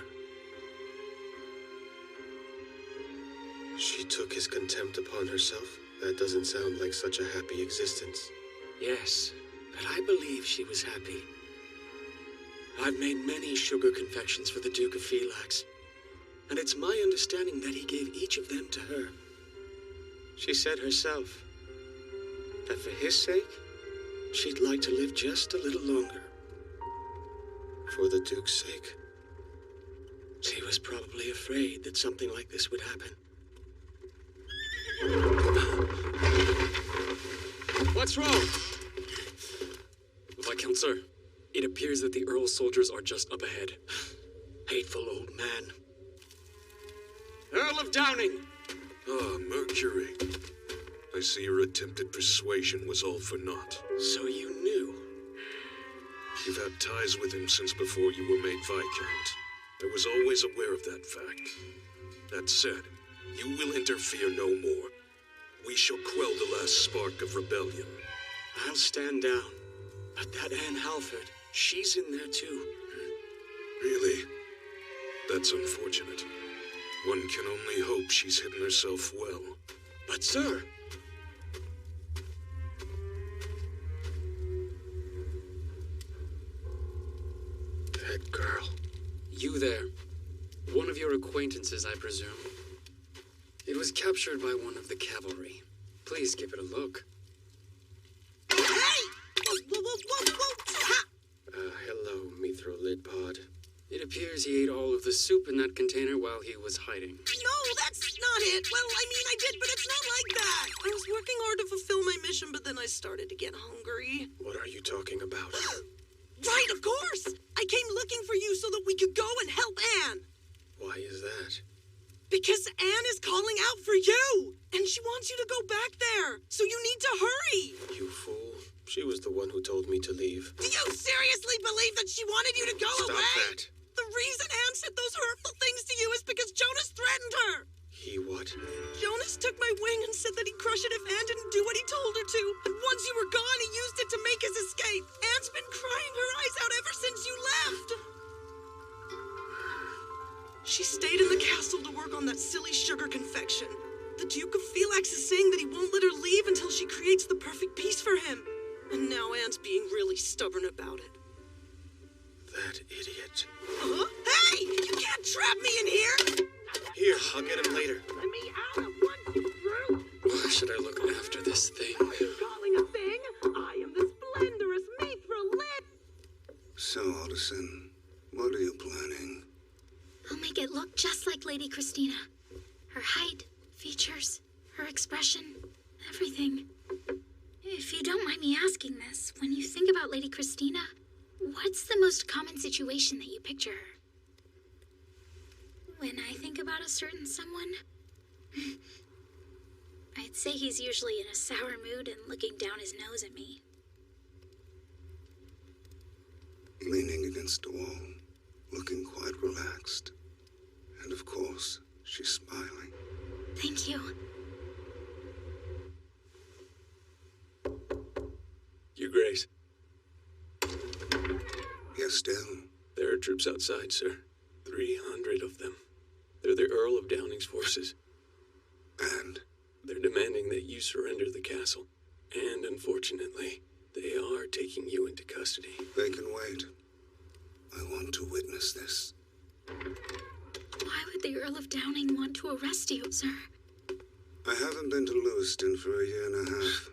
Speaker 9: She took his contempt upon herself? That doesn't sound like such a happy existence.
Speaker 12: Yes, but I believe she was happy. I've made many sugar confections for the Duke of Phylax, and it's my understanding that he gave each of them to her. She said herself that for his sake, she'd like to live just a little longer.
Speaker 9: For the Duke's sake?
Speaker 12: She was probably afraid that something like this would happen.
Speaker 18: What's wrong? Viscount, sir, it appears that the Earl's soldiers are just up ahead.
Speaker 12: Hateful old man.
Speaker 18: Earl of Downing!
Speaker 5: Ah, Mercury. I see your attempted persuasion was all for naught.
Speaker 12: So you knew?
Speaker 5: You've had ties with him since before you were made Viscount. I was always aware of that fact. That said, you will interfere no more. We shall quell the last spark of rebellion.
Speaker 12: I'll stand down. But that Anne Halford, she's in there too.
Speaker 5: Really? That's unfortunate. One can only hope she's hidden herself well.
Speaker 12: But sir...
Speaker 9: That girl.
Speaker 18: You there. One of your acquaintances, I presume. It was captured by one of the cavalry. Please give it a look.
Speaker 11: Hey! Whoa!
Speaker 9: Hello, Mithro Lidpod.
Speaker 18: It appears he ate all of the soup in that container while he was hiding.
Speaker 11: No, that's not it. Well, I mean, I did, but it's not like that. I was working hard to fulfill my mission, but then I started to get hungry.
Speaker 9: What are you talking about?
Speaker 11: Right, of course! I came looking for you so that we could go and help Anne.
Speaker 9: Why is that?
Speaker 11: Because Anne is calling out for you! And she wants you to go back there! So you need to hurry!
Speaker 9: You fool. She was the one who told me to leave.
Speaker 11: Do you seriously believe that she wanted you to go away?
Speaker 9: Stop that!
Speaker 11: The reason Anne said those hurtful things to you is because Jonas threatened her!
Speaker 9: He what?
Speaker 11: Jonas took my wing and said that he'd crush it if Anne didn't do what he told her to. And once you were gone, he used it to make his escape. Anne's been crying her eyes out ever since you left. She stayed in the castle to work on that silly sugar confection. The Duke of Phylax is saying that he won't let her leave until she creates the perfect piece for him. And now Anne's being really stubborn about it.
Speaker 9: That idiot.
Speaker 11: Huh? Hey! You can't trap me in here!
Speaker 9: Here, I'll get him later.
Speaker 11: Let me out at once, you through!
Speaker 18: Why should I look after this thing?
Speaker 11: What are you calling a thing? I am the splendorous Mithra Lid!
Speaker 17: So, Alderson, what are you planning?
Speaker 2: I'll make it look just like Lady Christina. Her height, features, her expression, everything. If you don't mind me asking this, when you think about Lady Christina, what's the most common situation that you picture her? When I think about a certain someone, I'd say he's usually in a sour mood and looking down his nose at me.
Speaker 17: Leaning against a wall, looking quite relaxed. And of course, she's smiling.
Speaker 2: Thank you.
Speaker 13: Your Grace.
Speaker 17: Yes, Dale?
Speaker 13: There are troops outside, sir. 300 of them. They're the Earl of Downing's forces.
Speaker 17: And?
Speaker 13: They're demanding that you surrender the castle. And unfortunately, they are taking you into custody.
Speaker 17: They can wait. I want to witness this.
Speaker 2: Why would the Earl of Downing want to arrest you, sir?
Speaker 17: I haven't been to Lewiston for a year and a half.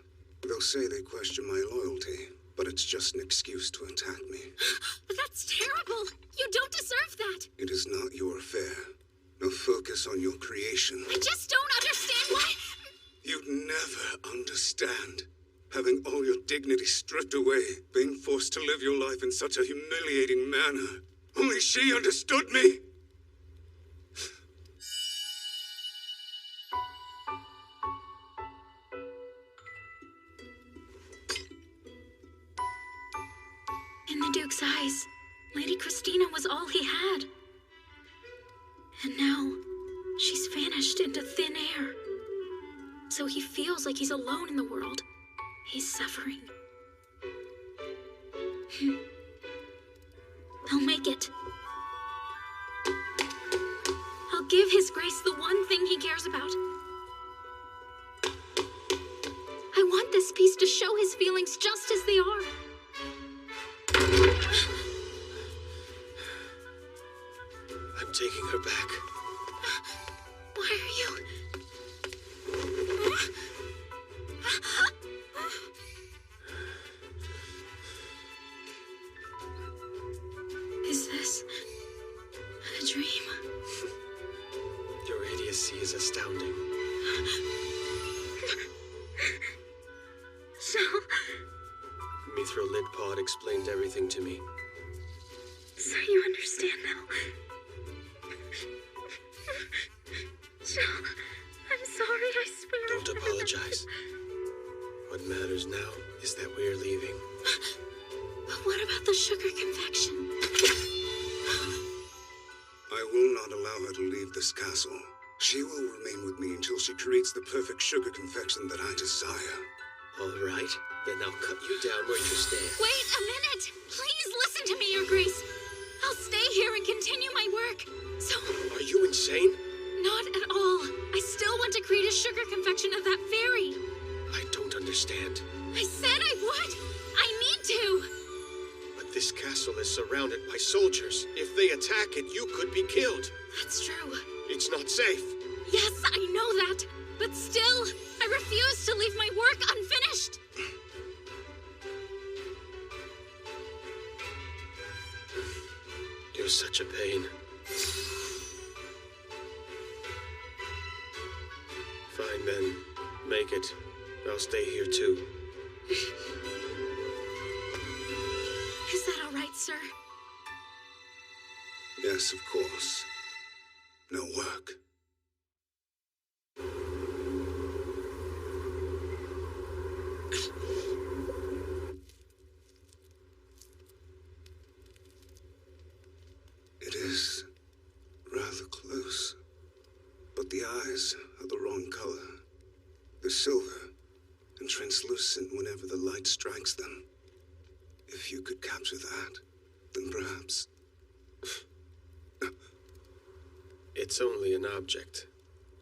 Speaker 17: They'll say they question my loyalty, but it's just an excuse to attack me.
Speaker 2: But that's terrible! You don't deserve that!
Speaker 17: It is not your affair. Now focus on your creation.
Speaker 2: I just don't understand why...
Speaker 17: You'd ever understand. Having all your dignity stripped away, being forced to live your life in such a humiliating manner. Only she understood me.
Speaker 2: In the Duke's eyes, Lady Christina was all he had. And now, she's vanished into thin air. So he feels like he's alone in the world. He's suffering. I'll make it. I'll give His Grace the one thing he cares about. I want this piece to show his feelings just as they are.
Speaker 9: I'm taking her back.
Speaker 2: Why are you... Is this a dream?
Speaker 9: Your idiocy is astounding.
Speaker 2: So...
Speaker 9: Mithril Lid Pod explained everything to me.
Speaker 2: So you understand now? So, I'm sorry, I swear.
Speaker 9: Don't apologize. What matters now is that we're leaving.
Speaker 2: But what about the sugar confection?
Speaker 17: I will not allow her to leave this castle. She will remain with me until she creates the perfect sugar confection that I desire.
Speaker 9: All right, then I'll cut you down where you stand.
Speaker 2: Wait a minute! Please listen to me, Your Grace. I'll stay here and continue my work. So...
Speaker 9: Are you insane?
Speaker 2: Not at all. I still want to create a sugar confection of that fairy.
Speaker 9: I don't understand.
Speaker 2: I said I would. I need to.
Speaker 9: But this castle is surrounded by soldiers. If they attack it, you could be killed.
Speaker 2: That's true.
Speaker 9: It's not safe.
Speaker 2: Yes, I know that. But still, I refuse to leave my work unfinished.
Speaker 9: You're such a pain. Fine then. Make it. I'll stay here too.
Speaker 2: Is that all right, sir?
Speaker 17: Yes, of course. No work. It is rather close, but the eyes are the wrong color. They're silver and translucent whenever the light strikes them. If you could capture that, then perhaps...
Speaker 9: It's only an object.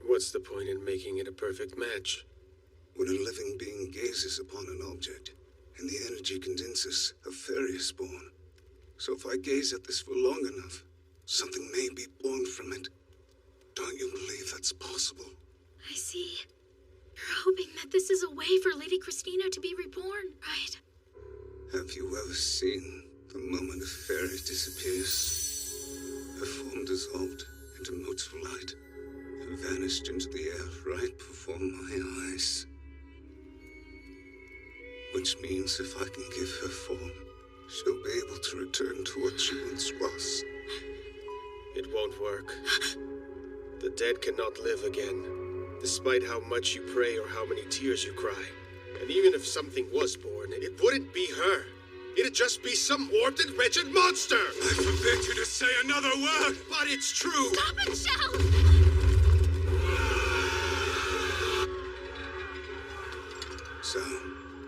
Speaker 9: What's the point in making it a perfect match?
Speaker 17: When a living being gazes upon an object, and the energy condenses, a fairy is born. So if I gaze at this for long enough, something may be born from it. Don't you believe that's possible?
Speaker 2: I see. You're hoping that this is a way for Lady Christina to be reborn, right?
Speaker 17: Have you ever seen the moment a fairy disappears? Her form dissolved into motes of light and vanished into the air right before my eyes. Which means if I can give her form, she'll be able to return to what she once was.
Speaker 9: It won't work. The dead cannot live again, despite how much you pray or how many tears you cry. And even if something was born, it wouldn't be her. It'd just be some warped and wretched monster!
Speaker 17: I forbid you to say another word!
Speaker 9: But it's true!
Speaker 2: Stop it, Shell!
Speaker 17: So,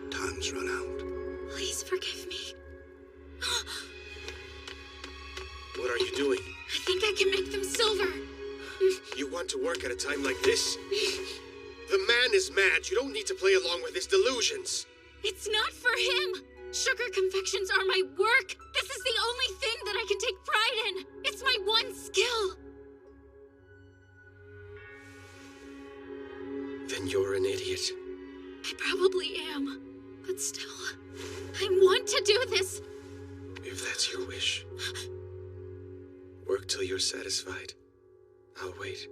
Speaker 17: time's run out.
Speaker 2: Please forgive me.
Speaker 9: What are you doing?
Speaker 2: I think I can make them silver.
Speaker 9: You want to work at a time like this? The man is mad. You don't need to play along with his delusions.
Speaker 2: It's not for him. Sugar confections are my work. This is the only thing that I can take pride in. It's my one skill.
Speaker 9: Then you're an idiot.
Speaker 2: I probably am. But still, I want to do this.
Speaker 9: If that's your wish, work till you're satisfied. I'll wait.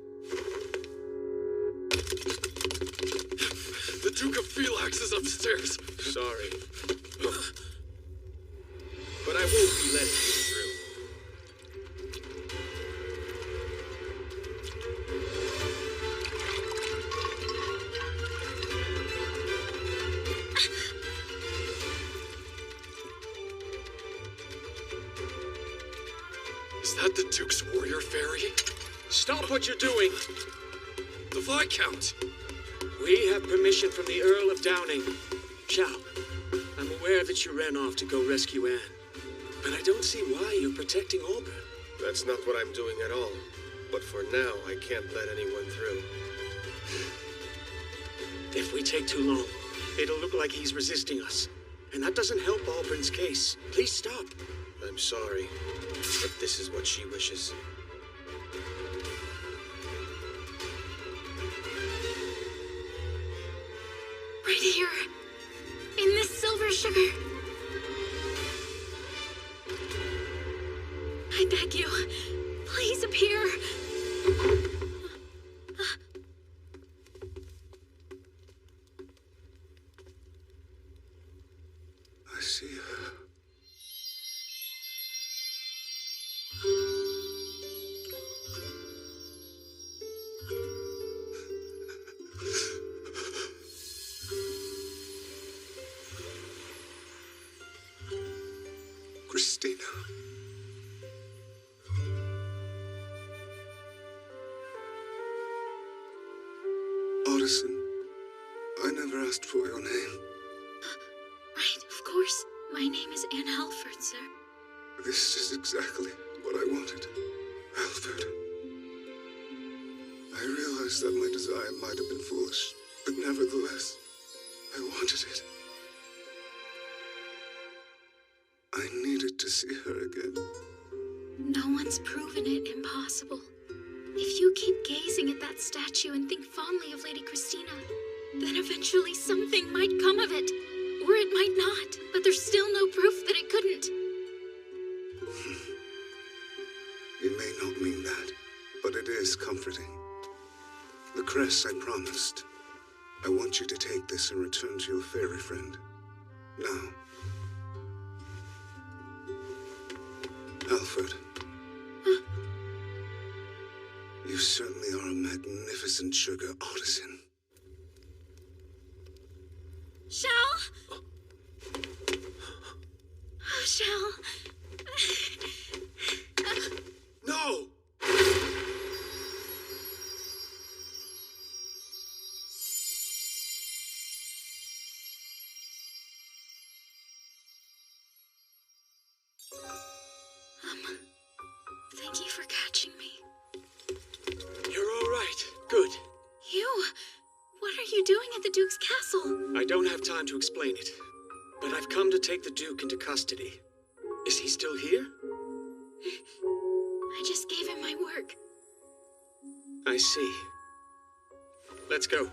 Speaker 5: The Duke of Felix is upstairs.
Speaker 12: Sorry. But I won't be letting you through.
Speaker 5: Is that the Duke's warrior fairy?
Speaker 12: Stop what you're doing!
Speaker 5: The Viscount!
Speaker 12: We have permission from the Earl of Downing. Shao, I'm aware that you ran off to go rescue Anne, but I don't see why you're protecting Auburn.
Speaker 9: That's not what I'm doing at all. But for now, I can't let anyone through.
Speaker 12: If we take too long, it'll look like he's resisting us. And that doesn't help Auburn's case. Please stop.
Speaker 9: I'm sorry, but this is what she wishes.
Speaker 2: Right here. In this silver sugar. I beg you, please appear.
Speaker 17: I see her. Christina. Addison, I never asked for your name.
Speaker 2: Right, of course. My name is Anne Halford, sir.
Speaker 17: This is exactly what I wanted. Alfred. I realized that my desire might have been foolish, but nevertheless, I wanted it. I needed to see her again.
Speaker 2: No one's proven it impossible. If you keep gazing at that statue and think fondly of Lady Christina, then eventually something might come of it. Or it might not, but there's still no proof that it couldn't.
Speaker 17: You may not mean that, but it is comforting. The crest I promised. I want you to take this and return to your fairy friend. Now. Alfred. You certainly are a magnificent sugar artisan.
Speaker 2: Shell? Oh, Shell.
Speaker 12: No!
Speaker 2: Thank you for catching me.
Speaker 12: You're all right. Good.
Speaker 2: You? What are you doing at the Duke's castle?
Speaker 12: I don't have time to explain it, but I've come to take the Duke into custody. Is he still here?
Speaker 2: I just gave him my work.
Speaker 12: I see. Let's go.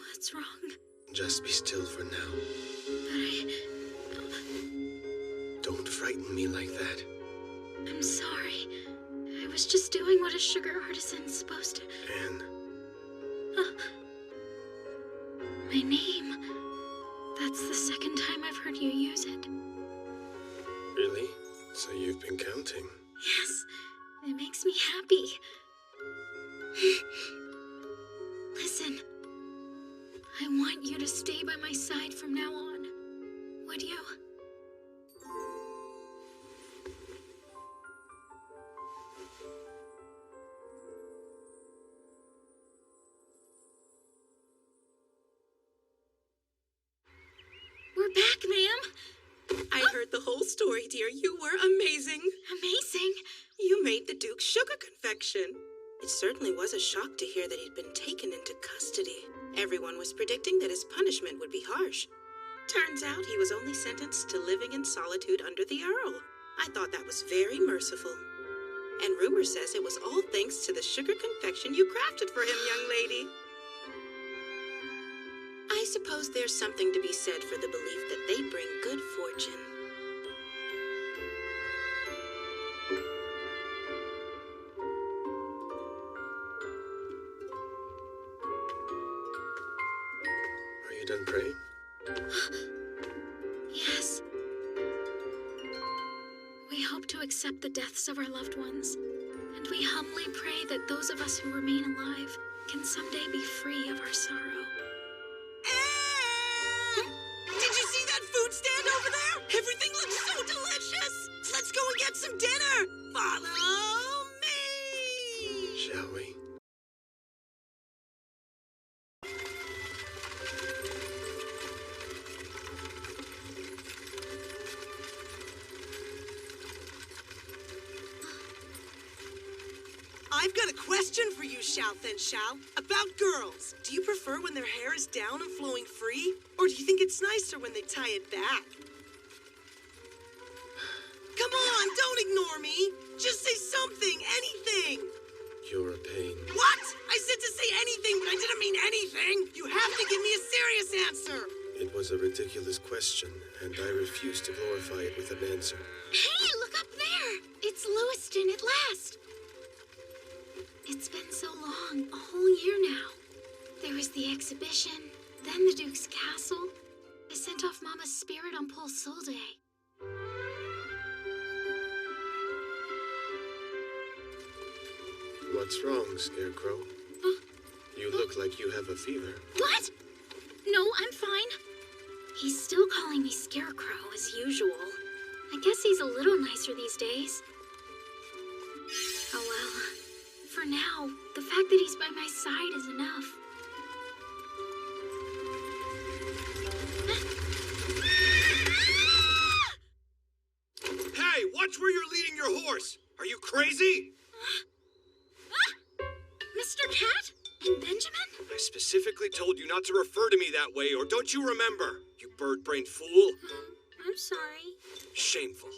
Speaker 2: What's wrong?
Speaker 9: Just be still for now.
Speaker 2: But
Speaker 9: Don't frighten me like that.
Speaker 2: I'm sorry. I was just doing what a sugar artisan's supposed to.
Speaker 9: Anne.
Speaker 2: My name. That's the second time I've heard you use it.
Speaker 9: Really? So you've been counting?
Speaker 2: Yes, it makes me happy. Listen, I want you to stay by my side from now on. Would you? We're back, ma'am.
Speaker 15: I heard the whole story, dear. You were amazing.
Speaker 2: Amazing?
Speaker 15: You made the Duke's sugar confection. It certainly was a shock to hear that he'd been taken into custody. Everyone was predicting that his punishment would be harsh. Turns out he was only sentenced to living in solitude under the Earl. I thought that was very merciful. And rumor says it was all thanks to the sugar confection you crafted for him, young lady. I suppose there's something to be said for the belief that they bring good fortune.
Speaker 9: done praying?
Speaker 2: Yes. We hope to accept the deaths of our loved ones, and we humbly pray that those of us who remain alive can someday be free of our sorrow.
Speaker 11: Did you see that food stand over there? Everything looks so delicious! Let's go and get some dinner! Follow me!
Speaker 9: Shall we?
Speaker 11: I've got a question for you, Xiao Fen Xiao, about girls. Do you prefer when their hair is down and flowing free? Or do you think it's nicer when they tie it back? Come on, don't ignore me. Just say something, anything.
Speaker 9: You're a pain.
Speaker 11: What? I said to say anything, but I didn't mean anything. You have to give me a serious answer.
Speaker 9: It was a ridiculous question, and I refuse to glorify it with an answer.
Speaker 2: Hey, look up there! It's Lewiston at last. It's been so long, a whole year now. There was the exhibition, then the Duke's castle. I sent off Mama's spirit on Pole Soul Day.
Speaker 9: What's wrong, Scarecrow? You look like you have a fever.
Speaker 2: What? No, I'm fine. He's still calling me Scarecrow as usual. I guess he's a little nicer these days. Oh well. For now, the fact that he's by my side is enough.
Speaker 16: Hey, watch where you're leading your horse! Are you crazy?
Speaker 2: Mr. Cat? And Benjamin?
Speaker 16: I specifically told you not to refer to me that way, or don't you remember? You bird-brained fool.
Speaker 2: I'm sorry.
Speaker 16: Shameful.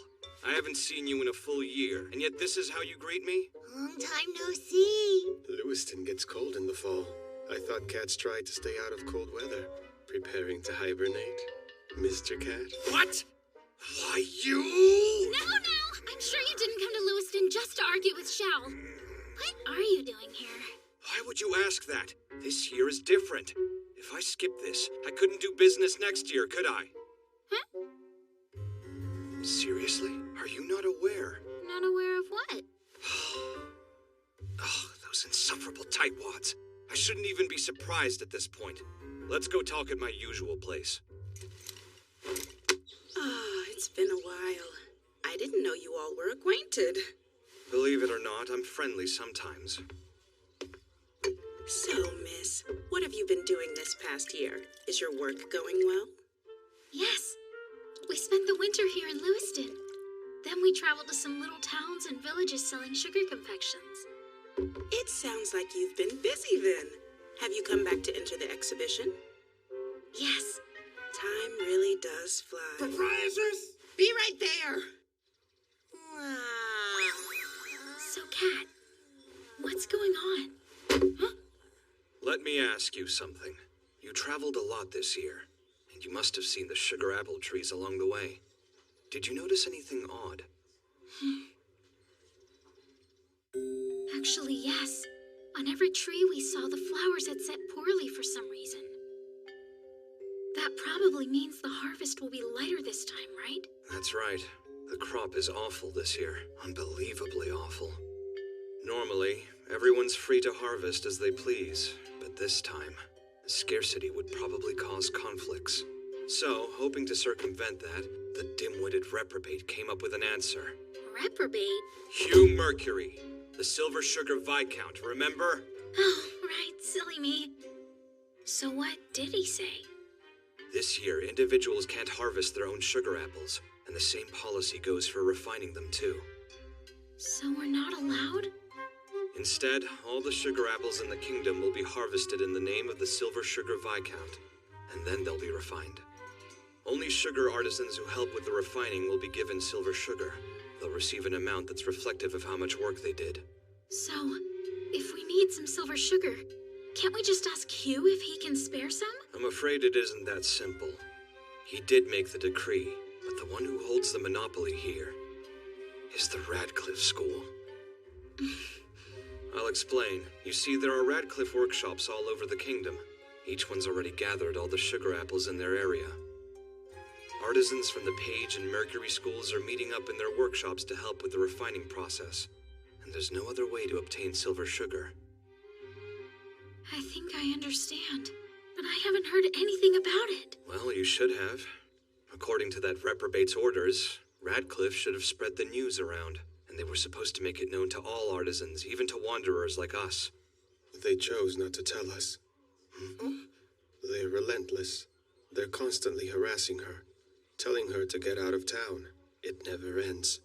Speaker 16: I haven't seen you in a full year, and yet this is how you greet me?
Speaker 14: Long time no see.
Speaker 9: Lewiston gets cold in the fall. I thought cats tried to stay out of cold weather, preparing to hibernate. Mr. Cat?
Speaker 16: What? Why, you...
Speaker 2: No! I'm sure you didn't come to Lewiston just to argue with Xiao. What are you doing here?
Speaker 16: Why would you ask that? This year is different. If I skip this, I couldn't do business next year, could I?
Speaker 2: Huh?
Speaker 16: Seriously? Are you not aware?
Speaker 2: Not aware of what?
Speaker 16: Oh, those insufferable tightwads. I shouldn't even be surprised at this point. Let's go talk at my usual place.
Speaker 15: It's been a while. I didn't know you all were acquainted.
Speaker 16: Believe it or not, I'm friendly sometimes.
Speaker 15: So, miss, what have you been doing this past year? Is your work going well?
Speaker 2: Yes. We spent the winter here in Lewiston. Then we traveled to some little towns and villages selling sugar confections.
Speaker 15: It sounds like you've been busy then. Have you come back to enter the exhibition?
Speaker 2: Yes.
Speaker 15: Time really does fly.
Speaker 11: Proprietors, be right there.
Speaker 2: So, Cat, what's going on? Huh?
Speaker 16: Let me ask you something. You traveled a lot this year, and you must have seen the sugar apple trees along the way. Did you notice anything odd?
Speaker 2: Actually, yes. On every tree we saw, the flowers had set poorly for some reason. That probably means the harvest will be lighter this time, right?
Speaker 16: That's right. The crop is awful this year. Unbelievably awful. Normally, everyone's free to harvest as they please, but this time, the scarcity would probably cause conflicts. So, hoping to circumvent that, the dim-witted reprobate came up with an answer.
Speaker 2: Reprobate?
Speaker 16: Hugh Mercury, the Silver Sugar Viscount, remember?
Speaker 2: Oh, right, silly me. So what did he say?
Speaker 16: This year, individuals can't harvest their own sugar apples, and the same policy goes for refining them too.
Speaker 2: So we're not allowed?
Speaker 16: Instead, all the sugar apples in the kingdom will be harvested in the name of the Silver Sugar Viscount, and then they'll be refined. Only sugar artisans who help with the refining will be given silver sugar. They'll receive an amount that's reflective of how much work they did.
Speaker 2: So, if we need some silver sugar, can't we just ask Hugh if he can spare some?
Speaker 16: I'm afraid it isn't that simple. He did make the decree, but the one who holds the monopoly here is the Radcliffe School. I'll explain. You see, there are Radcliffe workshops all over the kingdom. Each one's already gathered all the sugar apples in their area. Artisans from the Page and Mercury schools are meeting up in their workshops to help with the refining process. And there's no other way to obtain silver sugar.
Speaker 2: I think I understand, but I haven't heard anything about it.
Speaker 16: Well, you should have. According to that reprobate's orders, Radcliffe should have spread the news around, and they were supposed to make it known to all artisans, even to wanderers like us.
Speaker 9: They chose not to tell us. They're relentless. They're constantly harassing her, telling her to get out of town. It never ends.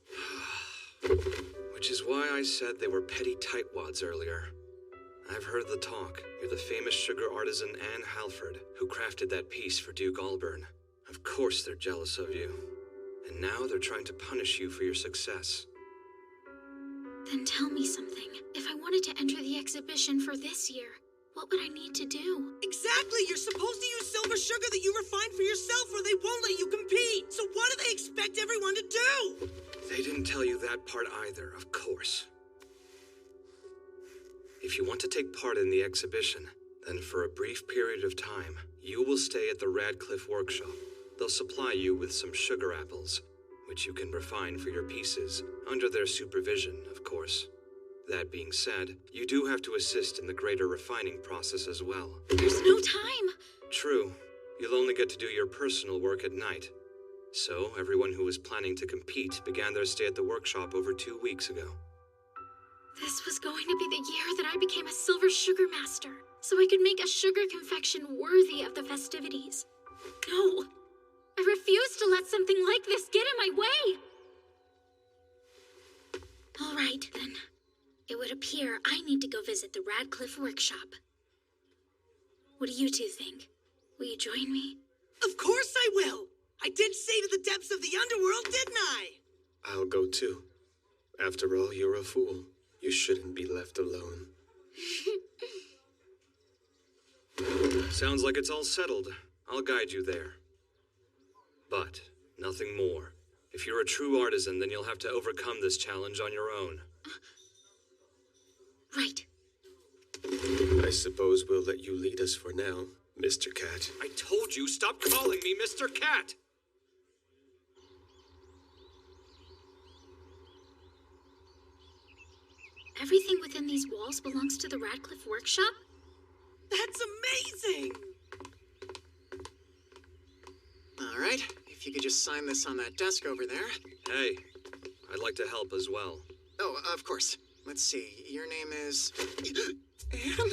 Speaker 16: Which is why I said they were petty tightwads earlier. I've heard the talk. You're the famous sugar artisan Anne Halford, who crafted that piece for Duke Alburn. Of course they're jealous of you. And now they're trying to punish you for your success.
Speaker 2: Then tell me something. If I wanted to enter the exhibition for this year, what would I need to do?
Speaker 11: Exactly! You're supposed to use silver sugar that you refine for yourself or they won't let you compete! So what do they expect everyone to do?
Speaker 16: They didn't tell you that part either, of course. If you want to take part in the exhibition, then for a brief period of time, you will stay at the Radcliffe workshop. They'll supply you with some sugar apples, which you can refine for your pieces, under their supervision, of course. That being said, you do have to assist in the greater refining process as well.
Speaker 2: There's no time!
Speaker 16: True. You'll only get to do your personal work at night. So, everyone who was planning to compete began their stay at the workshop over 2 weeks ago.
Speaker 2: This was going to be the year that I became a silver sugar master, so I could make a sugar confection worthy of the festivities. No! I refuse to let something like this get in my way! All right, then. It would appear I need to go visit the Radcliffe workshop. What do you two think? Will you join me?
Speaker 11: Of course I will! I did say to the depths of the underworld, didn't I?
Speaker 9: I'll go too. After all, you're a fool. You shouldn't be left alone.
Speaker 16: Sounds like it's all settled. I'll guide you there. But nothing more. If you're a true artisan, then you'll have to overcome this challenge on your own.
Speaker 2: Right.
Speaker 9: I suppose we'll let you lead us for now, Mr. Cat.
Speaker 16: I told you, stop calling me Mr. Cat!
Speaker 2: Everything within these walls belongs to the Radcliffe workshop?
Speaker 11: That's amazing!
Speaker 3: All right, if you could just sign this on that desk over there.
Speaker 16: Hey, I'd like to help as well.
Speaker 3: Oh, of course. Let's see, your name is... Anne?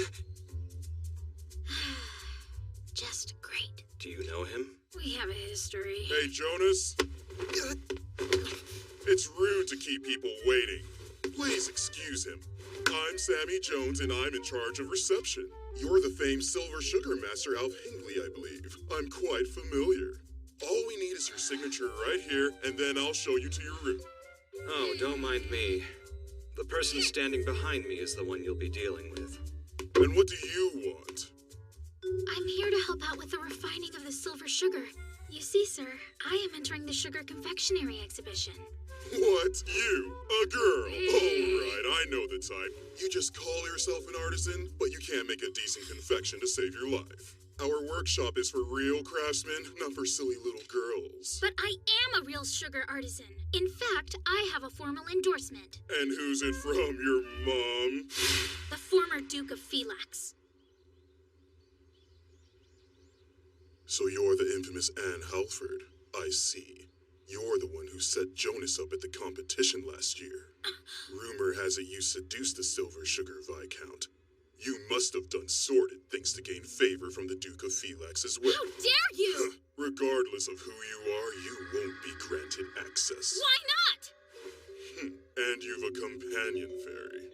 Speaker 2: Just great.
Speaker 16: Do you know him?
Speaker 2: We have a history.
Speaker 5: Hey, Jonas. It's rude to keep people waiting. Please excuse him. I'm Sammy Jones, and I'm in charge of reception. You're the famed Silver Sugar Master Alf Hingley, I believe. I'm quite familiar. All we need is your signature right here, and then I'll show you to your room.
Speaker 16: Oh, don't mind me. The person standing behind me is the one you'll be dealing with.
Speaker 5: And what do you want?
Speaker 2: I'm here to help out with the refining of the silver sugar. You see, sir, I am entering the sugar confectionery exhibition.
Speaker 5: What? You? A girl? Oh, right, I know the type. You just call yourself an artisan, but you can't make a decent confection to save your life. Our workshop is for real craftsmen, not for silly little girls.
Speaker 2: But I am a real sugar artisan. In fact, I have a formal endorsement.
Speaker 5: And who's it from, your mom?
Speaker 2: The former Duke of Phylax.
Speaker 5: So you're the infamous Anne Halford. I see. You're the one who set Jonas up at the competition last year. Rumor has it you seduced the Silver Sugar Viscount. You must have done sordid things to gain favor from the Duke of Phylax as well.
Speaker 2: How dare you!
Speaker 5: Regardless of who you are, you won't be granted access.
Speaker 2: Why not?
Speaker 5: And you've a companion fairy.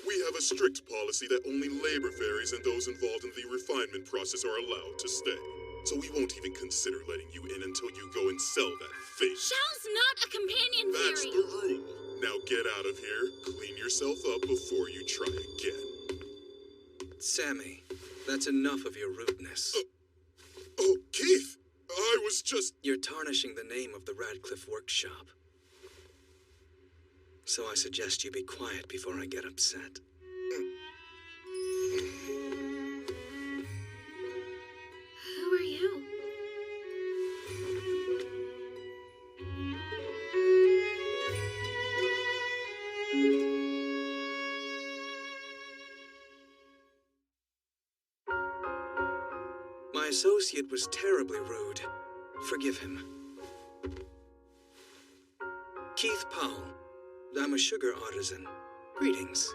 Speaker 5: We have a strict policy that only labor fairies and those involved in the refinement process are allowed to stay. So we won't even consider letting you in until you go and sell that thing.
Speaker 2: Shell's not a companion
Speaker 5: That's
Speaker 2: fairy.
Speaker 5: the rule. Now get out of here, clean yourself up before you try again.
Speaker 16: Sammy, that's enough of your rudeness.
Speaker 5: Oh, Keith! I was just...
Speaker 16: You're tarnishing the name of the Radcliffe workshop. So I suggest you be quiet before I get upset. associate was terribly rude. Forgive him. Keith Powell. I'm a sugar artisan. Greetings.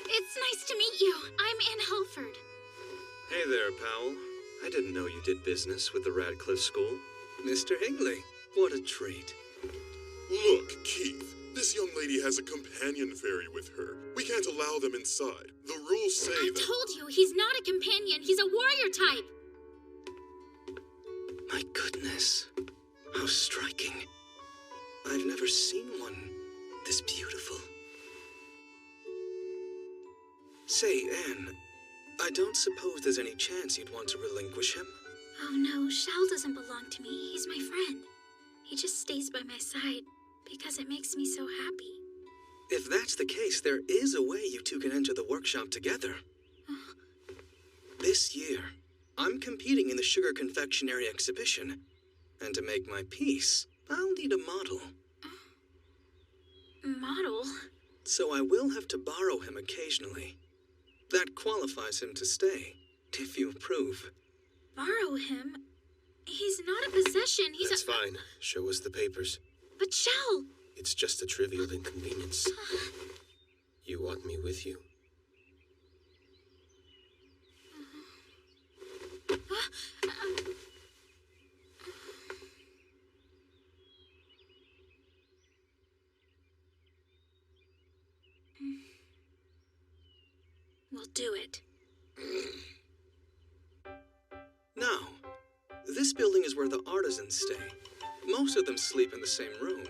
Speaker 2: It's nice to meet you. I'm Ann Halford.
Speaker 16: Hey there, Powell. I didn't know you did business with the Radcliffe School. Mr. Higley, what a treat.
Speaker 5: Look, Keith, this young lady has a companion fairy with her. We can't allow them inside. The rules say
Speaker 2: I
Speaker 5: that...
Speaker 2: told you, he's not a companion. He's a warrior type.
Speaker 16: My goodness, how striking. I've never seen one this beautiful. Say, Anne, I don't suppose there's any chance you'd want to relinquish him?
Speaker 2: Oh no, Shell doesn't belong to me. He's my friend. He just stays by my side because it makes me so happy.
Speaker 16: If that's the case, there is a way you two can enter the workshop together. This year, I'm competing in the Sugar Confectionery Exhibition. And to make my piece, I'll need a model.
Speaker 2: Model?
Speaker 16: So I will have to borrow him occasionally. That qualifies him to stay, if you approve.
Speaker 2: Borrow him? He's not a possession. He's
Speaker 9: That's fine. Show us the papers.
Speaker 2: But Shell!
Speaker 9: It's just a trivial inconvenience. You want me with you?
Speaker 2: We'll do it.
Speaker 16: Now, this building is where the artisans stay. Most of them sleep in the same room.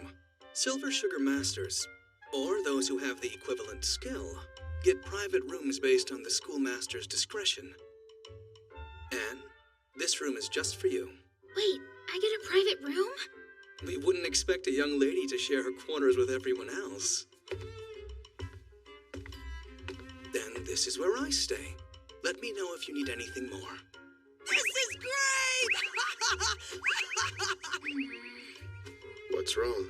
Speaker 16: Silver Sugar Masters, or those who have the equivalent skill, get private rooms based on the schoolmaster's discretion. Anne, this room is just for you.
Speaker 2: Wait, I get a private room?
Speaker 16: We wouldn't expect a young lady to share her quarters with everyone else. Then this is where I stay. Let me know if you need anything more.
Speaker 11: This is great!
Speaker 9: What's wrong?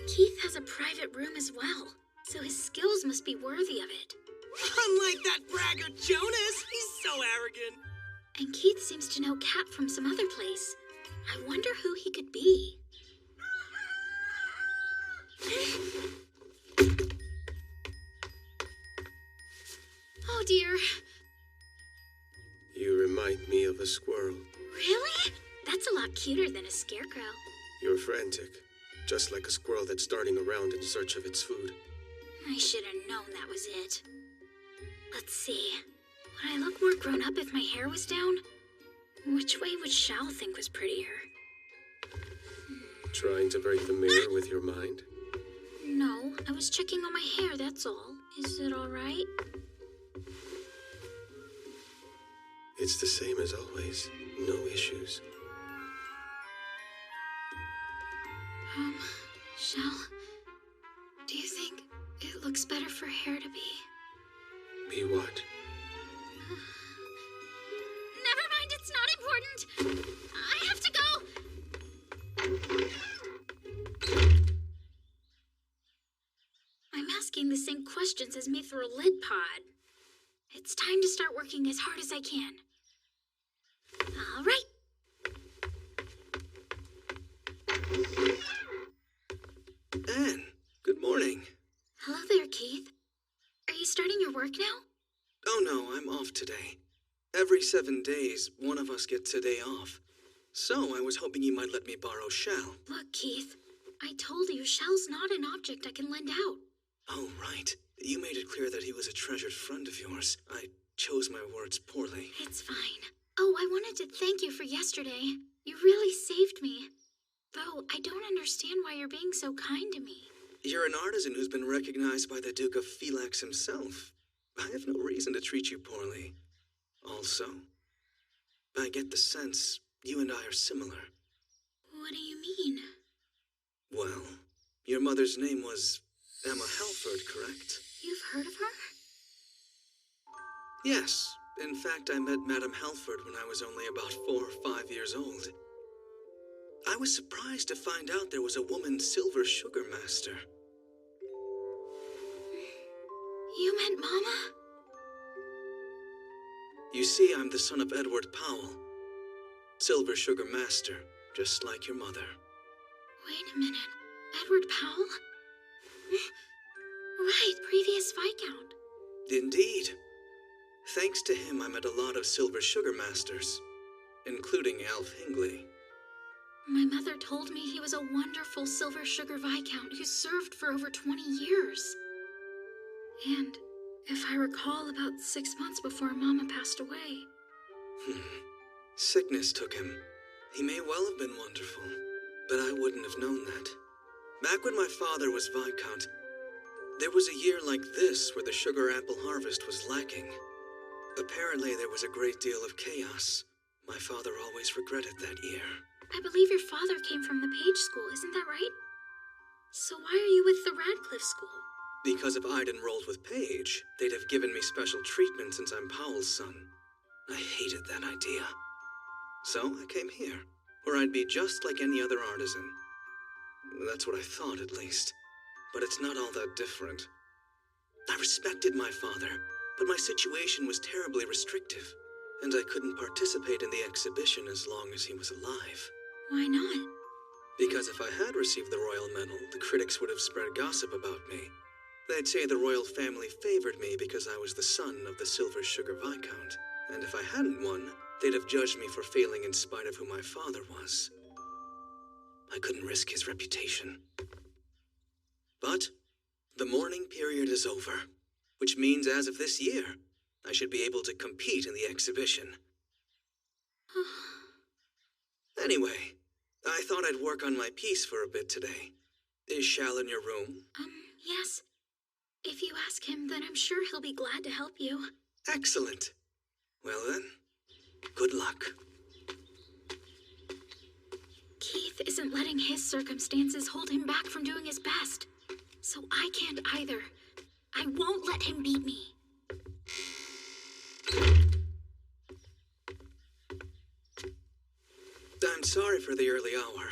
Speaker 2: Keith has a private room as well, so his skills must be worthy of it.
Speaker 11: Unlike that braggart Jonas, he's so arrogant.
Speaker 2: And Keith seems to know Kat from some other place. I wonder who he could be. Oh dear.
Speaker 9: You remind me of a squirrel.
Speaker 2: Really? That's a lot cuter than a scarecrow.
Speaker 9: You're frantic, just like a squirrel that's darting around in search of its food.
Speaker 2: I should have known that was it. Let's see. Would I look more grown up if my hair was down? Which way would Shao think was prettier?
Speaker 9: Trying to break the mirror with your mind?
Speaker 2: No, I was checking on my hair, that's all. Is it all right?
Speaker 9: It's the same as always. No issues.
Speaker 2: Shell, do you think it looks better for hair to be?
Speaker 9: Be what?
Speaker 2: Never mind, it's not important. I have to go. I'm asking the same questions as me through a lid pod. It's time to start working as hard as I can. All right.
Speaker 16: Anne, good morning.
Speaker 2: Hello there, Keith. Are you starting your work now?
Speaker 16: Oh no, I'm off today. Every 7 days, one of us gets a day off. So I was hoping you might let me borrow Shell.
Speaker 2: Look, Keith, I told you Shell's not an object I can lend out.
Speaker 16: Oh, right. You made it clear that he was a treasured friend of yours. I chose my words poorly.
Speaker 2: It's fine. Oh, I wanted to thank you for yesterday. You really saved me. Though I don't understand why you're being so kind to me.
Speaker 16: You're an artisan who's been recognized by the Duke of Phylax himself. I have no reason to treat you poorly. Also, I get the sense you and I are similar.
Speaker 2: What do you mean?
Speaker 16: Well, your mother's name was Emma Halford, correct?
Speaker 2: You've heard of her?
Speaker 16: Yes. In fact, I met Madame Halford when I was only about 4 or 5 years old. I was surprised to find out there was a woman Silver Sugar Master.
Speaker 2: You meant Mama?
Speaker 12: You see, I'm the son of Edward Powell, Silver Sugar Master, just like your mother.
Speaker 2: Wait a minute. Edward Powell? Right, previous Viscount.
Speaker 12: Indeed. Thanks to him, I met a lot of Silver Sugar Masters, including Alf Hingley.
Speaker 2: My mother told me he was a wonderful Silver Sugar Viscount who served for over 20 years. And, if I recall, about 6 months before Mama passed away.
Speaker 12: Sickness took him. He may well have been wonderful, but I wouldn't have known that. Back when my father was Viscount, there was a year like this where the sugar apple harvest was lacking. Apparently there was a great deal of chaos. My father always regretted that year.
Speaker 2: I believe your father came from the Page School, isn't that right? So why are you with the Radcliffe School?
Speaker 12: Because if I'd enrolled with Page, they'd have given me special treatment since I'm Powell's son. I hated that idea. So I came here, where I'd be just like any other artisan. That's what I thought, at least. But it's not all that different. I respected my father, but my situation was terribly restrictive, and I couldn't participate in the exhibition as long as he was alive.
Speaker 2: Why not?
Speaker 12: Because if I had received the royal medal, the critics would have spread gossip about me. They'd say the royal family favored me because I was the son of the Silver Sugar Viscount, and if I hadn't won, they'd have judged me for failing in spite of who my father was. I couldn't risk his reputation. But the mourning period is over, which means as of this year, I should be able to compete in the exhibition. Anyway, I thought I'd work on my piece for a bit today. Is Shal in your room?
Speaker 2: Yes. If you ask him, then I'm sure he'll be glad to help you.
Speaker 12: Excellent. Well then, good luck.
Speaker 2: Keith isn't letting his circumstances hold him back from doing his best. So I can't either. I won't let him beat me.
Speaker 12: I'm sorry for the early hour.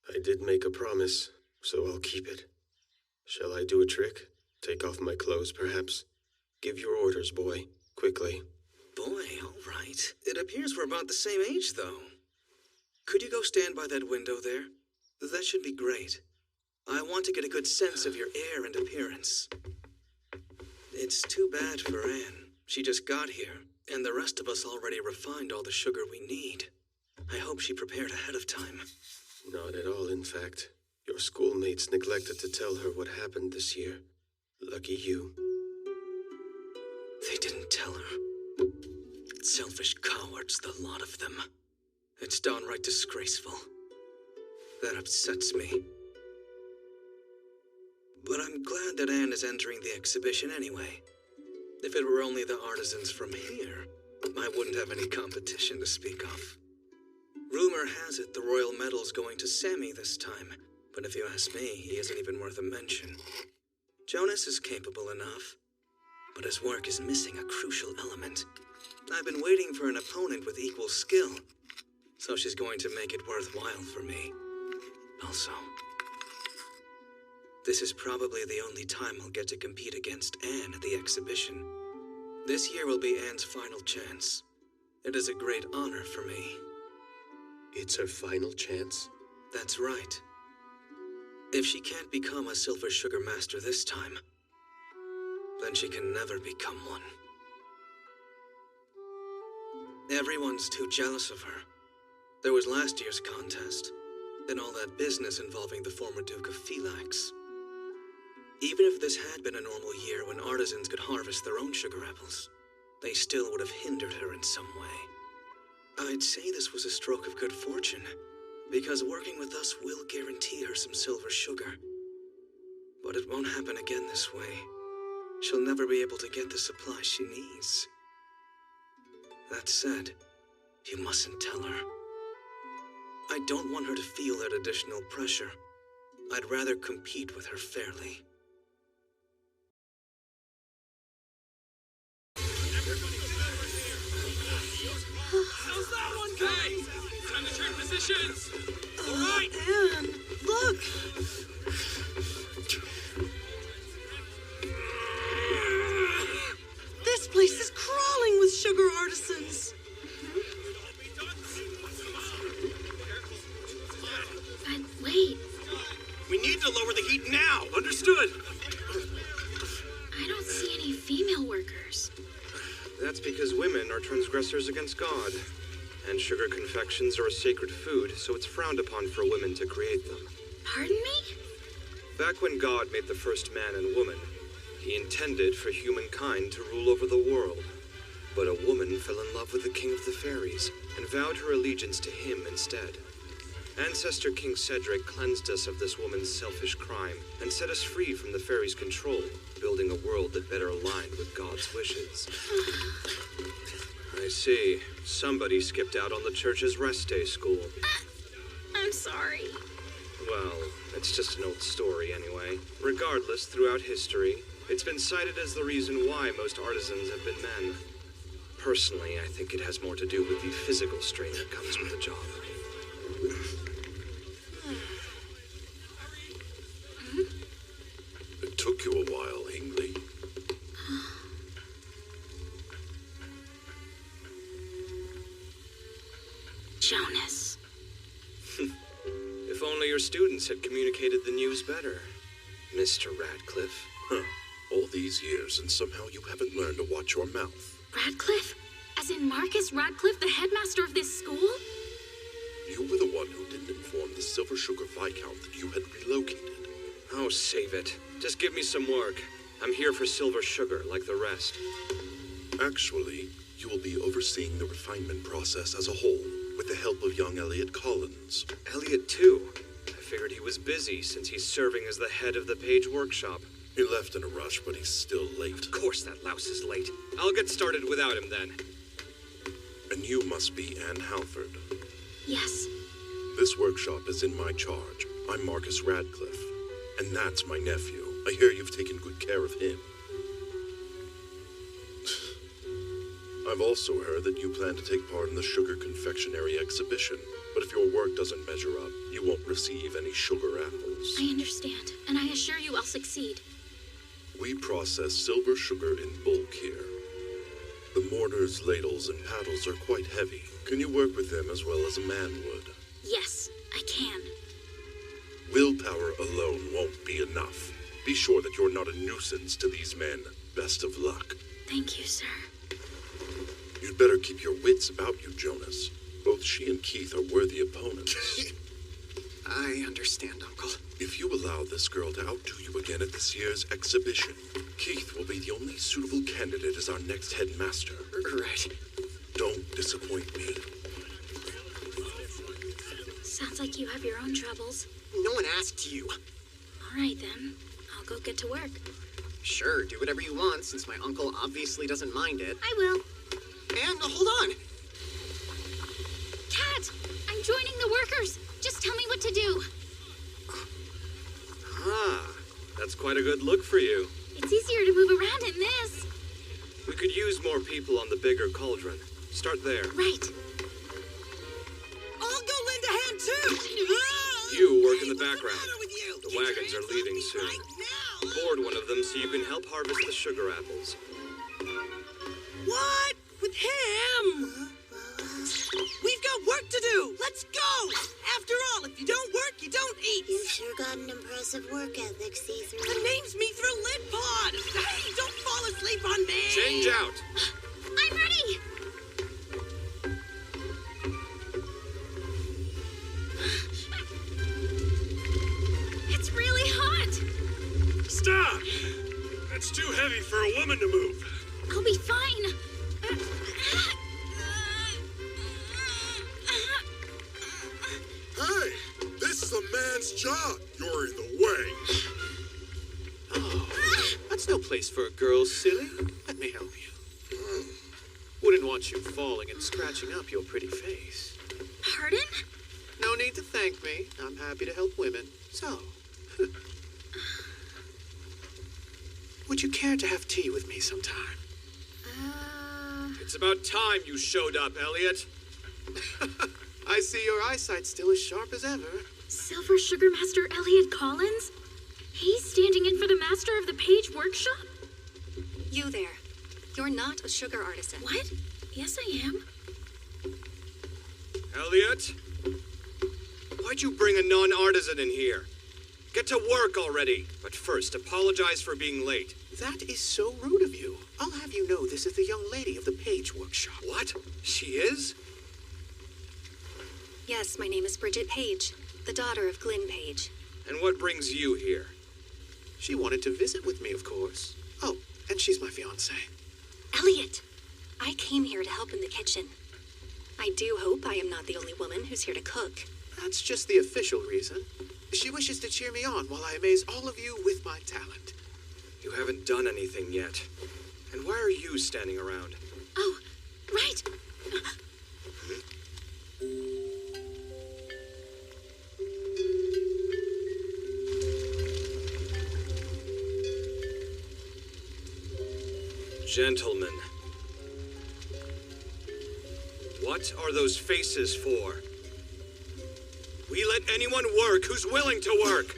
Speaker 9: I did make a promise, so I'll keep it. Shall I do a trick? Take off my clothes, perhaps? Give your orders, boy. Quickly.
Speaker 12: Boy, all right. It appears we're about the same age, though. Could you go stand by that window there? That should be great. I want to get a good sense of your air and appearance. It's too bad for Anne. She just got here, and the rest of us already refined all the sugar we need. I hope she prepared ahead of time.
Speaker 9: Not at all, in fact. Your schoolmates neglected to tell her what happened this year. Lucky you.
Speaker 12: They didn't tell her. Selfish cowards, the lot of them. It's downright disgraceful. That upsets me. But I'm glad that Anne is entering the exhibition anyway. If it were only the artisans from here, I wouldn't have any competition to speak of. Rumor has it the royal medal's going to Sammy this time, but if you ask me, he isn't even worth a mention. Jonas is capable enough, but his work is missing a crucial element. I've been waiting for an opponent with equal skill, so she's going to make it worthwhile for me. Also, this is probably the only time I'll get to compete against Anne at the exhibition. This year will be Anne's final chance. It is a great honor for me.
Speaker 9: It's her final chance?
Speaker 12: That's right. If she can't become a Silver Sugar Master this time, then she can never become one. Everyone's too jealous of her. There was last year's contest, then all that business involving the former Duke of Phylax. Even if this had been a normal year when artisans could harvest their own sugar apples, they still would have hindered her in some way. I'd say this was a stroke of good fortune, because working with us will guarantee her some silver sugar. But it won't happen again this way. She'll never be able to get the supply she needs. That said, you mustn't tell her. I don't want her to feel that additional pressure. I'd rather compete with her fairly.
Speaker 18: How's that one going? Hey! Time to turn positions! Alright!
Speaker 11: Anne, look! This place is crawling with sugar artisans!
Speaker 18: Understood!
Speaker 2: I don't see any female workers.
Speaker 16: That's because women are transgressors against God. And sugar confections are a sacred food, so it's frowned upon for women to create them.
Speaker 2: Pardon me?
Speaker 16: Back when God made the first man and woman, he intended for humankind to rule over the world. But a woman fell in love with the king of the fairies and vowed her allegiance to him instead. Ancestor King Cedric cleansed us of this woman's selfish crime and set us free from the fairies' control, building a world that better aligned with God's wishes. I see. Somebody skipped out on the church's rest day school.
Speaker 2: I'm sorry.
Speaker 16: Well, it's just an old story anyway. Regardless, throughout history, it's been cited as the reason why most artisans have been men. Personally, I think it has more to do with the physical strain that comes with the job.
Speaker 5: It took you a while, Hingley.
Speaker 2: Jonas.
Speaker 16: If only your students had communicated the news better, Mr. Radcliffe.
Speaker 5: Huh. All these years, and somehow you haven't learned to watch your mouth.
Speaker 2: Radcliffe? As in Marcus Radcliffe, the headmaster of this school?
Speaker 5: You were the one who didn't inform the Silver Sugar Viscount that you had relocated.
Speaker 16: Oh, save it. Just give me some work. I'm here for Silver Sugar, like the rest.
Speaker 5: Actually, you will be overseeing the refinement process as a whole, with the help of young Elliot Collins.
Speaker 16: Elliot, too? I figured he was busy, since he's serving as the head of the Page Workshop.
Speaker 5: He left in a rush, but he's still late.
Speaker 16: Of course that louse is late. I'll get started without him, then.
Speaker 5: And you must be Anne Halford.
Speaker 2: Yes.
Speaker 5: This workshop is in my charge. I'm Marcus Radcliffe. And that's my nephew. I hear you've taken good care of him. I've also heard that you plan to take part in the sugar confectionery exhibition. But if your work doesn't measure up, you won't receive any sugar apples.
Speaker 2: I understand, and I assure you I'll succeed.
Speaker 5: We process silver sugar in bulk here. The mortars, ladles, and paddles are quite heavy. Can you work with them as well as a man would?
Speaker 2: Yes, I can.
Speaker 5: Willpower alone won't be enough. Be sure that you're not a nuisance to these men. Best of luck.
Speaker 2: Thank you, sir.
Speaker 5: You'd better keep your wits about you, Jonas. Both she and Keith are worthy opponents.
Speaker 3: I understand, Uncle.
Speaker 5: If you allow this girl to outdo you again at this year's exhibition, Keith will be the only suitable candidate as our next headmaster.
Speaker 3: Right.
Speaker 5: Don't disappoint me.
Speaker 2: Sounds like you have your own troubles.
Speaker 3: No one asked you.
Speaker 2: All right, then. I'll go get to work.
Speaker 3: Sure, do whatever you want, since my uncle obviously doesn't mind it.
Speaker 2: I will.
Speaker 3: And hold on.
Speaker 2: Kat, I'm joining the workers. Just tell me what to do.
Speaker 16: Ah, that's quite a good look for you.
Speaker 2: It's easier to move around in this.
Speaker 16: We could use more people on the bigger cauldron. Start there.
Speaker 2: Right.
Speaker 11: I'll go lend a hand, too!
Speaker 16: You work in the background. The wagons are leaving soon. Board one of them so you can help harvest the sugar apples.
Speaker 11: What? With him? We've got work to do! Let's go! After all, if you don't work, you don't eat!
Speaker 14: You've sure got an impressive work ethic, C3.
Speaker 11: The name's Mithra Lidpod! Hey, don't fall asleep on me!
Speaker 16: Change out!
Speaker 2: I'm ready! It's really hot!
Speaker 18: Stop! That's too heavy for a woman to move.
Speaker 2: I'll be fine.
Speaker 5: Hey! This is a man's job! You're in the way!
Speaker 19: Oh, that's no place for a girl, silly. Let me help you. Wouldn't want you falling and scratching up your pretty face.
Speaker 2: Pardon?
Speaker 19: No need to thank me. I'm happy to help women. So, would you care to have tea with me sometime?
Speaker 16: It's about time you showed up, Elliot.
Speaker 19: I see your eyesight's still as sharp as ever.
Speaker 2: Silver Sugar Master Elliot Collins? He's standing in for the master of the Page Workshop?
Speaker 1: You there. You're not a sugar artisan.
Speaker 2: What? Yes, I am.
Speaker 16: Elliot? Why'd you bring a non-artisan in here? Get to work already. A
Speaker 19: But first, apologize for being late.
Speaker 12: That is so rude of you. I'll have you know this is the young lady of the Page Workshop.
Speaker 19: What? She is?
Speaker 8: Yes, my name is Bridget Page, the daughter of Glyn Page.
Speaker 19: And what brings you here?
Speaker 12: She wanted to visit with me, of course. Oh, and she's my fiancée.
Speaker 8: Elliot! I came here to help in the kitchen. I do hope I am not the only woman who's here to cook.
Speaker 12: That's just the official reason. She wishes to cheer me on while I amaze all of you with my talent.
Speaker 16: You haven't done anything yet. And why are you standing around?
Speaker 2: Oh, right.
Speaker 16: Gentlemen, what are those faces for? We let anyone work who's willing to work.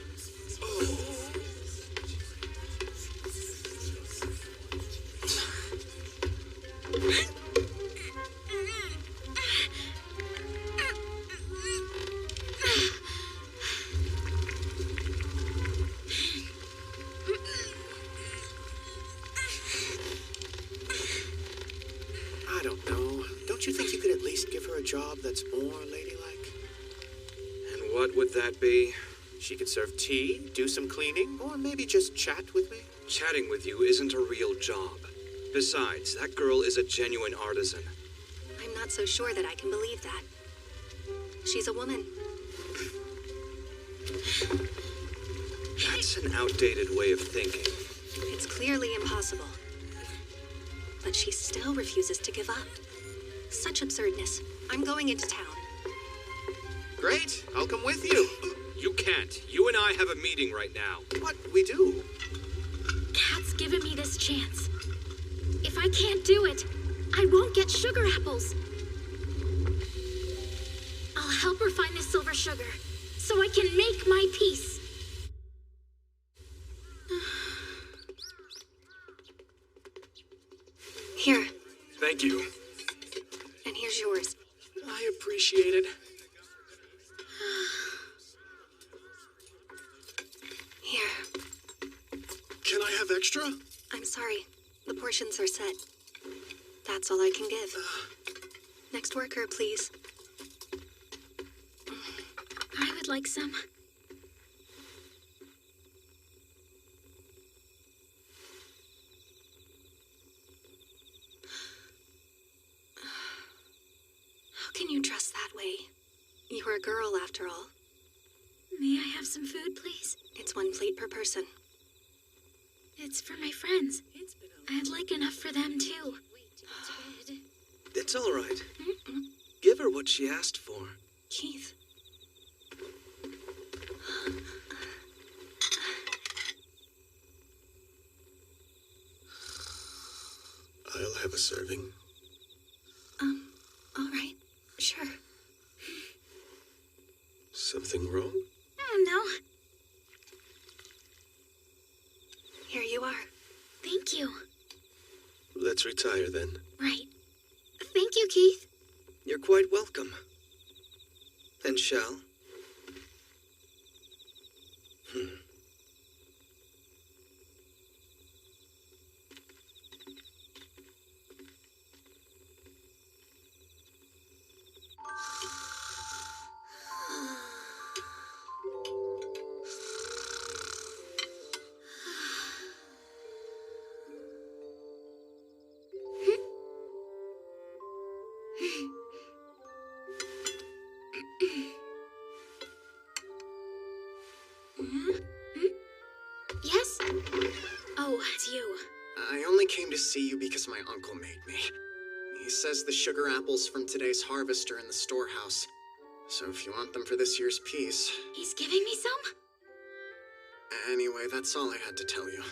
Speaker 12: I don't know. Don't you think you could at least give her a job that's more ladylike?
Speaker 16: And what would that be?
Speaker 12: She could serve tea, do some cleaning, or maybe just chat with me.
Speaker 16: Chatting with you isn't a real job. Besides, that girl is a genuine artisan.
Speaker 8: I'm not so sure that I can believe that. She's a woman.
Speaker 16: That's an outdated way of thinking.
Speaker 8: It's clearly impossible. But she still refuses to give up. Such absurdness. I'm going into town.
Speaker 12: Great, I'll come with you.
Speaker 16: You can't. You and I have a meeting right now.
Speaker 12: What? We do?
Speaker 2: Cat's given me this chance. If I can't do it, I won't get sugar apples. I'll help her find the silver sugar, so I can make my peace.
Speaker 8: Here.
Speaker 18: Thank you.
Speaker 8: And here's yours.
Speaker 18: I appreciate it.
Speaker 8: Here.
Speaker 3: Can I have extra?
Speaker 8: I'm sorry. The portions are set. That's all I can give. Next worker, please.
Speaker 2: I would like some.
Speaker 8: How can you dress that way? You're a girl, after all.
Speaker 2: May I have some food, please?
Speaker 8: It's 1 plate per person.
Speaker 2: It's for my friends. I'd like enough for them, too.
Speaker 13: It's all right. Give her what she asked for.
Speaker 8: Keith.
Speaker 4: I'll have a serving.
Speaker 8: All right. Sure.
Speaker 4: Something wrong?
Speaker 2: Oh, no.
Speaker 8: Here you are.
Speaker 2: Thank you.
Speaker 4: Let's retire then.
Speaker 2: Right. Thank you, Keith.
Speaker 13: You're quite welcome. And Shell?
Speaker 2: Yes? Oh, it's you.
Speaker 3: I only came to see you because my uncle made me. He says the sugar apples from today's harvest are in the storehouse. So if you want them for this year's piece...
Speaker 2: He's giving me some?
Speaker 3: Anyway, that's all I had to tell you.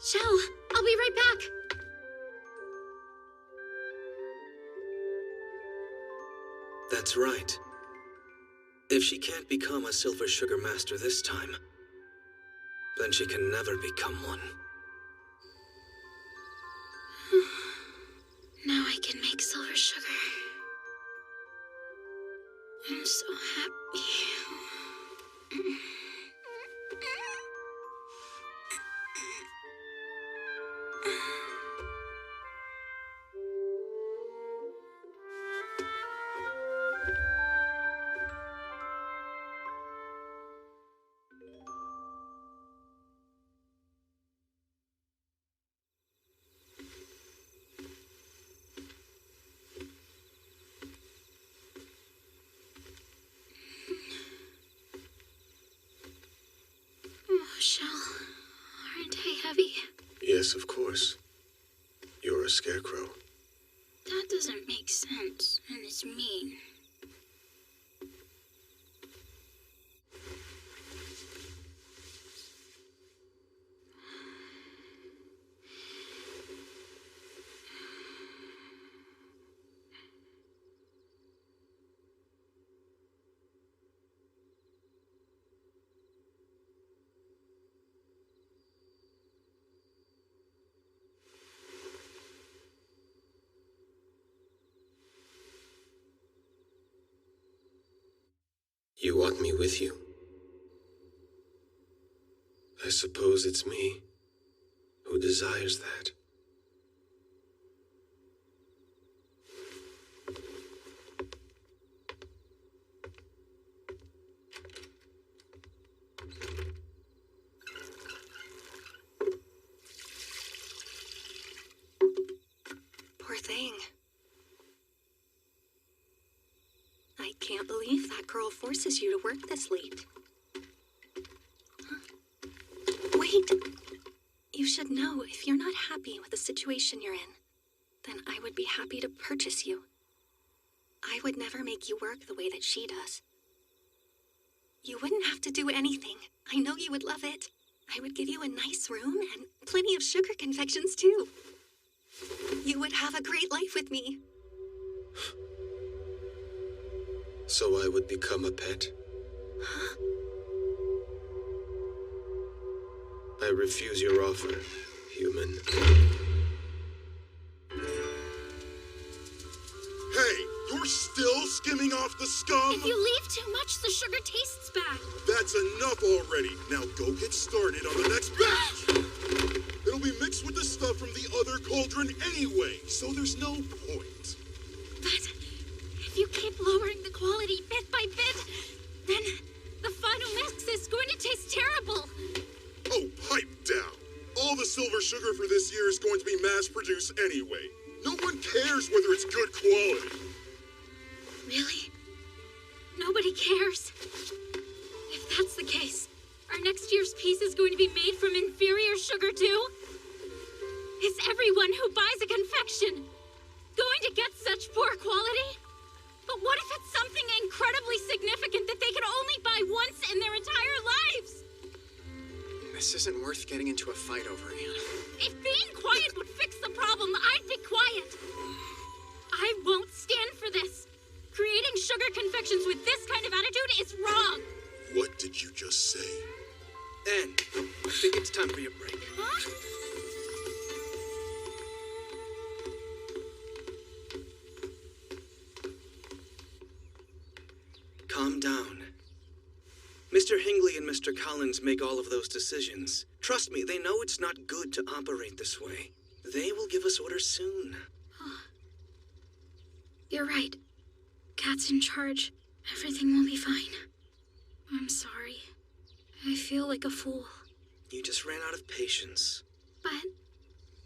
Speaker 2: Shell, I'll be right back.
Speaker 13: That's right. If she can't become a silver sugar master this time, then she can never become one.
Speaker 2: Now I can make silver sugar. I'm so happy. Oh, Shell, aren't I heavy?
Speaker 9: Yes, of course. You're a scarecrow.
Speaker 2: That doesn't make sense, and it's mean.
Speaker 9: You want me with you? I suppose it's me who desires that.
Speaker 7: Poor thing. I can't believe that girl forces you to work this late. Huh? Wait! You should know if you're not happy with the situation you're in, then I would be happy to purchase you. I would never make you work the way that she does. You wouldn't have to do anything. I know you would love it. I would give you a nice room and plenty of sugar confections, too. You would have a great life with me.
Speaker 9: So I would become a pet?
Speaker 7: Huh?
Speaker 9: I refuse your offer, human.
Speaker 5: Hey, you're still skimming off the scum?
Speaker 2: If you leave too much, the sugar tastes bad.
Speaker 5: That's enough already. Now go get started on the next batch. It'll be mixed with the stuff from the other cauldron anyway, so there's no point.
Speaker 2: But if you keep lowering the quality bit by bit, then the final mix is going to taste terrible.
Speaker 5: Oh, pipe down. All the silver sugar for this year is going to be mass-produced anyway. No one cares whether it's good quality.
Speaker 2: Really? Nobody cares? If that's the case, our next year's piece is going to be made from inferior sugar too? Is everyone who buys a confection going to get such poor quality? But what if it's something incredibly significant that they can only buy once in their entire lives?
Speaker 3: This isn't worth getting into a fight over, Anne.
Speaker 2: If being quiet would fix the problem, I'd be quiet. I won't stand for this. Creating sugar confections with this kind of attitude is wrong.
Speaker 5: What did you just say?
Speaker 12: Anne, I think it's time for your break.
Speaker 2: Huh?
Speaker 12: Calm down. Mr. Hingley and Mr. Collins make all of those decisions. Trust me, they know it's not good to operate this way. They will give us orders soon.
Speaker 2: You're right. Cat's in charge. Everything will be fine. I'm sorry. I feel like a fool.
Speaker 12: You just ran out of patience.
Speaker 2: But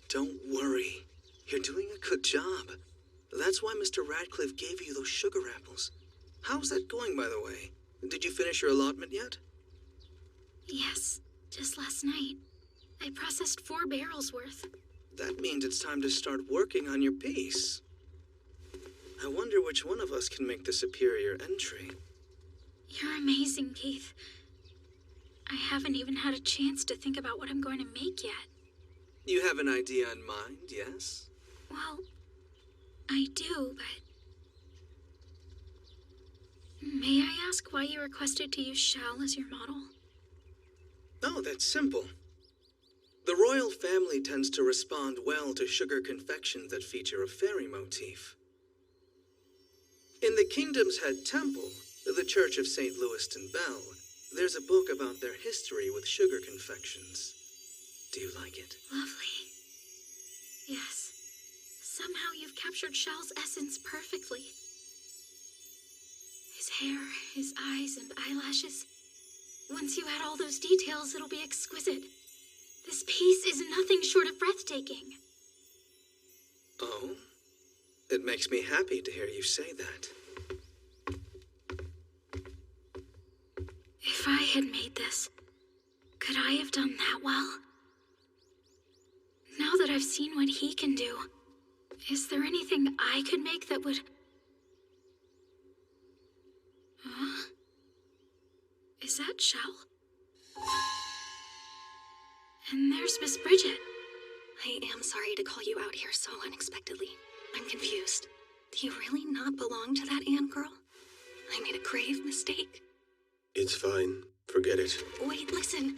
Speaker 12: Don't worry. You're doing a good job. That's why Mr. Radcliffe gave you those sugar apples. How's that going, by the way? Did you finish your allotment yet?
Speaker 2: yes, just last night, I processed 4 barrels worth.
Speaker 12: That means it's time to start working on your piece. I wonder which one of us can make the superior entry.
Speaker 2: You're amazing, Keith. I haven't even had a chance to think about what I'm going to make yet.
Speaker 12: You have an idea in mind, yes?
Speaker 2: Well, I do, but... May I ask why you requested to use Shell as your model?
Speaker 12: Oh, that's simple. The royal family tends to respond well to sugar confections that feature a fairy motif. In the Kingdom's Head Temple, the Church of St. Lewiston Bell, there's a book about their history with sugar confections. Do you like it?
Speaker 2: Lovely. Yes. Somehow you've captured Shell's essence perfectly. His hair, his eyes, and eyelashes. Once you add all those details, it'll be exquisite. This piece is nothing short of breathtaking.
Speaker 13: Oh? It makes me happy to hear you say that.
Speaker 2: If I had made this, could I have done that well? Now that I've seen what he can do, is there anything I could make that would... Huh? Is that Shell? And there's Miss Bridget.
Speaker 7: I am sorry to call you out here so unexpectedly. I'm confused. Do you really not belong to that Anne girl? I made a grave mistake.
Speaker 9: It's fine. Forget it.
Speaker 7: Wait, listen.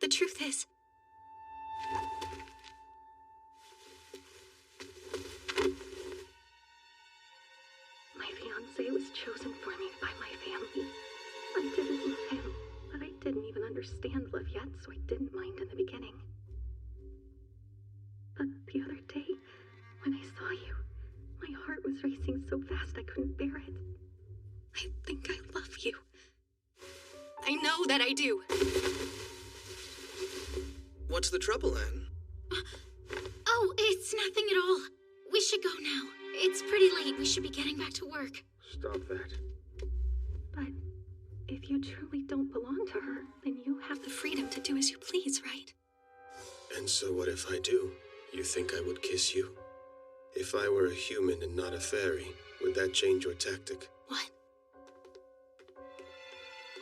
Speaker 7: The truth is... my fiancé was chosen for me by my family. I didn't love him, but I didn't even understand love yet, so I didn't mind in the beginning. But the other day, when I saw you, my heart was racing so fast I couldn't bear it. I think I love you. I know that I do.
Speaker 13: What's the trouble, Anne?
Speaker 2: Oh, it's nothing at all. We should go now. It's pretty late. We should be getting back to work.
Speaker 9: Stop that.
Speaker 7: But if you truly don't belong to her, then you have the freedom to do as you please, right?
Speaker 9: And so what if I do? You think I would kiss you? If I were a human and not a fairy, would that change your tactic?
Speaker 7: What?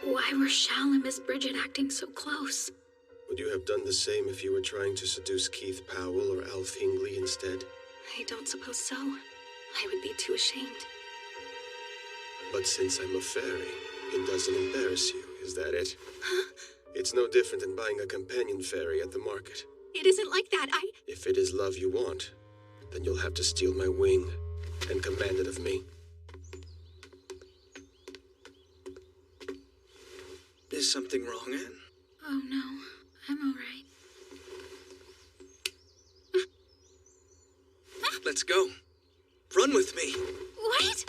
Speaker 2: Why were Shell and Miss Bridget acting so close?
Speaker 9: Would you have done the same if you were trying to seduce Keith Powell or Alf Hingley instead?
Speaker 7: I don't suppose so. I would be too ashamed.
Speaker 9: But since I'm a fairy, it doesn't embarrass you, is that it?
Speaker 7: Huh?
Speaker 9: It's no different than buying a companion fairy at the market.
Speaker 7: It isn't like that.
Speaker 9: If it is love you want, then you'll have to steal my wing and command it of me.
Speaker 13: Is something wrong, Anne?
Speaker 2: Oh no, I'm all right.
Speaker 13: Let's go. Run with me.
Speaker 2: What?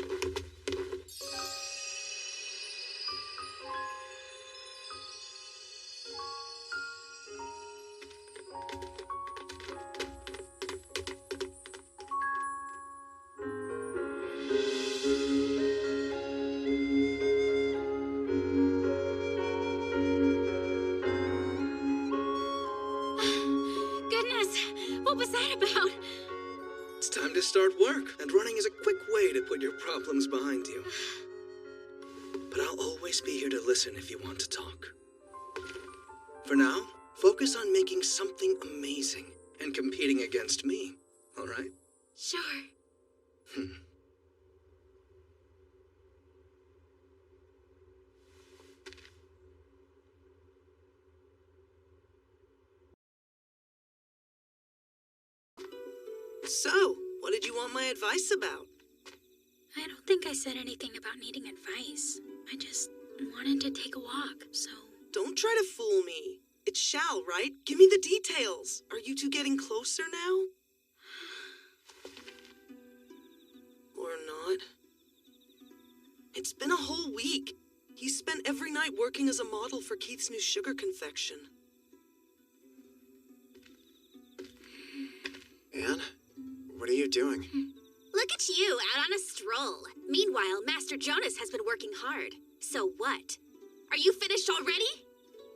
Speaker 2: What was that about?
Speaker 13: It's time to start work, and running is a quick way to put your problems behind you. But I'll always be here to listen if you want to talk. For now, focus on making something amazing and competing against me, all right?
Speaker 2: Sure.
Speaker 11: So, what did you want my advice about?
Speaker 2: I don't think I said anything about needing advice. I just wanted to take a walk, so...
Speaker 11: Don't try to fool me. It's Shal, right? Give me the details. Are you two getting closer now? Or not? It's been a whole week. He spent every night working as a model for Keith's new sugar confection.
Speaker 3: Anne? What are you doing?
Speaker 8: Look at you, out on a stroll. Meanwhile, Master Jonas has been working hard. So what? Are you finished already?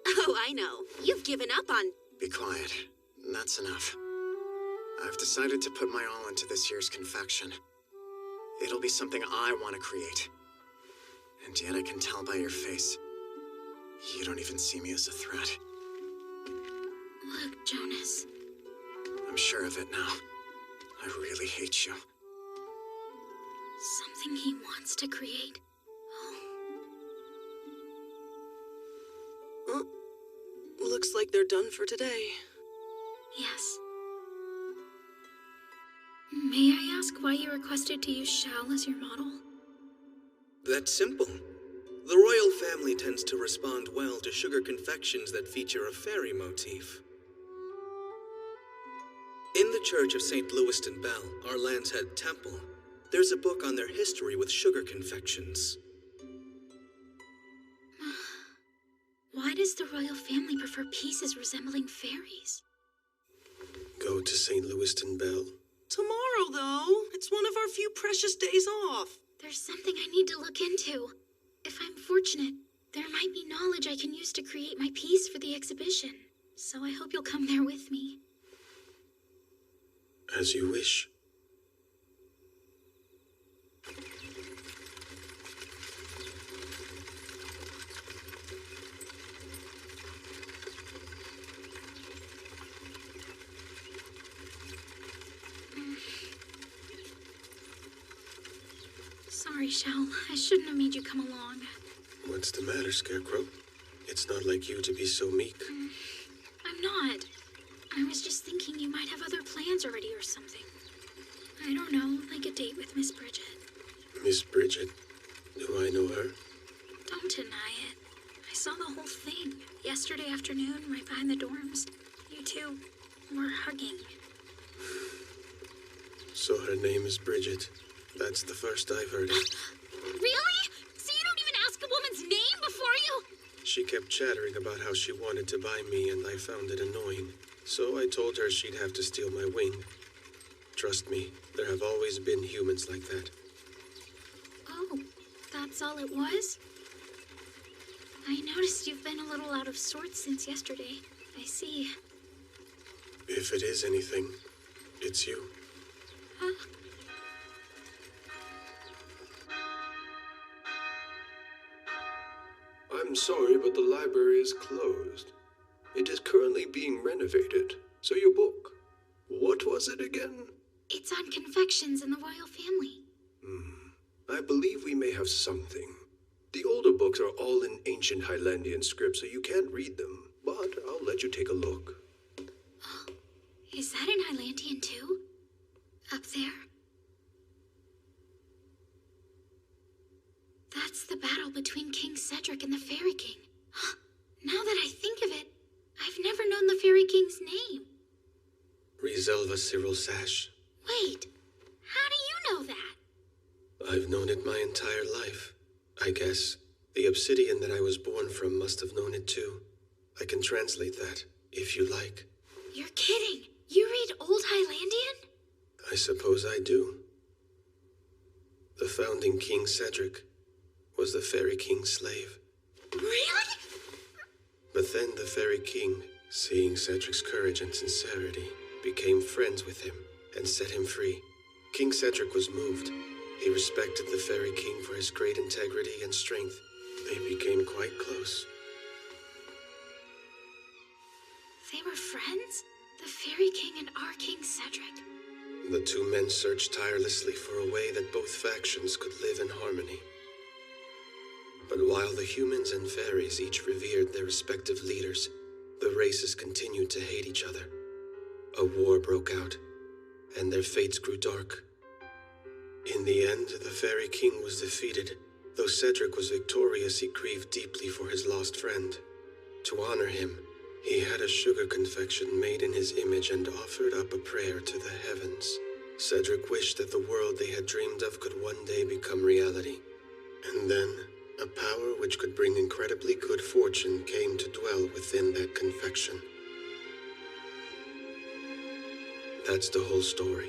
Speaker 8: Oh, I know. You've given up on...
Speaker 3: Be quiet. That's enough. I've decided to put my all into this year's confection. It'll be something I want to create. And yet I can tell by your face, you don't even see me as a threat.
Speaker 2: Look, Jonas.
Speaker 3: I'm sure of it now. I really hate you.
Speaker 2: Something he wants to create.
Speaker 11: Oh. Looks like they're done for today.
Speaker 2: Yes. May I ask why you requested to use Shal as your model?
Speaker 13: That's simple.
Speaker 20: The royal family tends to respond well to sugar confections that feature a fairy motif. In the Church of St. Lewiston Bell, our land's head temple, there's a book on their history with sugar confections.
Speaker 2: Why does the royal family prefer pieces resembling fairies?
Speaker 9: Go to St. Lewiston Bell.
Speaker 11: Tomorrow, though. It's one of our few precious days off.
Speaker 2: There's something I need to look into. If I'm fortunate, there might be knowledge I can use to create my piece for the exhibition. So I hope you'll come there with me.
Speaker 9: As you wish.
Speaker 2: Sorry, Shell. I shouldn't have made you come along.
Speaker 9: What's the matter, Scarecrow? It's not like you to be so meek.
Speaker 2: I'm not. I was just thinking you might have other plans already or something. I don't know, like a date with Miss Bridget.
Speaker 9: Miss Bridget? Do I know her?
Speaker 2: Don't deny it. I saw the whole thing. Yesterday afternoon, right behind the dorms. You two were hugging.
Speaker 9: So her name is Bridget. That's the first I've heard it.
Speaker 2: Really? So you don't even ask a woman's name before you?
Speaker 9: She kept chattering about how she wanted to buy me, and I found it annoying. So I told her she'd have to steal my wing. Trust me, there have always been humans like that.
Speaker 2: Oh, that's all it was? I noticed you've been a little out of sorts since yesterday. I see.
Speaker 9: If it is anything, it's you.
Speaker 2: Huh?
Speaker 21: I'm sorry, but the library is closed. It is currently being renovated, so your book. What was it again?
Speaker 2: It's on confections in the royal family.
Speaker 21: I believe we may have something. The older books are all in ancient Highlandian script, so you can't read them, but I'll let you take a look.
Speaker 2: Is that in Highlandian too? Up there? That's the battle between King Cedric and the Fairy King. Now that I think of it, I've never known the Fairy King's name.
Speaker 9: Rezelva Cyril Sash.
Speaker 2: Wait, how do you know that?
Speaker 9: I've known it my entire life. I guess the obsidian that I was born from must have known it too. I can translate that, if you like.
Speaker 2: You're kidding. You read Old Highlandian?
Speaker 9: I suppose I do. The founding King Cedric was the Fairy King's slave.
Speaker 2: Really?
Speaker 9: But then the Fairy King, seeing Cedric's courage and sincerity, became friends with him and set him free. King Cedric was moved. He respected the Fairy King for his great integrity and strength. They became quite close.
Speaker 2: They were friends? The Fairy King and our King Cedric?
Speaker 9: The two men searched tirelessly for a way that both factions could live in harmony. But while the humans and fairies each revered their respective leaders, the races continued to hate each other. A war broke out, and their fates grew dark. In the end, the Fairy King was defeated. Though Cedric was victorious, he grieved deeply for his lost friend. To honor him, he had a sugar confection made in his image and offered up a prayer to the heavens. Cedric wished that the world they had dreamed of could one day become reality. And then, a power which could bring incredibly good fortune came to dwell within that confection. That's the whole story.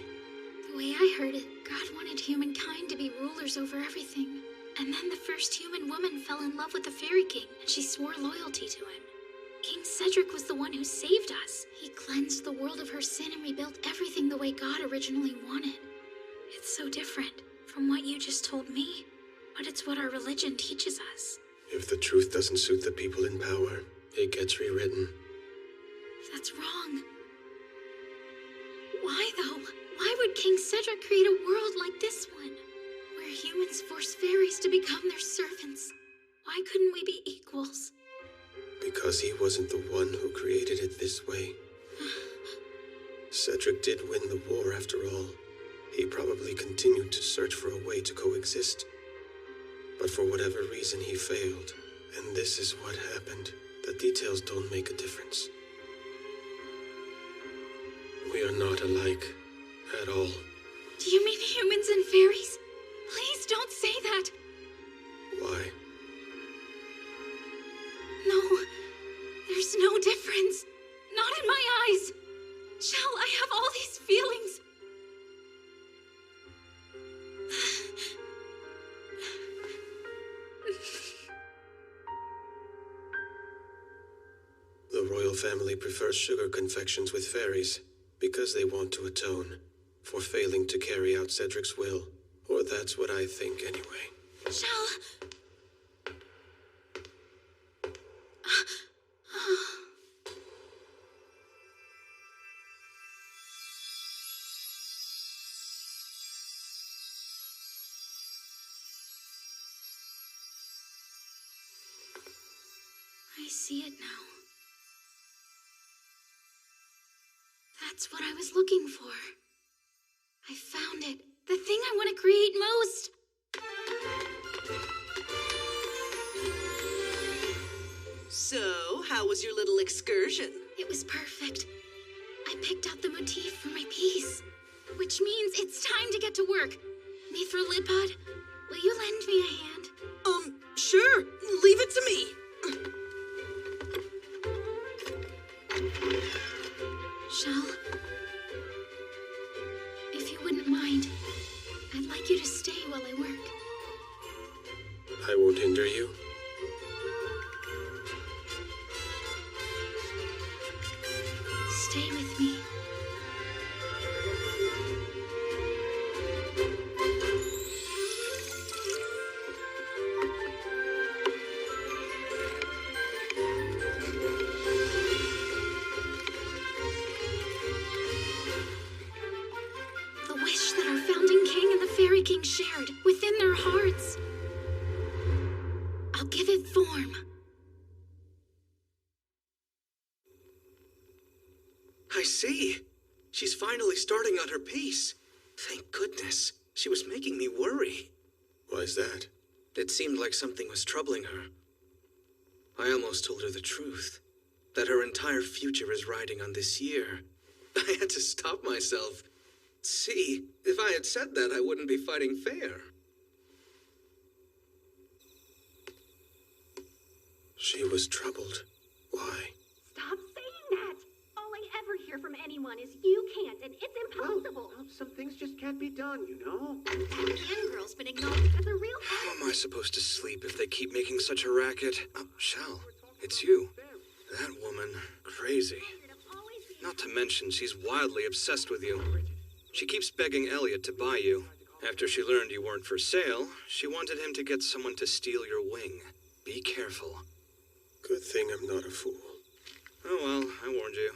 Speaker 2: The way I heard it, God wanted humankind to be rulers over everything. And then the first human woman fell in love with the Fairy King, and she swore loyalty to him. King Cedric was the one who saved us. He cleansed the world of her sin and rebuilt everything the way God originally wanted. It's so different from what you just told me, but it's what our religion teaches us.
Speaker 9: If the truth doesn't suit the people in power, it gets rewritten.
Speaker 2: That's wrong. Why, though? Why would King Cedric create a world like this one, where humans force fairies to become their servants? Why couldn't we be equals?
Speaker 9: Because he wasn't the one who created it this way. Cedric did win the war after all. He probably continued to search for a way to coexist. But for whatever reason, he failed. And this is what happened. The details don't make a difference. We are not alike at all.
Speaker 2: Do you mean humans and fairies? Please don't say that.
Speaker 9: Why?
Speaker 2: No, there's no difference. Not in my eyes. Shall I have all these feelings?
Speaker 9: The royal family prefers sugar confections with fairies because they want to atone for failing to carry out Cedric's will. Or that's what I think anyway.
Speaker 2: Shall... I see it now. That's what I was looking for. I found it. The thing I want to create most.
Speaker 11: So, how was your little excursion?
Speaker 2: It was perfect. I picked out the motif for my piece, which means it's time to get to work. Mithril Lidpod, will you lend me a hand?
Speaker 11: Sure. Leave it to me.
Speaker 2: Shell, if you wouldn't mind, I'd like you to stay while I work.
Speaker 9: I won't hinder you.
Speaker 2: Stay with me. The wish that our founding king and the fairy king shared within their hearts. I'll give it form.
Speaker 20: I see. She's finally starting on her piece. Thank goodness. She was making me worry.
Speaker 9: Why's that?
Speaker 20: It seemed like something was troubling her. I almost told her the truth. That her entire future is riding on this year. I had to stop myself. See, if I had said that, I wouldn't be fighting fair.
Speaker 9: She was troubled. Why?
Speaker 6: Stop saying that! All I ever hear from anyone is you can't, and it's impossible.
Speaker 19: Well, some things just can't be done, you know?
Speaker 6: That Anne girl's been acknowledged as a real
Speaker 16: How am I supposed to sleep if they keep making such a racket? Oh, Shell, it's you. That woman, crazy. Not to mention, she's wildly obsessed with you. She keeps begging Elliot to buy you. After she learned you weren't for sale, she wanted him to get someone to steal your wing. Be careful.
Speaker 9: Good thing I'm not a fool.
Speaker 16: Oh well, I warned you.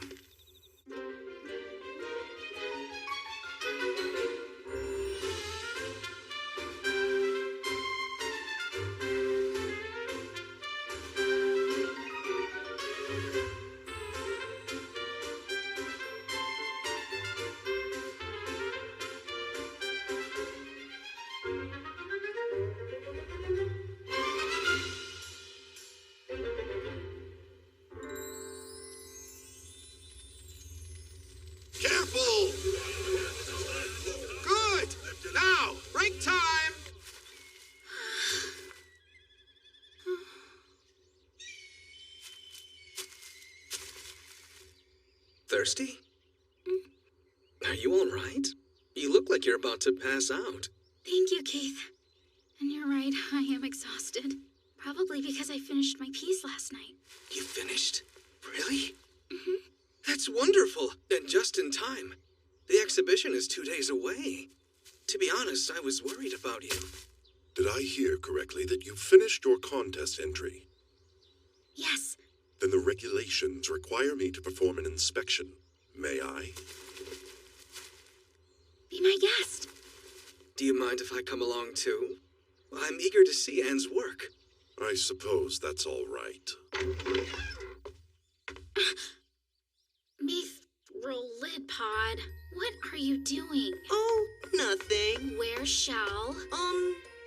Speaker 4: Careful! Good! Now, break time!
Speaker 20: Thirsty? Are you all right? You look like you're about to pass out.
Speaker 2: Thank you, Keith. And you're right, I am exhausted. Probably because I finished my piece last night.
Speaker 20: You finished? Really? Mm-hmm. That's wonderful, and just in time. The exhibition is 2 days away. To be honest, I was worried about you.
Speaker 5: Did I hear correctly that you finished your contest entry?
Speaker 2: Yes.
Speaker 5: Then the regulations require me to perform an inspection. May I?
Speaker 2: Be my guest.
Speaker 20: Do you mind if I come along too? I'm eager to see Anne's work.
Speaker 5: I suppose that's all right.
Speaker 2: Mithril Lidpod, what are you doing?
Speaker 11: Oh, nothing.
Speaker 2: Where's Shell?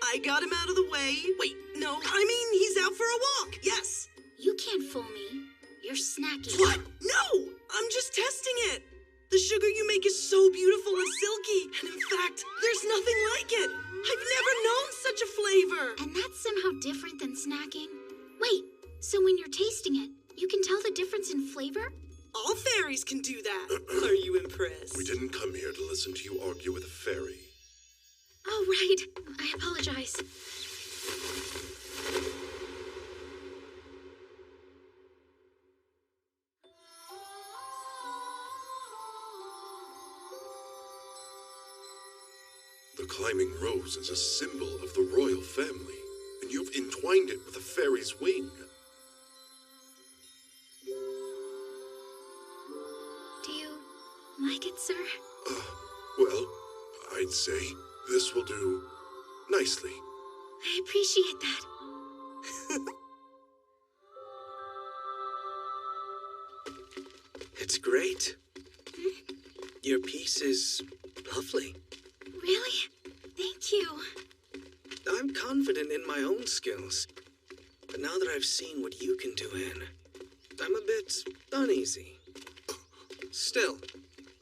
Speaker 11: I got him out of the way. Wait, no, I mean he's out for a walk. Yes.
Speaker 2: You can't fool me. You're snacking.
Speaker 11: What? No! I'm just testing it. The sugar you make is so beautiful and silky, and in fact, there's nothing like it. I've never known such a flavor.
Speaker 2: And that's somehow different than snacking? Wait, so when you're tasting it, you can tell the difference in flavor?
Speaker 11: All fairies can do that. Are you impressed?
Speaker 5: We didn't come here to listen to you argue with a fairy.
Speaker 2: Oh, right. I apologize.
Speaker 5: The climbing rose is a symbol of the royal family, and you've entwined it with a fairy's wing.
Speaker 2: Do you like it, sir?
Speaker 5: Well, I'd say this will do nicely.
Speaker 2: I appreciate that.
Speaker 20: It's great. Your piece is lovely.
Speaker 2: Really? Thank you.
Speaker 20: I'm confident in my own skills. But now that I've seen what you can do, Anne, I'm a bit uneasy. Still,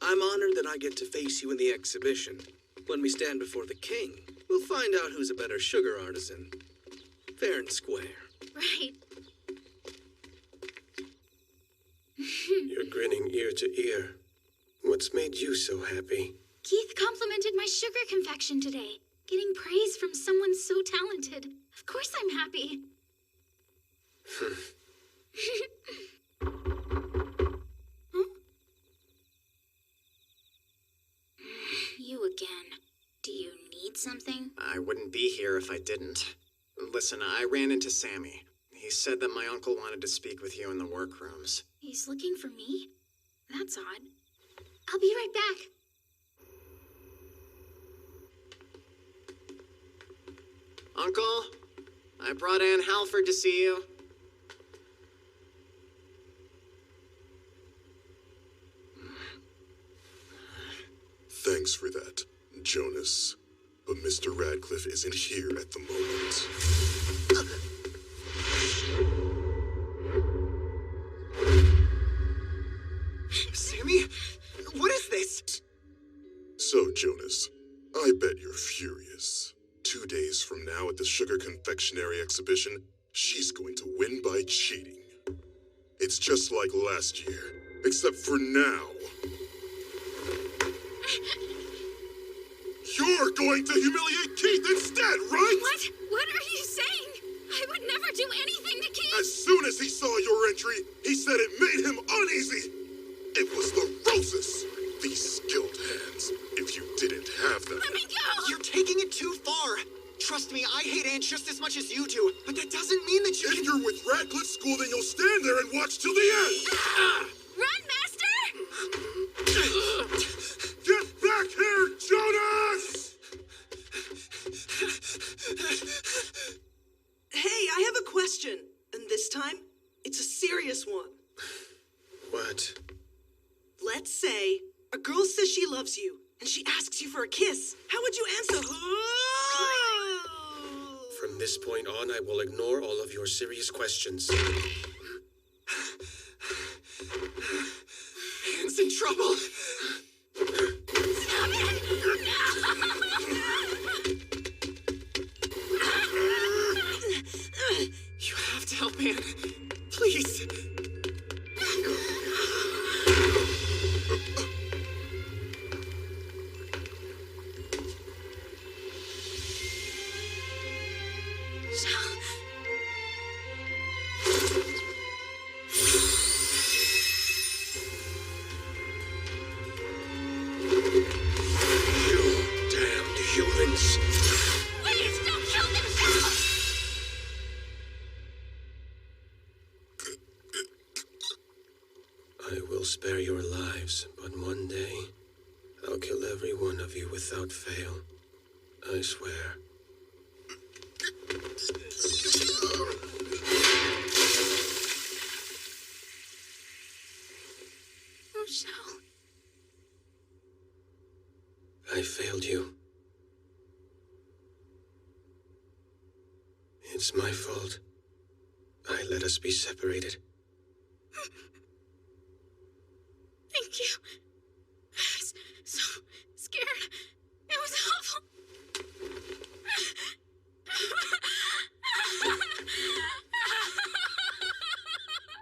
Speaker 20: I'm honored that I get to face you in the exhibition. When we stand before the king, we'll find out who's a better sugar artisan. Fair and square.
Speaker 2: Right.
Speaker 9: You're grinning ear to ear. What's made you so happy?
Speaker 2: Keith complimented my sugar confection today. Getting praise from someone so talented. Of course I'm happy. You again. Do you need something?
Speaker 3: I wouldn't be here if I didn't. Listen, I ran into Sammy. He said that my uncle wanted to speak with you in the workrooms.
Speaker 2: He's looking for me? That's odd. I'll be right back.
Speaker 3: Uncle, I brought Ann Halford to see you.
Speaker 5: Thanks for that, Jonas. But Mr. Radcliffe isn't here at the moment.
Speaker 3: Sammy? What is this?
Speaker 5: So, Jonas, I bet you're furious. 2 days from now at the Sugar Confectionery exhibition, she's going to win by cheating. It's just like last year, except for now. You're going to humiliate Keith instead, right?
Speaker 2: What? What are you saying? I would never do anything to Keith.
Speaker 5: As soon as he saw your entry, he said it made him uneasy. It was the roses. These skilled hands, if you didn't have them.
Speaker 2: Let me go!
Speaker 3: You're taking it too far. Trust me, I hate Anne just as much as you do, but that doesn't mean that you
Speaker 5: If you're with Radcliffe School, then you'll stand there and watch till the end.
Speaker 2: Run, Master!
Speaker 5: Get back here, Jonas!
Speaker 11: Hey, I have a question. And this time, it's a serious one.
Speaker 9: What?
Speaker 11: Let's say a girl says she loves you, and she asks you for a kiss. How would you answer?
Speaker 9: From this point on, I will ignore all of your serious questions.
Speaker 3: Anne's in trouble.
Speaker 2: Stop it!
Speaker 3: You have to help Anne. Please.
Speaker 2: Please don't kill themselves!
Speaker 9: I will spare your lives, but one day, I'll kill every one of you without fail. I swear.
Speaker 2: Oh, Shell.
Speaker 9: I failed you. It's my fault. I let us be separated.
Speaker 2: Thank you. I was so scared. It was awful.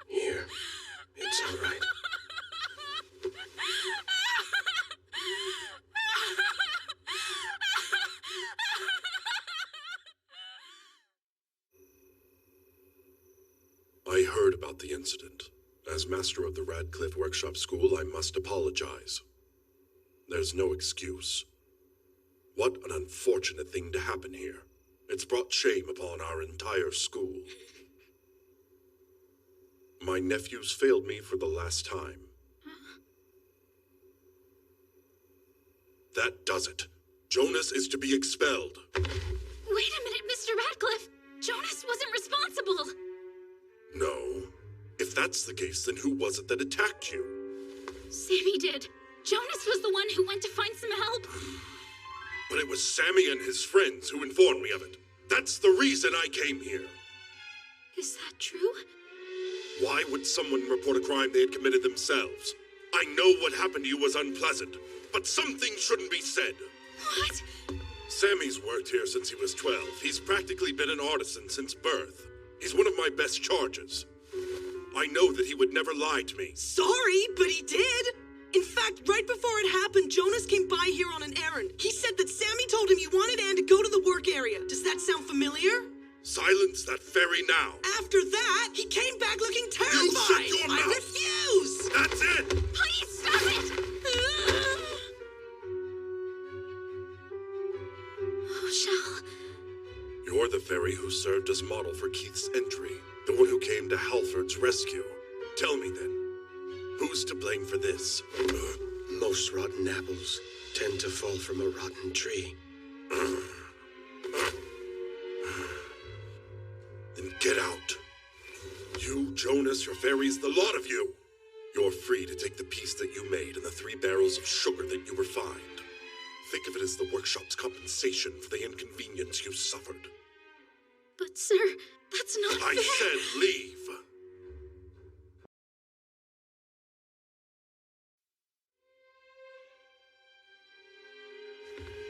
Speaker 9: Here. It's all right.
Speaker 5: I heard about the incident. As master of the Radcliffe Workshop School, I must apologize. There's no excuse. What an unfortunate thing to happen here. It's brought shame upon our entire school. My nephews failed me for the last time. That does it. Jonas is to be expelled.
Speaker 2: Wait a minute, Mr. Radcliffe. Jonas wasn't responsible.
Speaker 5: No. If that's the case, then who was it that attacked you?
Speaker 2: Sammy did. Jonas was the one who went to find some help.
Speaker 5: But it was Sammy and his friends who informed me of it. That's the reason I came here.
Speaker 2: Is that true?
Speaker 5: Why would someone report a crime they had committed themselves? I know what happened to you was unpleasant, but some things shouldn't be said.
Speaker 2: What?
Speaker 5: Sammy's worked here since he was 12. He's practically been an artisan since birth. He's one of my best charges. I know that he would never lie to me.
Speaker 11: Sorry, but he did. In fact, right before it happened, Jonas came by here on an errand. He said that Sammy told him you wanted Anne to go to the work area. Does that sound familiar?
Speaker 5: Silence that fairy now.
Speaker 11: After that, he came back looking terrified.
Speaker 5: You shut your mouth.
Speaker 11: I refuse.
Speaker 5: That's it.
Speaker 2: Please stop it. Oh, Shell.
Speaker 5: You're the fairy who served as model for Keith's entry. The one who came to Halford's rescue. Tell me then, who's to blame for this?
Speaker 9: Most rotten apples tend to fall from a rotten tree.
Speaker 5: Then get out. You, Jonas, your fairies, the lot of you. You're free to take the piece that you made and the 3 barrels of sugar that you refined. Think of it as the workshop's compensation for the inconvenience you suffered.
Speaker 2: But, sir, that's not fair.
Speaker 5: I said leave.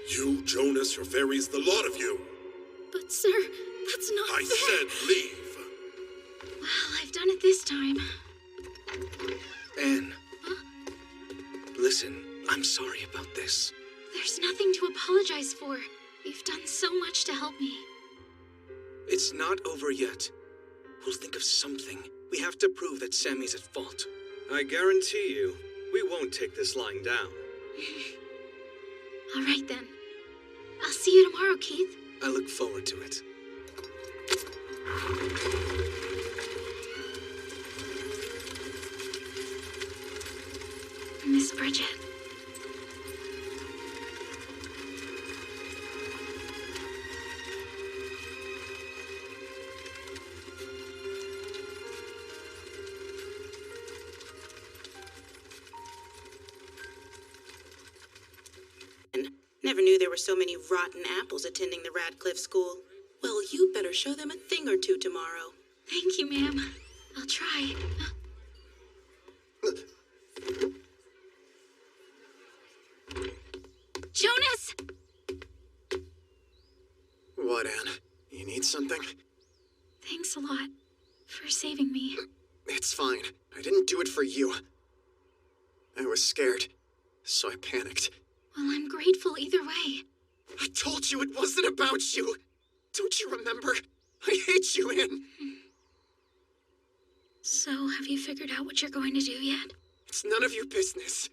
Speaker 5: You, Jonas, your fairies, the lot of you.
Speaker 2: But, sir, that's not
Speaker 5: I
Speaker 2: fair.
Speaker 5: said leave.
Speaker 2: Well, I've done it this time.
Speaker 20: Anne. Listen, I'm sorry about this.
Speaker 2: There's nothing to apologize for. You've done so much to help me.
Speaker 20: It's not over yet. We'll think of something. We have to prove that Sammy's at fault.
Speaker 13: I guarantee you, we won't take this lying down.
Speaker 2: All right, then. I'll see you tomorrow, Keith.
Speaker 20: I look forward to it.
Speaker 2: Miss Bridget.
Speaker 15: Never knew there were so many rotten apples attending the Radcliffe School. Well, you better show them a thing or two tomorrow.
Speaker 2: Thank you, ma'am. I'll try. Jonas!
Speaker 3: What, Anne? You need something?
Speaker 2: Thanks a lot for saving me.
Speaker 3: It's fine. I didn't do it for you. I was scared, so I panicked.
Speaker 2: Well, I'm grateful either way.
Speaker 3: I told you it wasn't about you. Don't you remember? I hate you, Anne.
Speaker 2: So, have you figured out what you're going to do yet?
Speaker 3: It's none of your business.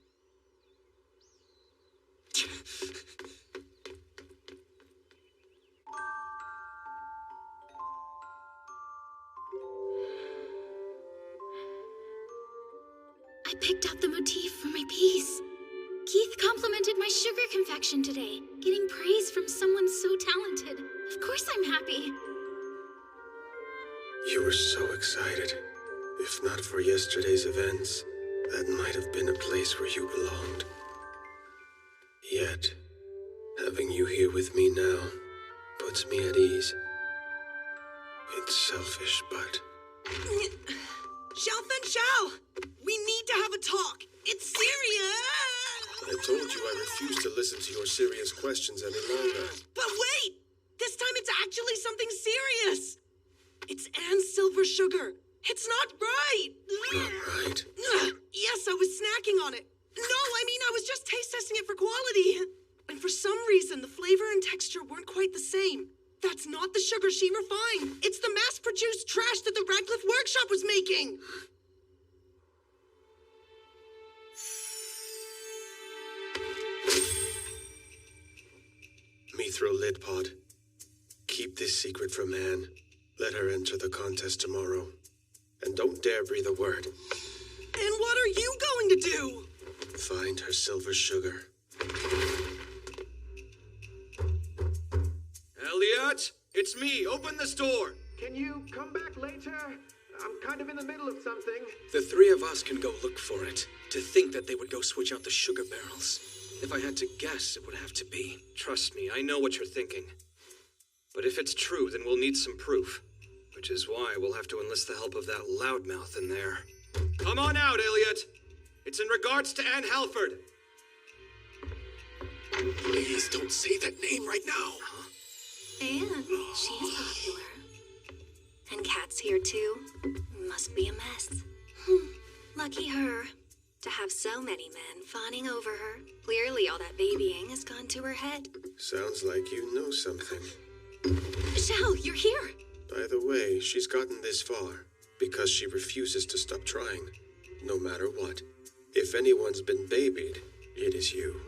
Speaker 2: I picked out the motif for my piece. Keith complimented my sugar confection today, getting praise from someone so talented. Of course I'm happy.
Speaker 9: You were so excited. If not for yesterday's events, that might have been a place where you belonged. Yet, having you here with me now puts me at ease.
Speaker 21: It's selfish, but...
Speaker 11: Xiao Xiao! We need to have a talk! It's serious!
Speaker 21: I told you I refuse to listen to your serious questions any longer.
Speaker 11: But wait! This time it's actually something serious! It's Anne's silver sugar. It's not right!
Speaker 21: Not right?
Speaker 11: Yes, I was snacking on it. No, I mean, I was just taste testing it for quality. And for some reason, the flavor and texture weren't quite the same. That's not the sugar she refined. It's the mass-produced trash that the Radcliffe Workshop was making.
Speaker 21: Mithril Lid Pod. Keep this secret from Anne. Let her enter the contest tomorrow. And don't dare breathe a word.
Speaker 11: And what are you going to do?
Speaker 21: Find her silver sugar.
Speaker 16: Elliot! It's me! Open this door!
Speaker 19: Can you come back later? I'm kind of in the middle of something.
Speaker 20: The three of us can go look for it. To think that they would go switch out the sugar barrels. If I had to guess, it would have to be.
Speaker 13: Trust me, I know what you're thinking. But if it's true, then we'll need some proof. Which is why we'll have to enlist the help of that loudmouth in there. Come on out, Elliot! It's in regards to Anne Halford.
Speaker 19: Please don't say that name right now.
Speaker 7: And she's popular. And Kat's here too. Must be a mess. Lucky her. To have so many men fawning over her. Clearly all that babying has gone to her head.
Speaker 21: Sounds like you know something.
Speaker 7: Shell, you're here.
Speaker 21: By the way, she's gotten this far because she refuses to stop trying, no matter what. If anyone's been babied, it is you.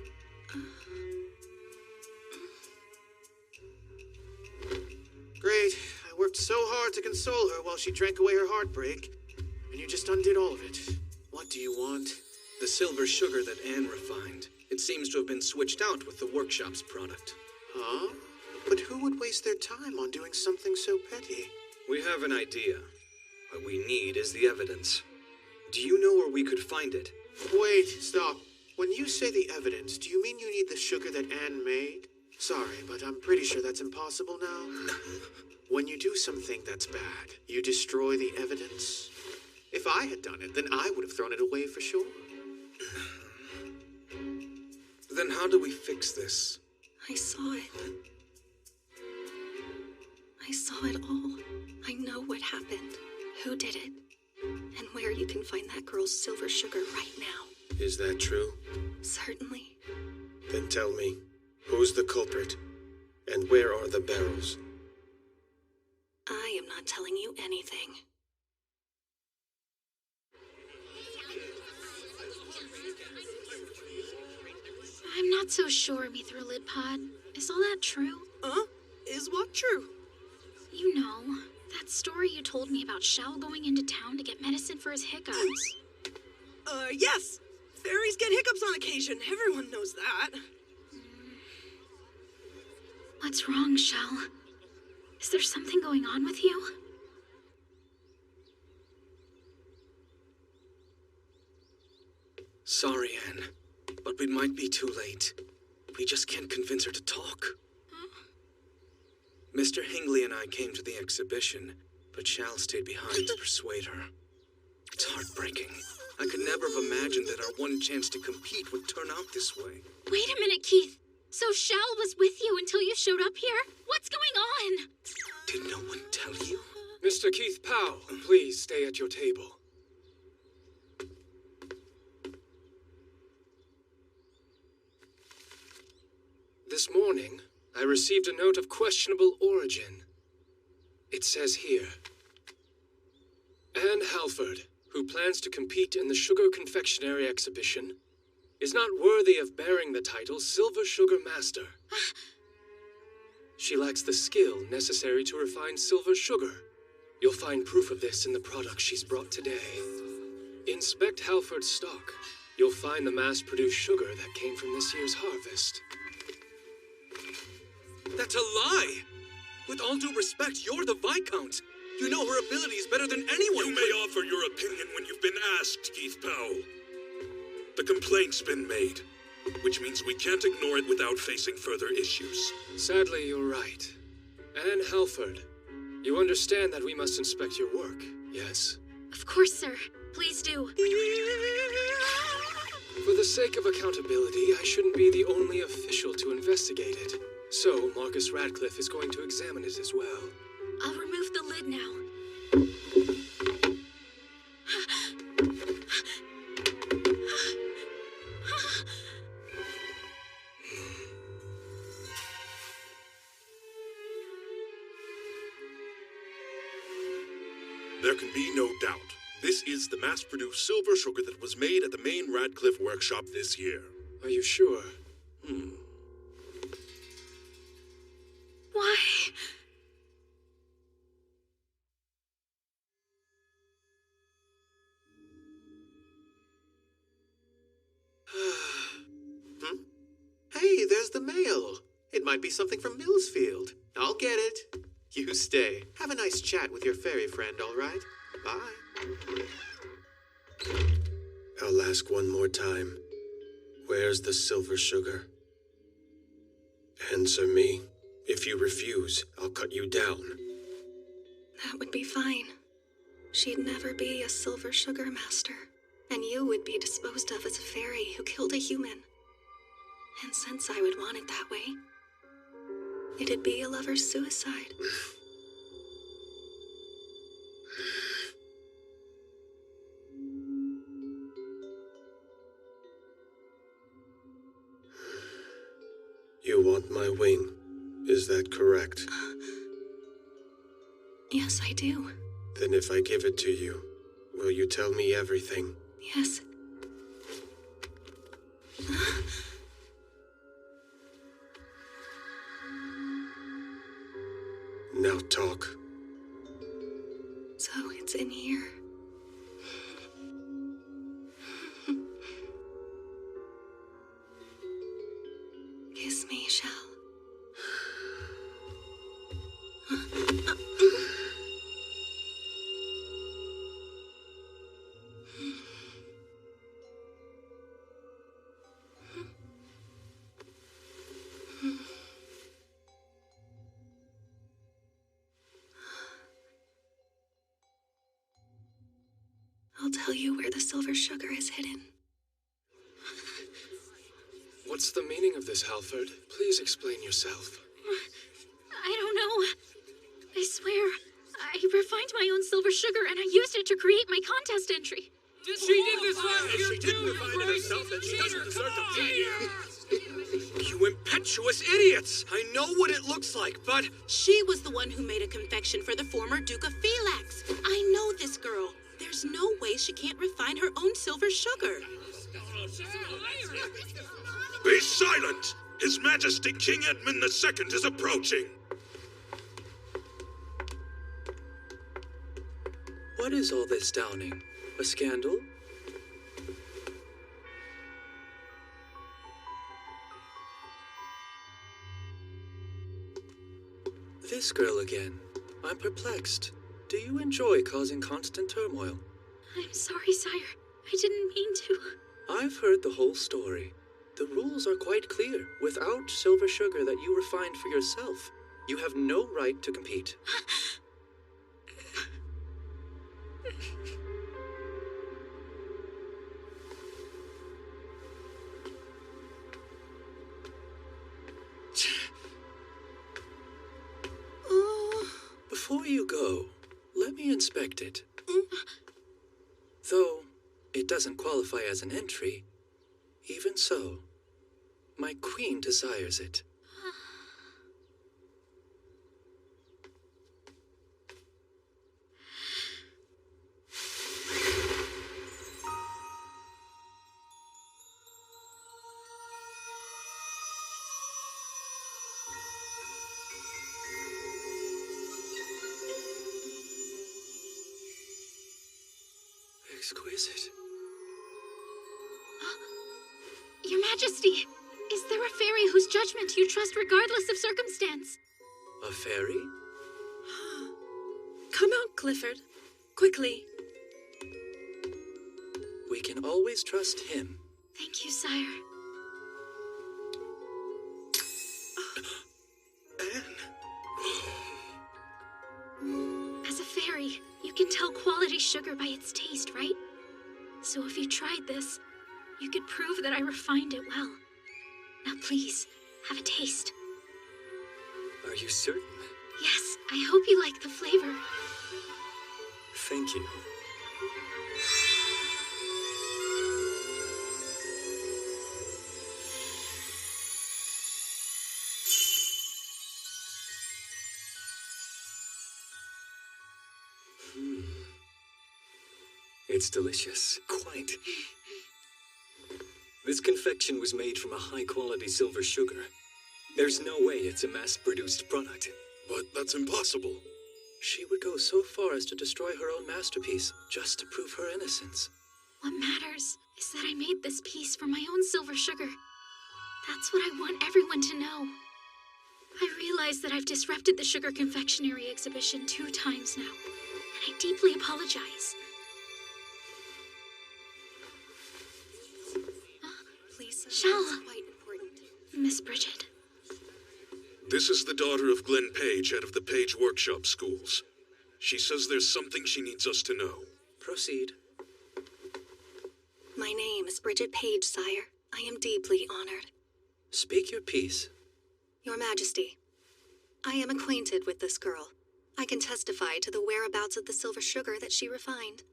Speaker 19: Great. I worked so hard to console her while she drank away her heartbreak, and you just undid all of it. What do you want?
Speaker 20: The silver sugar that Anne refined. It seems to have been switched out with the workshop's product.
Speaker 19: Huh? But who would waste their time on doing something so petty?
Speaker 13: We have an idea. What we need is the evidence. Do you know where we could find it?
Speaker 19: Wait, stop. When you say the evidence, do you mean you need the sugar that Anne made? Sorry, but I'm pretty sure that's impossible now. When you do something that's bad, you destroy the evidence? If I had done it, then I would have thrown it away for sure.
Speaker 20: Then how do we fix this?
Speaker 7: I saw it. I saw it all. I know what happened, who did it, and where you can find that girl's silver sugar right now.
Speaker 21: Is that true?
Speaker 7: Certainly.
Speaker 21: Then tell me, who's the culprit? And where are the barrels?
Speaker 7: I am not telling you anything.
Speaker 2: I'm not so sure, Mithril Lid Pod. Is all that true?
Speaker 11: Huh? Is what true?
Speaker 2: You know, that story you told me about Shell going into town to get medicine for his hiccups.
Speaker 11: Yes. Fairies get hiccups on occasion. Everyone knows that.
Speaker 2: What's wrong, Shell? Is there something going on with you?
Speaker 20: Sorry, Anne, but we might be too late. We just can't convince her to talk. Mr. Hingley and I came to the exhibition, but Shal stayed behind to persuade her. It's heartbreaking. I could never have imagined that our one chance to compete would turn out this way.
Speaker 2: Wait a minute, Keith. So Shal was with you until you showed up here? What's going on?
Speaker 20: Did no one tell you?
Speaker 12: Mr. Keith Powell, please stay at your table. This morning, I received a note of questionable origin. It says here, Anne Halford, who plans to compete in the Sugar Confectionery Exhibition, is not worthy of bearing the title Silver Sugar Master. She lacks the skill necessary to refine silver sugar. You'll find proof of this in the products she's brought today. Inspect Halford's stock. You'll find the mass-produced sugar that came from this year's harvest.
Speaker 20: That's a lie! With all due respect, you're the Viscount. You know her abilities better than anyone.
Speaker 5: You may offer your opinion when you've been asked, Keith Powell. The complaint's been made, which means we can't ignore it without facing further issues.
Speaker 12: Sadly, you're right. Anne Halford, You understand that we must inspect your work, yes?
Speaker 2: Of course, sir. Please do.
Speaker 12: For the sake of accountability, I shouldn't be the only official to investigate it. So, Marcus Radcliffe is going to examine it as well.
Speaker 2: I'll remove the lid now.
Speaker 5: There can be no doubt. This is the mass-produced silver sugar that was made at the main Radcliffe workshop this year.
Speaker 12: Are you sure?
Speaker 2: Why?
Speaker 19: Hey, there's the mail. It might be something from Millsfield. I'll get it. You stay. Have a nice chat with your fairy friend, all right? Bye.
Speaker 9: I'll ask one more time. Where's the silver sugar? Answer me. If you refuse, I'll cut you down.
Speaker 7: That would be fine. She'd never be a silver sugar master, and you would be disposed of as a fairy who killed a human. And since I would want it that way, it'd be a lover's suicide.
Speaker 9: You want my wing, is that correct?
Speaker 7: Yes, I do.
Speaker 9: Then if I give it to you, will you tell me everything?
Speaker 7: Yes.
Speaker 9: Now talk.
Speaker 7: So it's in here. Kiss me, Shell. I'll tell you where the silver sugar is hidden.
Speaker 12: What's the meaning of this, Halford? Please explain yourself.
Speaker 2: I don't know. I swear, I refined my own silver sugar and I used it to create my contest entry.
Speaker 10: She did this last year,
Speaker 5: She didn't refine it herself, then she doesn't deserve to be here.
Speaker 20: You impetuous idiots! I know what it looks like, but...
Speaker 15: She was the one who made a confection for the former Duke of Felix. I know this girl. There's no way she can't refine her own silver sugar.
Speaker 5: Be silent! His Majesty King Edmund II is approaching!
Speaker 13: What is all this, Downing? A scandal? This girl again. I'm perplexed. Do you enjoy causing constant turmoil?
Speaker 2: I'm sorry, sire. I didn't mean to.
Speaker 13: I've heard the whole story. The rules are quite clear. Without silver sugar that you refined for yourself, you have no right to compete. Before you go, let me inspect it. Though it doesn't qualify as an entry, even so, my queen desires it. Exquisite.
Speaker 2: Your Majesty, is there a fairy whose judgment you trust regardless of circumstance?
Speaker 13: A fairy?
Speaker 7: Come out, Clifford. Quickly.
Speaker 13: We can always trust him.
Speaker 2: Thank you, sire.
Speaker 13: Anne.
Speaker 2: tell quality sugar by its taste, right? So if you tried this, you could prove that I refined it well. Now please, have a taste.
Speaker 17: Are you certain?
Speaker 2: Yes, I hope you like the flavor.
Speaker 17: Thank you. It's delicious. Quite. This confection was made from a high-quality silver sugar. There's no way it's a mass-produced product.
Speaker 5: But that's impossible.
Speaker 17: She would go so far as to destroy her own masterpiece just to prove her innocence.
Speaker 2: What matters is that I made this piece from my own silver sugar. That's what I want everyone to know. I realize that I've disrupted the sugar confectionery exhibition 2 times now, and I deeply apologize.
Speaker 8: Please,
Speaker 2: Shala.
Speaker 8: quite important.
Speaker 2: Miss Bridget.
Speaker 5: This is the daughter of Glenn Page, head of the Page Workshop Schools. She says there's something she needs us to know.
Speaker 17: Proceed.
Speaker 7: My name is Bridget Page, sire. I am deeply honored.
Speaker 17: Speak your piece.
Speaker 7: Your Majesty, I am acquainted with this girl. I can testify to the whereabouts of the silver sugar that she refined.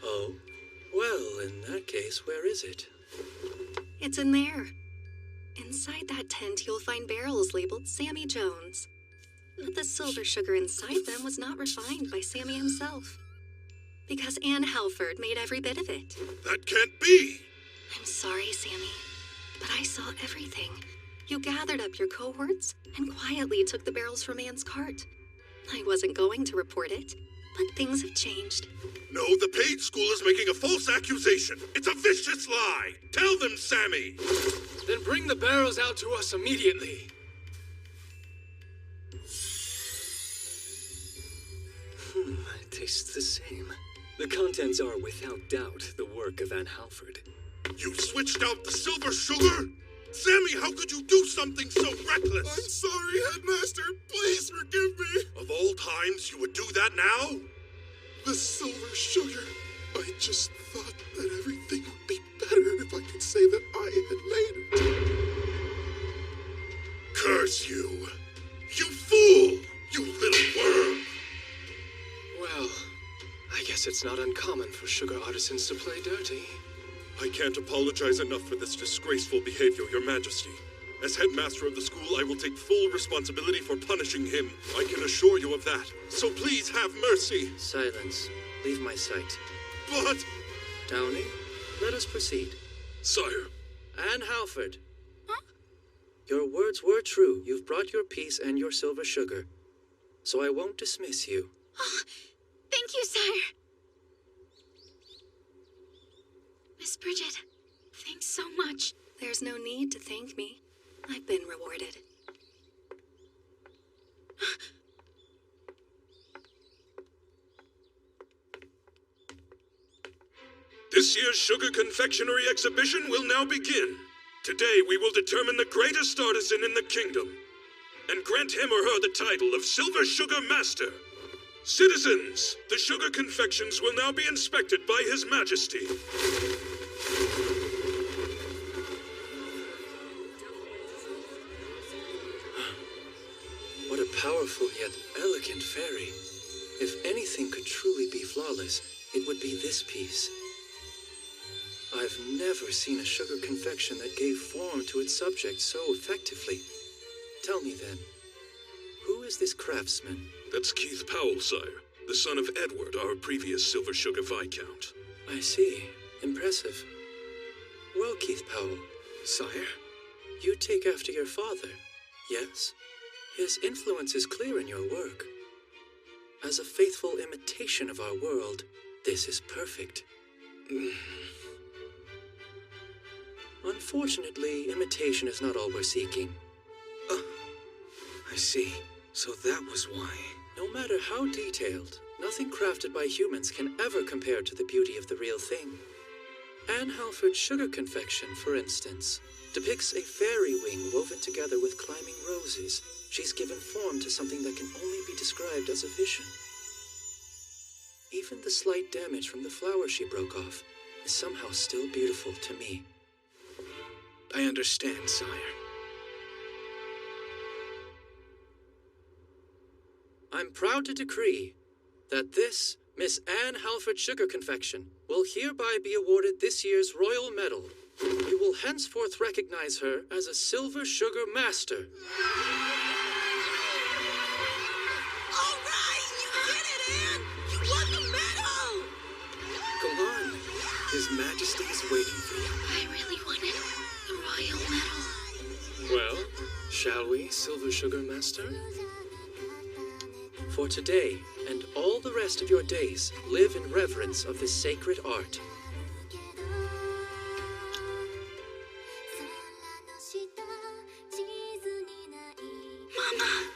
Speaker 17: Oh? Well, in that case, where is it?
Speaker 7: It's in there. Inside that tent, you'll find barrels labeled Sammy Jones. But the silver sugar inside them was not refined by Sammy himself. Because Anne Halford made every bit of it.
Speaker 5: That can't be!
Speaker 7: I'm sorry, Sammy, but I saw everything. You gathered up your cohorts and quietly took the barrels from Anne's cart. I wasn't going to report it, but things have changed.
Speaker 5: No, the Page School is making a false accusation. It's a vicious lie. Tell them, Sammy.
Speaker 12: Then bring the barrels out to us immediately.
Speaker 17: It tastes the same. The contents are, without doubt, the work of Anne Halford.
Speaker 5: You switched out the silver sugar? Sammy, how could you do something so reckless?
Speaker 22: I'm sorry, Headmaster. Please forgive me.
Speaker 5: Of all times, you would do that now?
Speaker 22: The silver sugar. I just thought that everything would be better if I could say that I had made it.
Speaker 5: Curse you! You fool! You little worm!
Speaker 19: Well, I guess it's not uncommon for sugar artisans to play dirty.
Speaker 5: I can't apologize enough for this disgraceful behavior, Your Majesty. As headmaster of the school, I will take full responsibility for punishing him. I can assure you of that. So please have mercy.
Speaker 17: Silence. Leave my sight.
Speaker 5: But...
Speaker 17: Downing, let us proceed.
Speaker 5: Sire.
Speaker 17: Anne Halford. Huh? Your words were true. You've brought your peace and your silver sugar. So I won't dismiss you.
Speaker 2: Oh, thank you, sire. Miss Bridget, thanks so much.
Speaker 7: There's no need to thank me. I've been rewarded.
Speaker 5: This year's sugar confectionery exhibition will now begin. Today we will determine the greatest artisan in the kingdom and grant him or her the title of Silver Sugar Master. Citizens, the sugar confections will now be inspected by His Majesty.
Speaker 17: What a powerful yet elegant fairy. If anything could truly be flawless, it would be this piece. I've never seen a sugar confection that gave form to its subject so effectively. Tell me then, who is this craftsman?
Speaker 5: That's Keith Powell, sire, the son of Edward, our previous Silver Sugar Viscount.
Speaker 17: I see. Impressive. Well, Keith Powell.
Speaker 19: Sire?
Speaker 17: You take after your father, yes? His influence is clear in your work. As a faithful imitation of our world, this is perfect. Unfortunately, imitation is not all we're seeking.
Speaker 19: I see. So that was why.
Speaker 17: No matter how detailed, nothing crafted by humans can ever compare to the beauty of the real thing. Anne Halford's sugar confection, for instance, depicts a fairy wing woven together with climbing roses. She's given form to something that can only be described as a vision. Even the slight damage from the flower she broke off is somehow still beautiful to me.
Speaker 20: I understand, sire.
Speaker 17: I'm proud to decree that this Miss Anne Halford Sugar Confection will hereby be awarded this year's Royal Medal. We will henceforth recognize her as a Silver Sugar Master.
Speaker 11: All right, you did it, Anne! You won the medal!
Speaker 20: Go on. His Majesty is waiting for you.
Speaker 2: I really wanted the Royal Medal.
Speaker 20: Well, shall we, Silver Sugar Master?
Speaker 17: For today and all the rest of your days, live in reverence of this sacred art.
Speaker 2: Mama!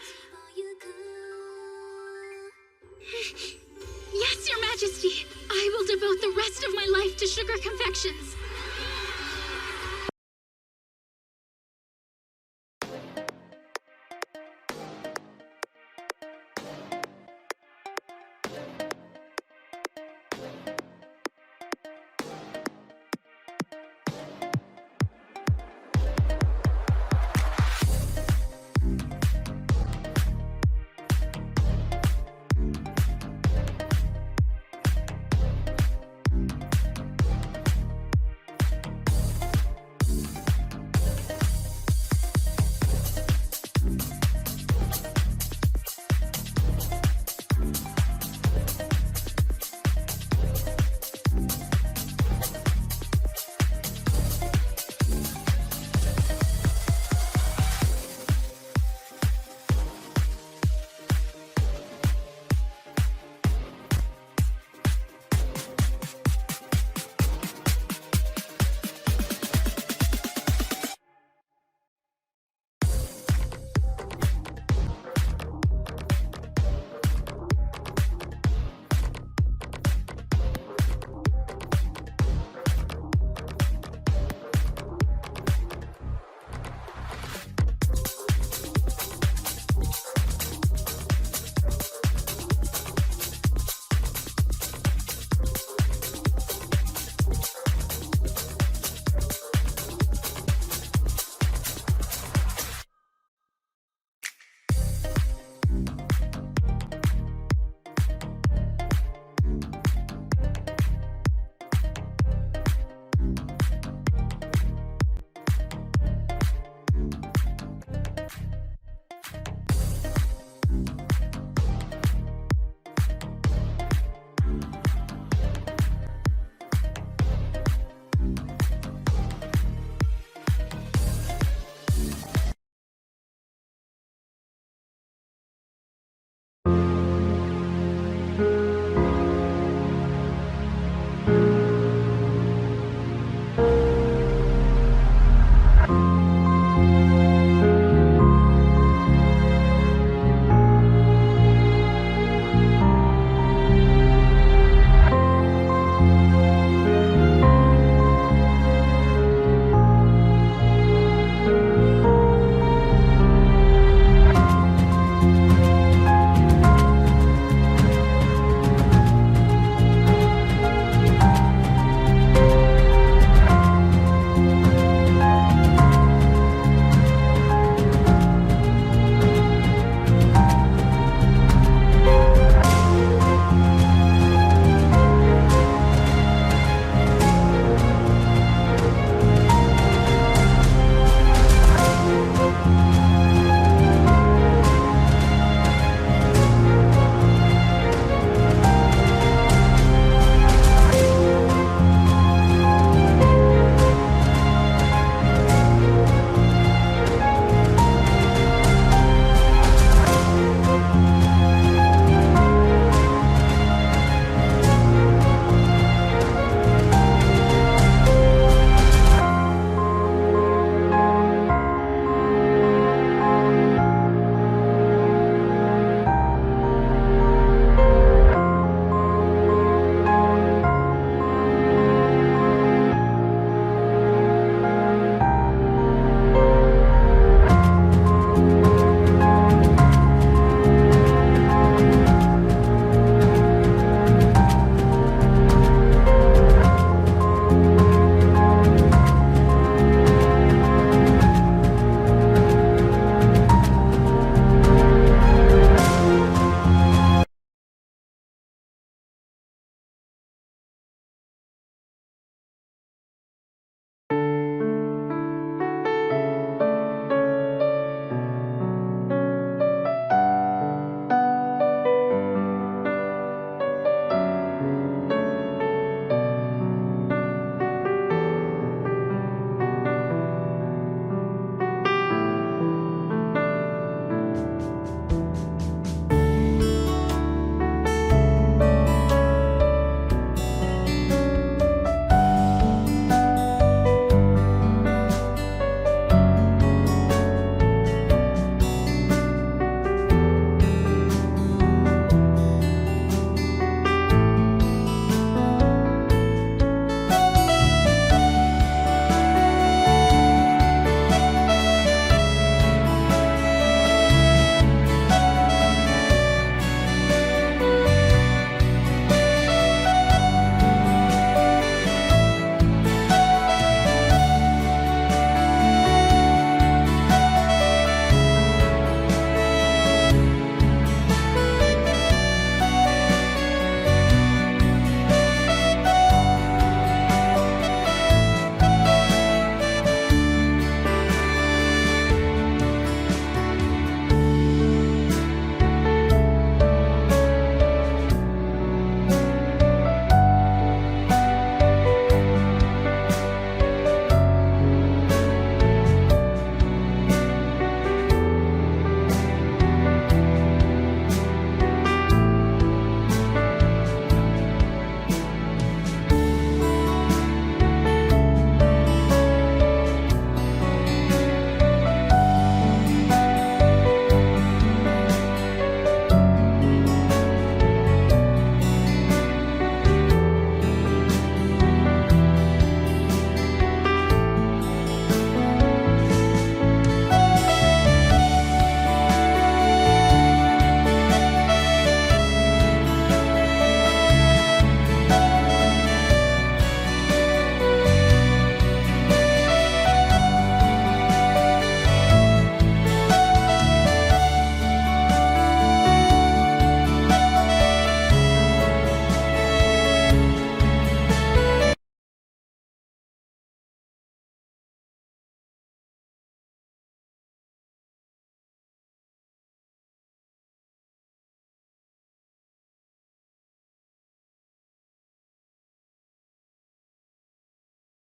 Speaker 2: Yes, Your Majesty! I will devote the rest of my life to sugar confections.